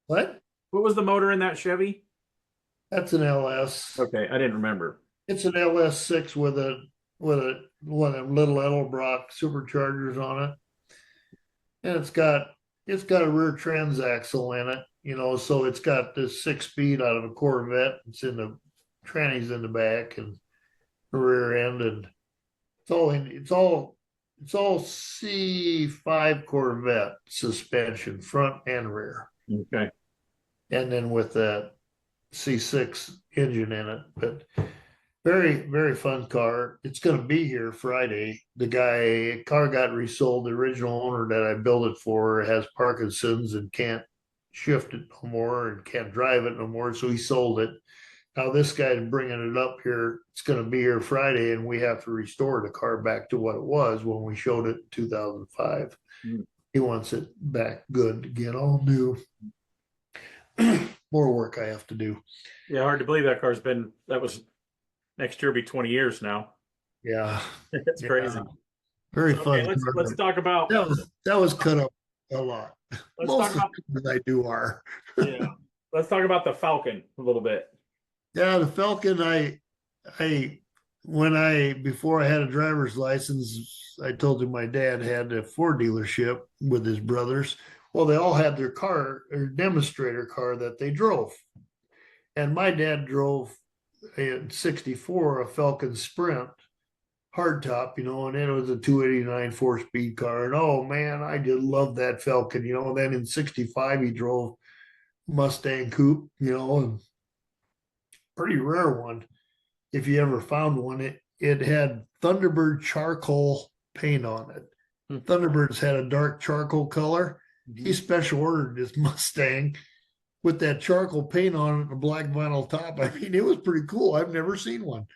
What? What was the motor in that Chevy? That's an LS. Okay, I didn't remember. It's an LS6 with one of them little Edelbrock superchargers on it, and it's got a rear transaxle in it. So it's got this 6-speed out of a Corvette. It's in the trannies in the back and the rear end, and it's all C5 Corvette suspension, front and rear, Okay. and then with that C6 engine in it. But very, very fun car. It's going to be here Friday. Car got resold. The original owner that I built it for has Parkinson's and can't shift it no more and can't drive it no more. So he sold it. Now this guy's bringing it up here. It's going to be here Friday, and we have to restore the car back to what it was when we showed it in 2005. Mm. He wants it back good again, all new. More work I have to do. Yeah, hard to believe that was next year will be 20 years now. Yeah, It's crazy. Very Okay, fun. let's talk about That was cut up a lot. let's Most talk of the things I do are. yeah. Let's talk about the Falcon a little bit. Yeah, the Falcon. Before I had a driver's license, I told you my dad had a Ford dealership with his brothers. Well, they all had their car, or demonstrator car that they drove, and my dad drove in '64 a Falcon Sprint hardtop, and it was a 289 4-speed car. And oh man, I just loved that Falcon, And then in '65 he drove Mustang Coupe, and pretty rare one. If you ever found one, it had Thunderbird charcoal paint on it. Thunderbirds had a dark charcoal color. Mm-hmm. He special ordered his Mustang with that charcoal paint on it and a black vinyl top. I mean, it was pretty cool. I've never seen one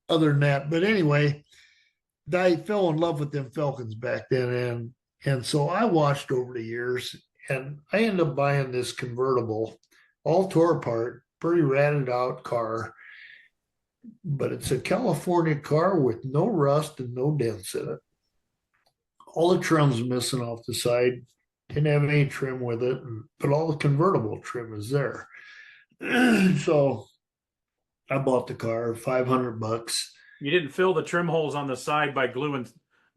other than that. But anyway, I fell in love with them Falcons back then. And so I watched over the years, and I ended up buying this convertible, all tore apart, pretty ratted out car. But it's a California car with no rust and no dents in it. All the trim's missing off the side. Didn't have any trim with it, but all the convertible trim is there. So I bought the car, $500. You didn't fill the trim holes on the side by gluing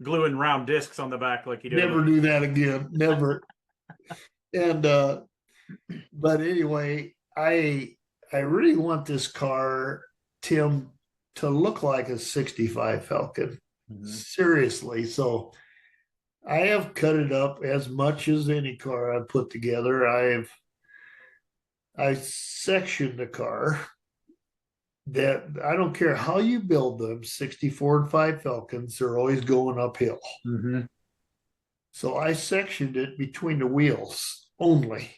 round discs on the back like you did. Never do that again. Never. And but anyway, I really want this car, Tim, to look like a '65 Falcon. Mm-hmm. Seriously. So I have cut it up as much as any car I've put together. I sectioned the car. That I don't care how you build them, 64 and 5 Falcons, they're always going uphill. Mm-hmm. So I sectioned it between the wheels only.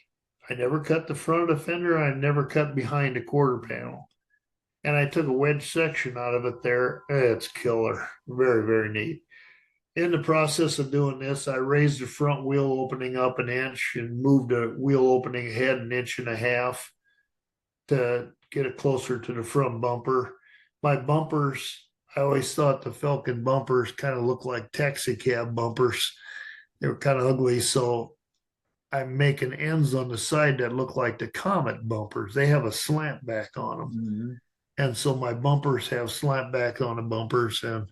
I never cut the front of the fender. I never cut behind the quarter panel. And I took a wedge section out of it there. It's killer. Very, very neat. In the process of doing this, I raised the front wheel opening up an inch and moved the wheel opening ahead an inch and a half to get it closer to the front bumper. My bumpers, I always thought the Falcon bumpers kind of looked like taxi cab bumpers. They were kind of ugly, so I'm making ends on the side that look like the Comet bumpers. They have a slant back on them. Mm-hmm. And so my bumpers have slant back on the bumpers. And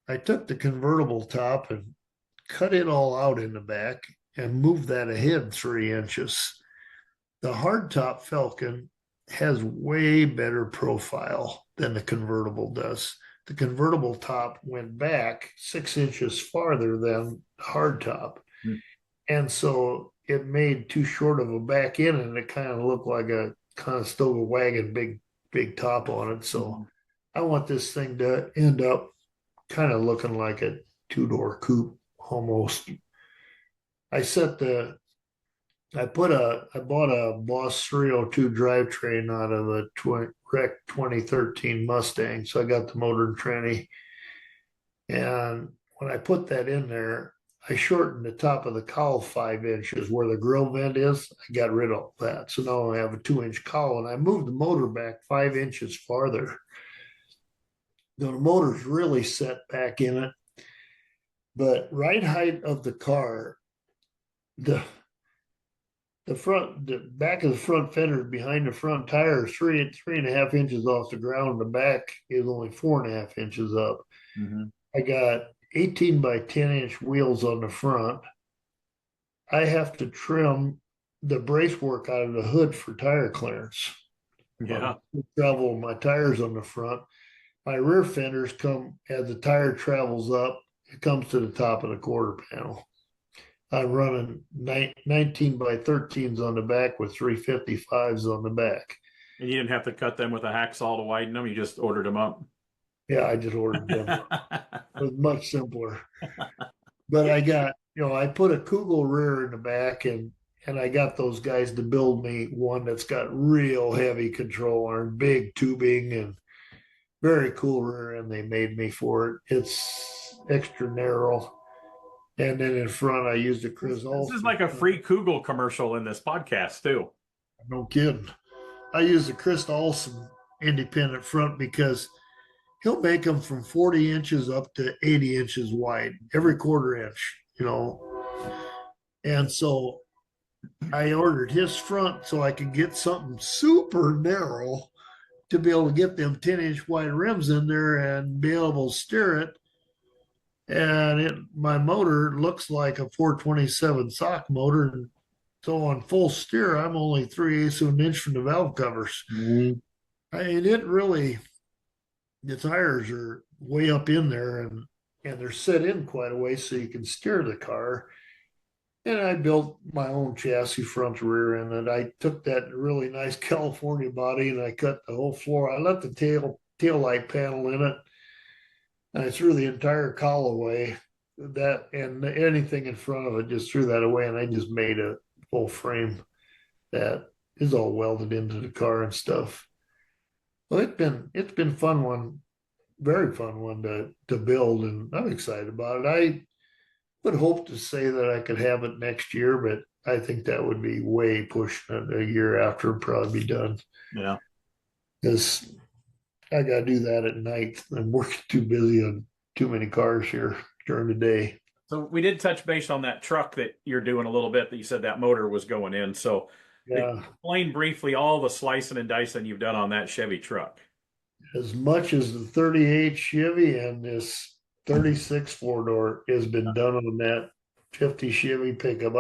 I took the convertible top and cut it all out in the back and moved that ahead 3 inches. The hardtop Falcon has way better profile than the convertible does. The convertible top went back 6 inches farther than the hardtop. Hmm. And so it made too short of a back end, and it kind of looked like a kind of stove a wagon, big top on it. So I want this thing to end up kind of looking like a two-door coupe almost. I set the I bought a Boss 302 drivetrain out of a wrecked 2013 Mustang. So I got the motor and tranny. And when I put that in there, I shortened the top of the cowl 5 inches where the grill vent is. I got rid of that. So now I have a 2 inch cowl, and I moved the motor back 5 inches farther. The motor's really set back in it. But right height of the car, the back of the front fender behind the front tire is 3.5 inches off the ground. The back is only 4.5 inches up. Mm-hmm. I got 18 by 10-inch wheels on the front. I have to trim the bracework out of the hood for tire clearance. Yeah. Travel my tires on the front. My rear fenders come as the tire travels up. It comes to the top of the quarter panel. I'm running 19 by 13s on the back with 355s on the back. And you didn't have to cut them with a hacksaw to widen them. You just ordered them up. Yeah, I just ordered them. It was much simpler. But I put a Kugel rear in the back, and I got those guys to build me one that's got real heavy control arm, big tubing, and very cool rear end they made me for it. It's extra narrow. And then in front, I used a Chris Olsen. This is like a free Kugel commercial in this podcast, too. No kidding. I used the Chris Olsen independent front because he'll make them from 40 inches up to 80 inches wide, every quarter inch, And so I ordered his front so I could get something super narrow to be able to get them 10-inch wide rims in there and be able to steer it. And my motor looks like a 427 sock motor. And so on full steer, I'm only 3/8 of an inch from the valve covers. Mm-hmm. I mean, the tires are way up in there, and they're set in quite a way so you can steer the car. And I built my own chassis front to rear end, and I took that really nice California body and I cut the whole floor. I let the tail light panel in it. And I threw the entire cowl away, that and anything in front of it, just threw that away, and I just made a full frame that is all welded into the car and stuff. Well, it's been fun one, very fun one to build, and I'm excited about it. I would hope to say that I could have it next year, but I think that would be way pushing it. A year after it'd probably be done. Yeah. Because I got to do that at night. I'm working too busy on too many cars here during the day. So we did touch base on that truck that you're doing a little bit, that you said that motor was going in. So yeah, explain briefly all the slicing and dicing you've done on that Chevy truck. As much as the 38 Chevy and this 36 four-door has been done on that 50 Chevy pickup.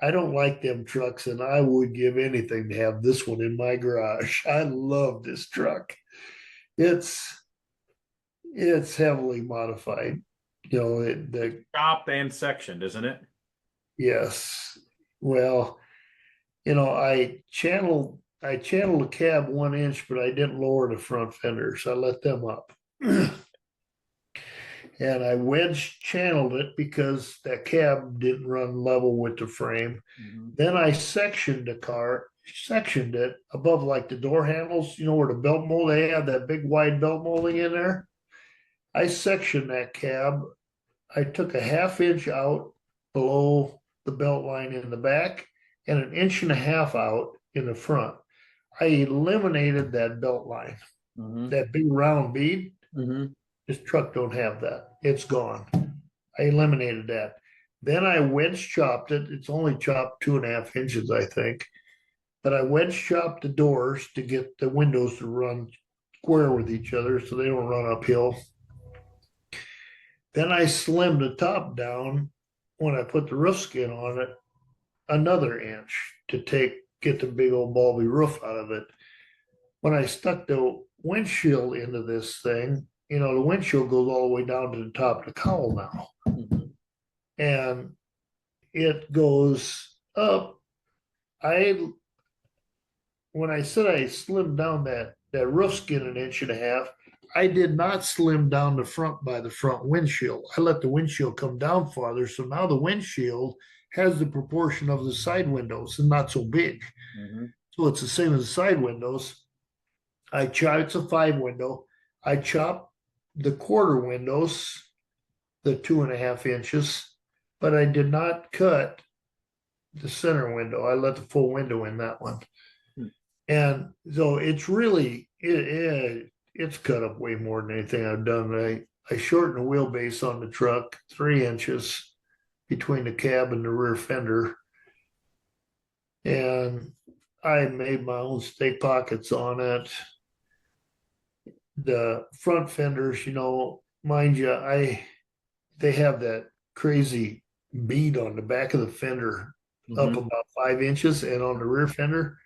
I don't like them trucks, and I would give anything to have this one in my garage. I love this truck. It's heavily modified, the chopped and sectioned, isn't it? Yes. Well, I channeled the cab 1 inch, but I didn't lower the front fenders. I let them up. And I wedge channeled it because that cab didn't run level with the frame. Mm-hmm. Then I sectioned it above like the door handles, where the belt mold, they have that big wide belt molding in there. I sectioned that cab. I took a 1/2 inch out below the belt line in the back and 1.5 inches out in the front. I eliminated that belt line, mm-hmm. that big round bead. Mm-hmm. This truck don't have that. It's gone. I eliminated that. Then I wedge chopped it. It's only chopped 2.5 inches, I think. But I wedge chopped the doors to get the windows to run square with each other so they don't run uphill. Then I slimmed the top down when I put the roof skin on it, another inch to get the big old bulby roof out of it. When I stuck the windshield into this thing, the windshield goes all the way down to the top of the cowl now. Mhm. And it goes up. When I said I slimmed down that roof skin an inch and a half, I did not slim down the front by the front windshield. I let the windshield come down farther. So now the windshield has the proportion of the side windows and not so big. Mhm. So it's the same as the side windows. It's a 5 window. I chopped the quarter windows, the 2.5 inches, but I did not cut the center window. I let the full window in that one. And so it's really, it's cut up way more than anything I've done. I shortened the wheelbase on the truck 3 inches between the cab and the rear fender. And I made my own stake pockets on it. The front fenders, mind you, they have that crazy bead on the back of the fender up Mhm. about 5 inches, and on the rear fender,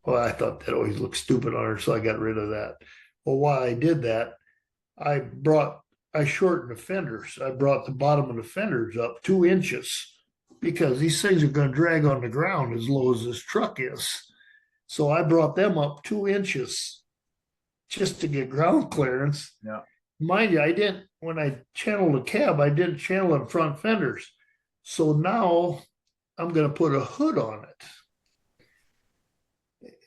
well, I thought that always looked stupid on her, so I got rid of that. Well, while I did that, I shortened the fenders. I brought the bottom of the fenders up 2 inches because these things are going to drag on the ground as low as this truck is. So I brought them up 2 inches just to get ground clearance. Yeah. Mind you, when I channeled the cab, I didn't channel them front fenders. So now I'm going to put a hood on it.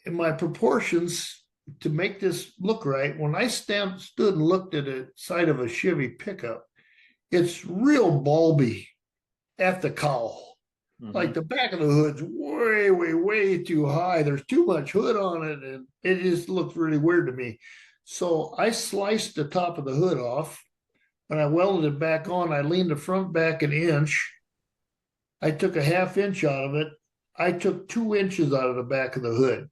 In my proportions, to make this look right, when I stood and looked at the side of a Chevy pickup, it's real bulby at the cowl. Mhm. Like the back of the hood's way, way, way too high. There's too much hood on it, and it just looks really weird to me. So I sliced the top of the hood off. When I welded it back on, I leaned the front back an inch. I took a 1/2 inch out of it. I took 2 inches out of the back of the hood.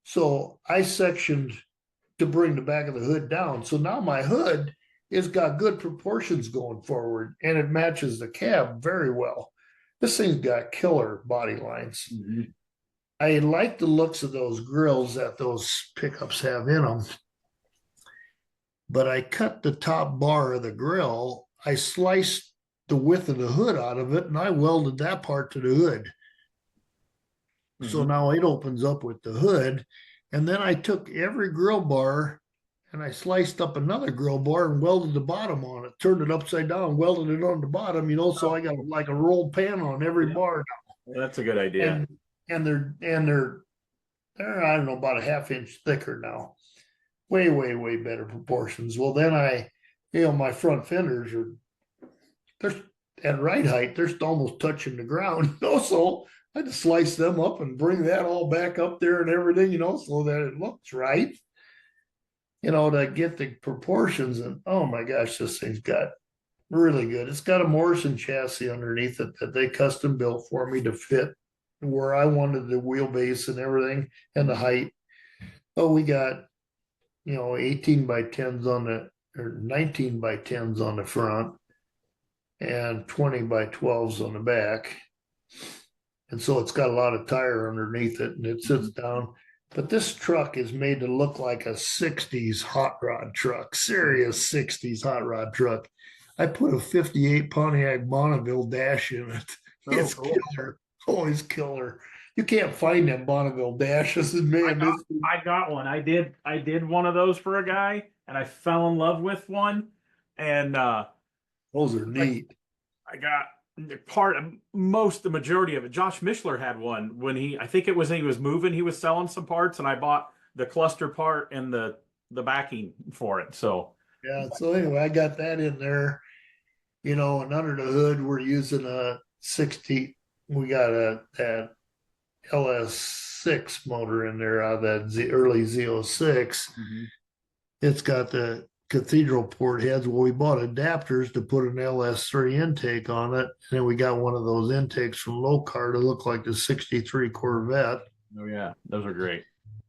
So I sectioned to bring the back of the hood down. So now my hood has got good proportions going forward, and it matches the cab very well. This thing's got killer body lines. Mhm. I like the looks of those grills that those pickups have in them. But I cut the top bar of the grill. I sliced the width of the hood out of it, and I welded that part to the hood. So Mhm. now it opens up with the hood. And then I took every grill bar and I sliced up another grill bar and welded the bottom on it, turned it upside down, welded it on the bottom, so I got like a rolled pan on every Yeah. bar. That's a good idea. And they're I don't know, about a 1/2 inch thicker now. Way, way, way better proportions. Well, then my front fenders they're at right height, they're almost touching the ground. So I had to slice them up and bring that all back up there and everything, so that it looks right, to get the proportions. And oh my gosh, this thing's got really good. It's got a Morrison chassis underneath it that they custom built for me to fit where I wanted the wheelbase and everything and the height. Oh, we got, 18 by 10s or 19 by 10s on the front and 20 by 12s on the back. And so it's got a lot of tire underneath it and it sits down. But this truck is made to look like a 60s hot rod truck, serious 60s hot rod truck. I put a 58 Pontiac Bonneville dash in it. It's cool. killer. Oh, it's killer. You can't find them Bonneville dashes. Man, I got one. I did one of those for a guy, and I fell in love with one. And those are neat. I got the majority of it. Josh Mishler had one when he was moving. He was selling some parts, and I bought the cluster part and the backing for it. So yeah. So anyway, I got that in there. And under the hood, we're using a 60. We got that LS6 motor in there out of that early Z06. Mhm. It's got the cathedral port heads. Well, we bought adapters to put an LS3 intake on it. And then we got one of those intakes from Locar to look like the 63 Corvette. Oh, yeah. Those are great.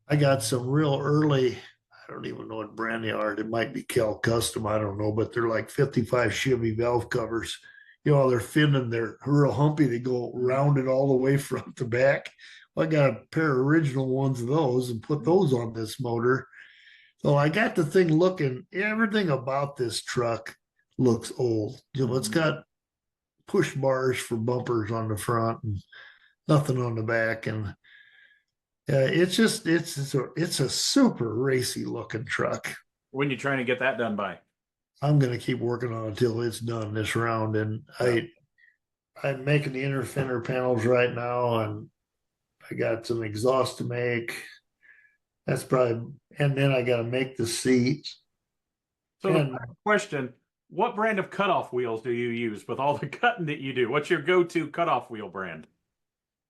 I got some real early, I don't even know what brand they are. It might be Cal Custom. I don't know, but they're like 55 Chevy valve covers. they're thin and they're real humpy. They go rounded all the way front to back. Well, I got a pair of original ones of those and put those on this motor. So I got the thing looking, everything about this truck looks old. It's got push bars for bumpers on the front and nothing on the back. And it's a super racy looking truck. When you trying to get that done by? I'm going to keep working on it until it's done this round. And I'm making the inner fender panels right now, and I got some exhaust to make. That's probably, and then I got to make the seats. So the question, what brand of cutoff wheels do you use with all the cutting that you do? What's your go-to cutoff wheel brand?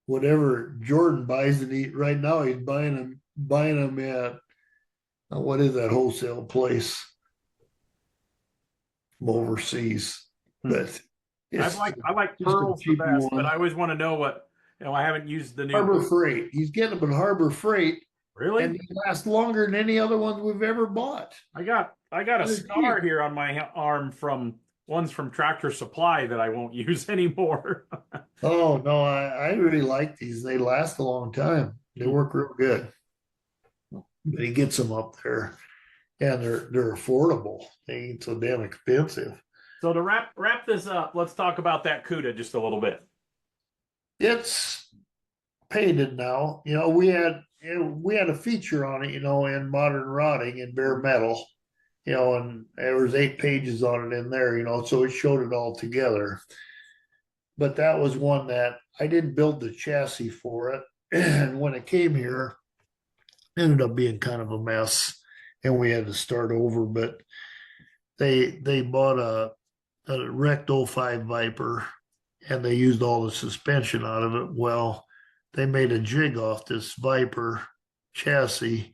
Whatever Jordan buys and eat right now, he's buying them at what is that wholesale place from overseas? But I like pearls the best, but I always want to know what, I haven't used the new Harbor Freight. He's getting them at Harbor Freight. Really? And they last longer than any other ones we've ever bought. I got a scar here on my arm from ones from Tractor Supply that I won't use anymore. Oh no, I really like these. They last a long time. They work real good. But he gets them up there, and they're affordable. They ain't so damn expensive. So to wrap this up, let's talk about that CUDA just a little bit. It's painted now. We had a feature on it, in modern rotting in bare metal, and there was 8 pages on it in there, so it showed it all together. But that was one that I didn't build the chassis for it. And when it came here, it ended up being kind of a mess, and we had to start over. But they bought a wrecked '05 Viper, and they used all the suspension out of it. Well, they made a jig off this Viper chassis,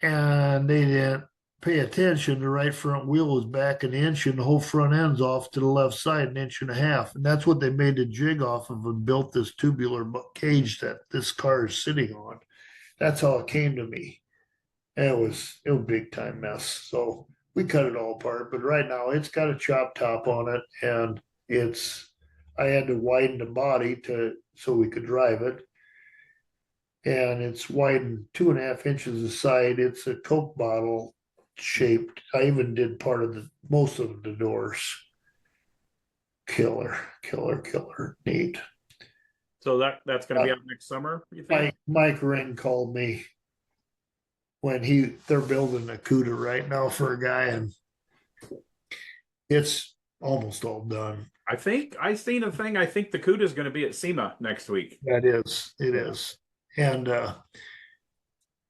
and they didn't pay attention. The right front wheel was back an inch, and the whole front end's off to the left side an inch and a half. And that's what they made the jig off of and built this tubular cage that this car is sitting on. That's how it came to me. And it was a big time mess. So we cut it all apart. But right now it's got a chop top on it, and I had to widen the body so we could drive it. And it's widened 2.5 inches aside. It's a Coke bottle shaped. I even did part of most of the doors. Killer. Neat. So that's going to be out next summer, you think? Mike Ring called me when they're building a CUDA right now for a guy, and it's almost all done. I think I seen a thing. I think the CUDA is going to be at SEMA next week. It is. And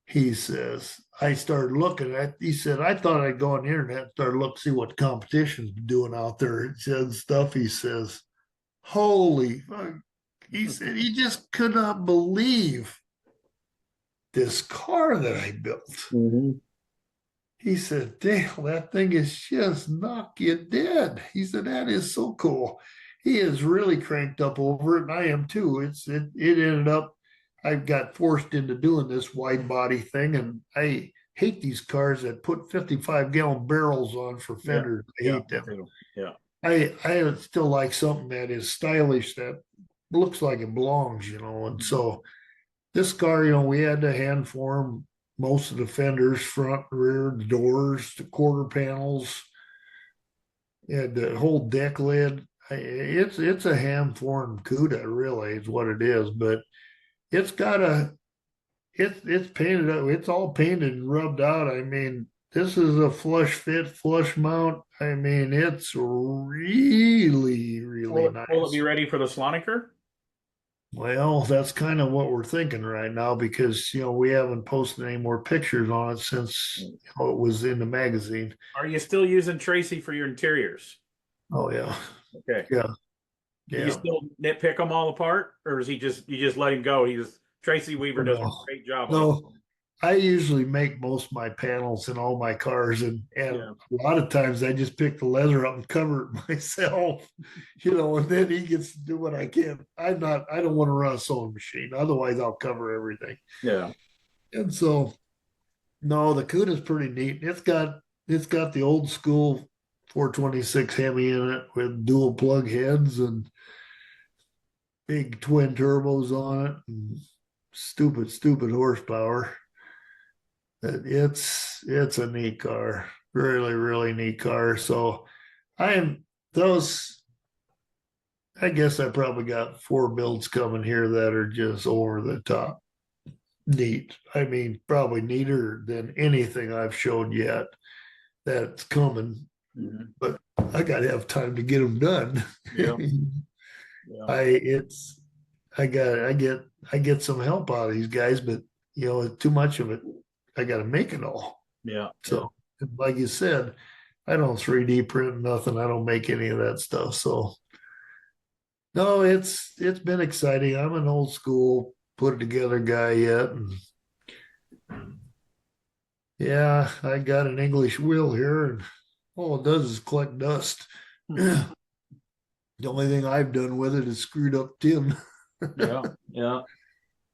he says, I started looking at, he said, I thought I'd go on the internet and start see what competition's doing out there. It said stuff. He says, holy fuck. He said, he just could not believe this car that I built. Mm-hmm. He said, Dale, that thing is just knock you dead. He said, that is so cool. He is really cranked up over it, and I am too. It ended up, I got forced into doing this wide body thing, and I hate these cars that put 55-gallon barrels on for fenders. I hate them. Yeah. I still like something that is stylish, that looks like it belongs, and so this car, we had to hand form most of the fenders, front, rear, the doors, the quarter panels, and the whole deck lid. It's a hand formed CUDA, really, is what it is. But it's painted up. It's all painted and rubbed out. I mean, this is a flush fit, flush mount. I mean, it's really, really nice. Will it be ready for the Sloniker? Well, that's kind of what we're thinking right now, because we haven't posted any more pictures on it since it was in the magazine. Are you still using Tracy for your interiors? Oh yeah. Okay. Yeah. Do you still nitpick them all apart, or is you just let him go? Tracy Weaver does a great job. No, I usually make most of my panels in all my cars, and a lot of times I just pick the leather up and cover it myself, and then he gets to do what I can. I don't want to run a sewing machine. Otherwise I'll cover everything. Yeah. And so, no, the CUDA is pretty neat. It's got the old school 426 Hemi in it with dual plug heads and big twin turbos on it and stupid horsepower. It's a neat car, really neat car. So I am those. I guess I probably got 4 builds coming here that are just over the top neat. I mean, probably neater than anything I've showed yet that's coming. Mm-hmm. But I got to have time to get them done. Yeah. Yeah. I get some help out of these guys, but too much of it. I got to make it all. Yeah. So, like you said, I don't 3D print nothing. I don't make any of that stuff. So, no, it's been exciting. I'm an old school put it together guy yet, and yeah, I got an English wheel here, and all it does is collect dust. The only thing I've done with it is screwed up tin. Yeah. Yeah.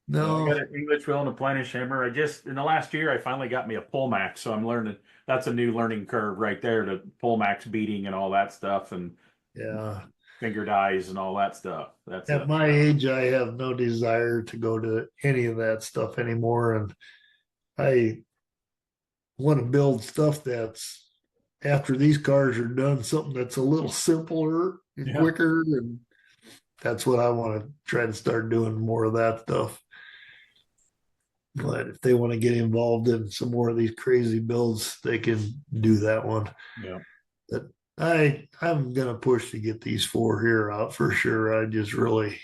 No, I got an English wheel and a Planish hammer. In the last year, I finally got me a pull max. So I'm learning. That's a new learning curve right there to pull max beating and all that stuff and yeah. finger dies and all that stuff. That's At my age, I have no desire to go to any of that stuff anymore. And I want to build stuff that's after these cars are done, something that's a little simpler and quicker. And that's what I want to try to start doing more of that stuff. But if they want to get involved in some more of these crazy builds, they can do that one. Yeah. But I'm gonna push to get these 4 here out for sure. I'm just really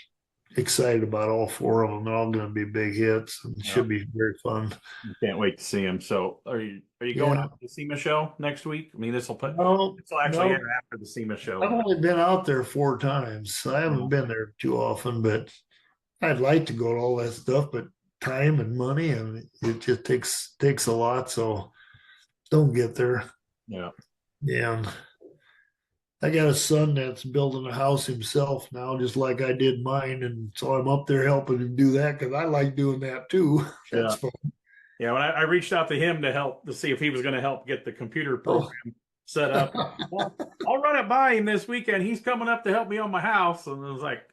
excited about all 4 of them. They're all gonna be big hits and should be very fun. Can't wait to see them. So are you going out to the SEMA show next week? I mean, this will actually air after the SEMA show. I've only been out there 4 times. I haven't been there too often, but I'd like to go to all that stuff, but time and money, and it just takes a lot. So don't get there. Yeah. And I got a son that's building a house himself now, just like I did mine. And so I'm up there helping him do that because I like doing that too. That's fun. Yeah, when I reached out to him to see if he was going to help get the computer program set up. Well, I'll run it by him this weekend. He's coming up to help me on my house. And I was like,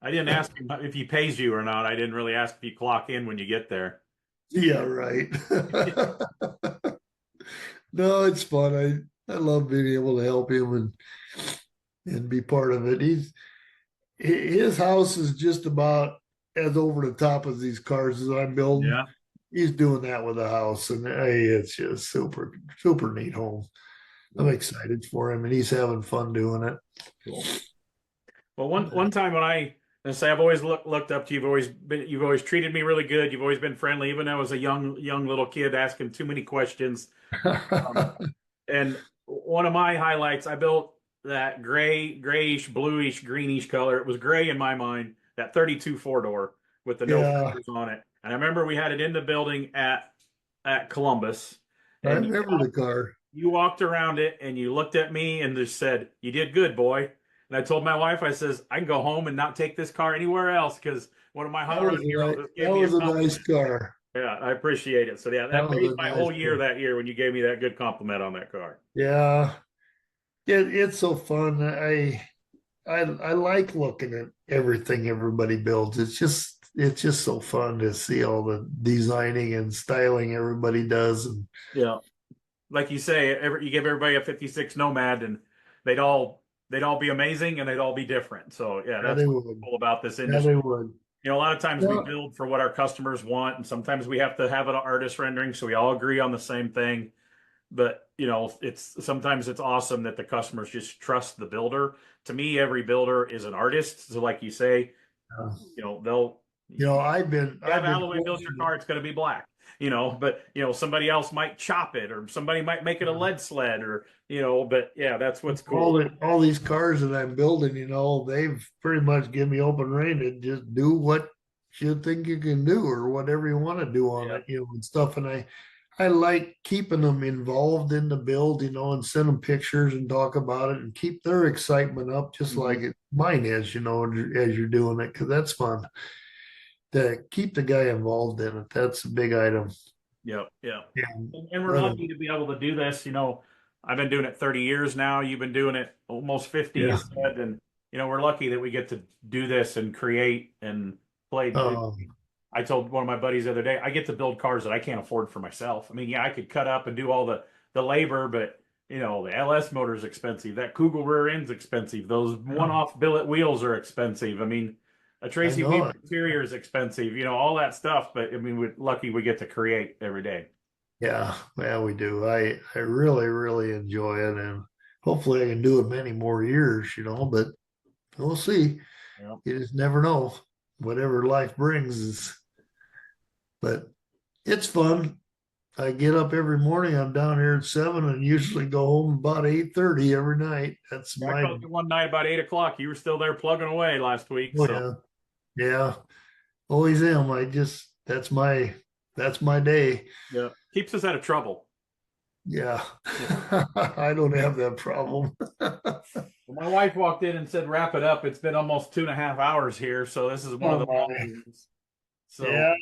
I didn't ask him if he pays you or not. I didn't really ask if you clock in when you get there. Yeah, right. No, it's fun. I love being able to help him and be part of it. His house is just about as over the top as these cars as I'm building. Yeah. He's doing that with the house, and it's just super neat home. I'm excited for him, and he's having fun doing it. Cool. Well, one time when I've always looked up to you. You've always treated me really good. You've always been friendly, even though I was a young little kid asking too many questions. And one of my highlights, I built that grayish, bluish, greenish color. It was gray in my mind. That 32 4-door with the no fenders on it. And I remember we had it in the building at Columbus. I remember the car. You walked around it and you looked at me and just said, "You did good, boy." And I told my wife, I says, I can go home and not take this car anywhere else because one of my husbands that was a nice car. Yeah, I appreciate it. So yeah, that made my whole year that year when you gave me that good compliment on that car. Yeah, it's so fun. I like looking at everything everybody builds. It's just so fun to see all the designing and styling everybody does. And yeah, like you say, you give everybody a 56 Nomad, and they'd all be amazing and they'd all be different. So yeah, that's what's cool about this industry. Yeah, they would. A lot of times we build for what our customers want, and sometimes we have to have an artist rendering, so we all agree on the same thing. But sometimes it's awesome that the customers just trust the builder. To me, every builder is an artist. So, like you say, they'll. I've been Alloway built your car, it's going to be black. But somebody else might chop it, or somebody might make it a lead sled, or But yeah, that's what's cool. All these cars that I'm building, they've pretty much given me open rein to just do what you think you can do, or whatever you want to do on it, and stuff. And I like keeping them involved in the build, and send them pictures and talk about it and keep their excitement up, just like mine is, as you're doing it, because that's fun. To keep the guy involved in it, that's a big item. Yeah. And we're lucky to be able to do this. I've been doing it 30 years now. You've been doing it almost 50, you Yeah. said. And, we're lucky that we get to do this and create and play. I told one of my buddies the other day, I get to build cars that I can't afford for myself. I mean, yeah, I could cut up and do all the labor, but the LS motor is expensive. That Kugel rear end's expensive. Those one-off billet wheels are expensive. I mean, a Tracy Weaver interior is expensive. All that stuff. But I mean, we're lucky we get to create every day. Yeah, we do. I really, really enjoy it, and hopefully I can do it many more years, but we'll see. Yep. You just never know. Whatever life brings but it's fun. I get up every morning. I'm down here at 7 and usually go home about 8:30 every night. That's I called you one night about 8 o'clock. You were still there plugging away last week. So. Yeah. Always am. That's my day. Yeah. Keeps us out of trouble. Yeah. I don't have that problem. My wife walked in and said, wrap it up. It's been almost 2.5 hours here. So this is one of the problems. So yeah.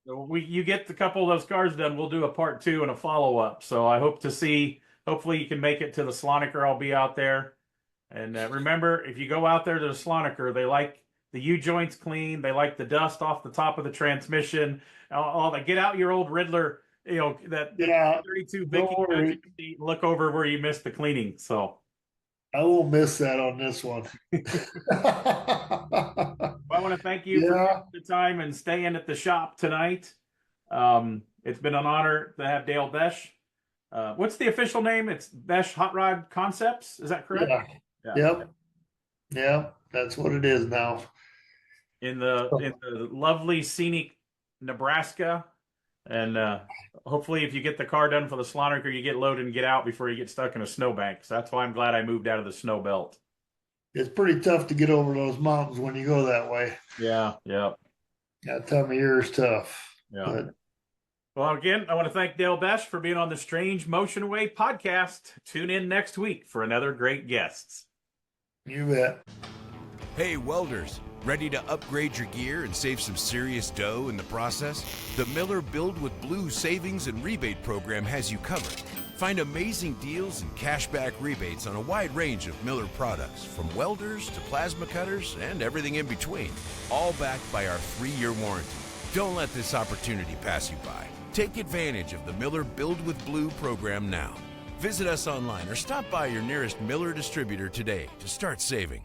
You get a couple of those cars done, we'll do a part 2 and a follow-up. So I hope to see, hopefully you can make it to the Slonaker. I'll be out there. And remember, if you go out there to the Slonaker, they like the U-joints clean. They like the dust off the top of the transmission. All that. Get out your old Riddler, that 32 Vicky. Look over where you missed the cleaning. So I won't miss that on this one. I want to thank you for the time and staying at the shop tonight. It's been an honor to have Dale Boesch. What's the official name? It's Boesch Hot Rod Concepts. Is that correct? Yeah. Yep. That's what it is now. In the lovely scenic Nebraska. And hopefully if you get the car done for the Slonaker, you get loaded and get out before you get stuck in a snowbank. So that's why I'm glad I moved out of the snow belt. It's pretty tough to get over those mountains when you go that way. Yeah. That time of year is tough. Yeah. But... Well, again, I want to thank Dale Boesch for being on the Strange Motion Way podcast. Tune in next week for another great guest. You bet. Hey, welders. Ready to upgrade your gear and save some serious dough in the process? The Miller Build with Blue Savings and Rebate Program has you covered. Find amazing deals and cashback rebates on a wide range of Miller products, from welders to plasma cutters and everything in between, all backed by our 3-year warranty. Don't let this opportunity pass you by. Take advantage of the Miller Build with Blue program now. Visit us online or stop by your nearest Miller distributor today to start saving.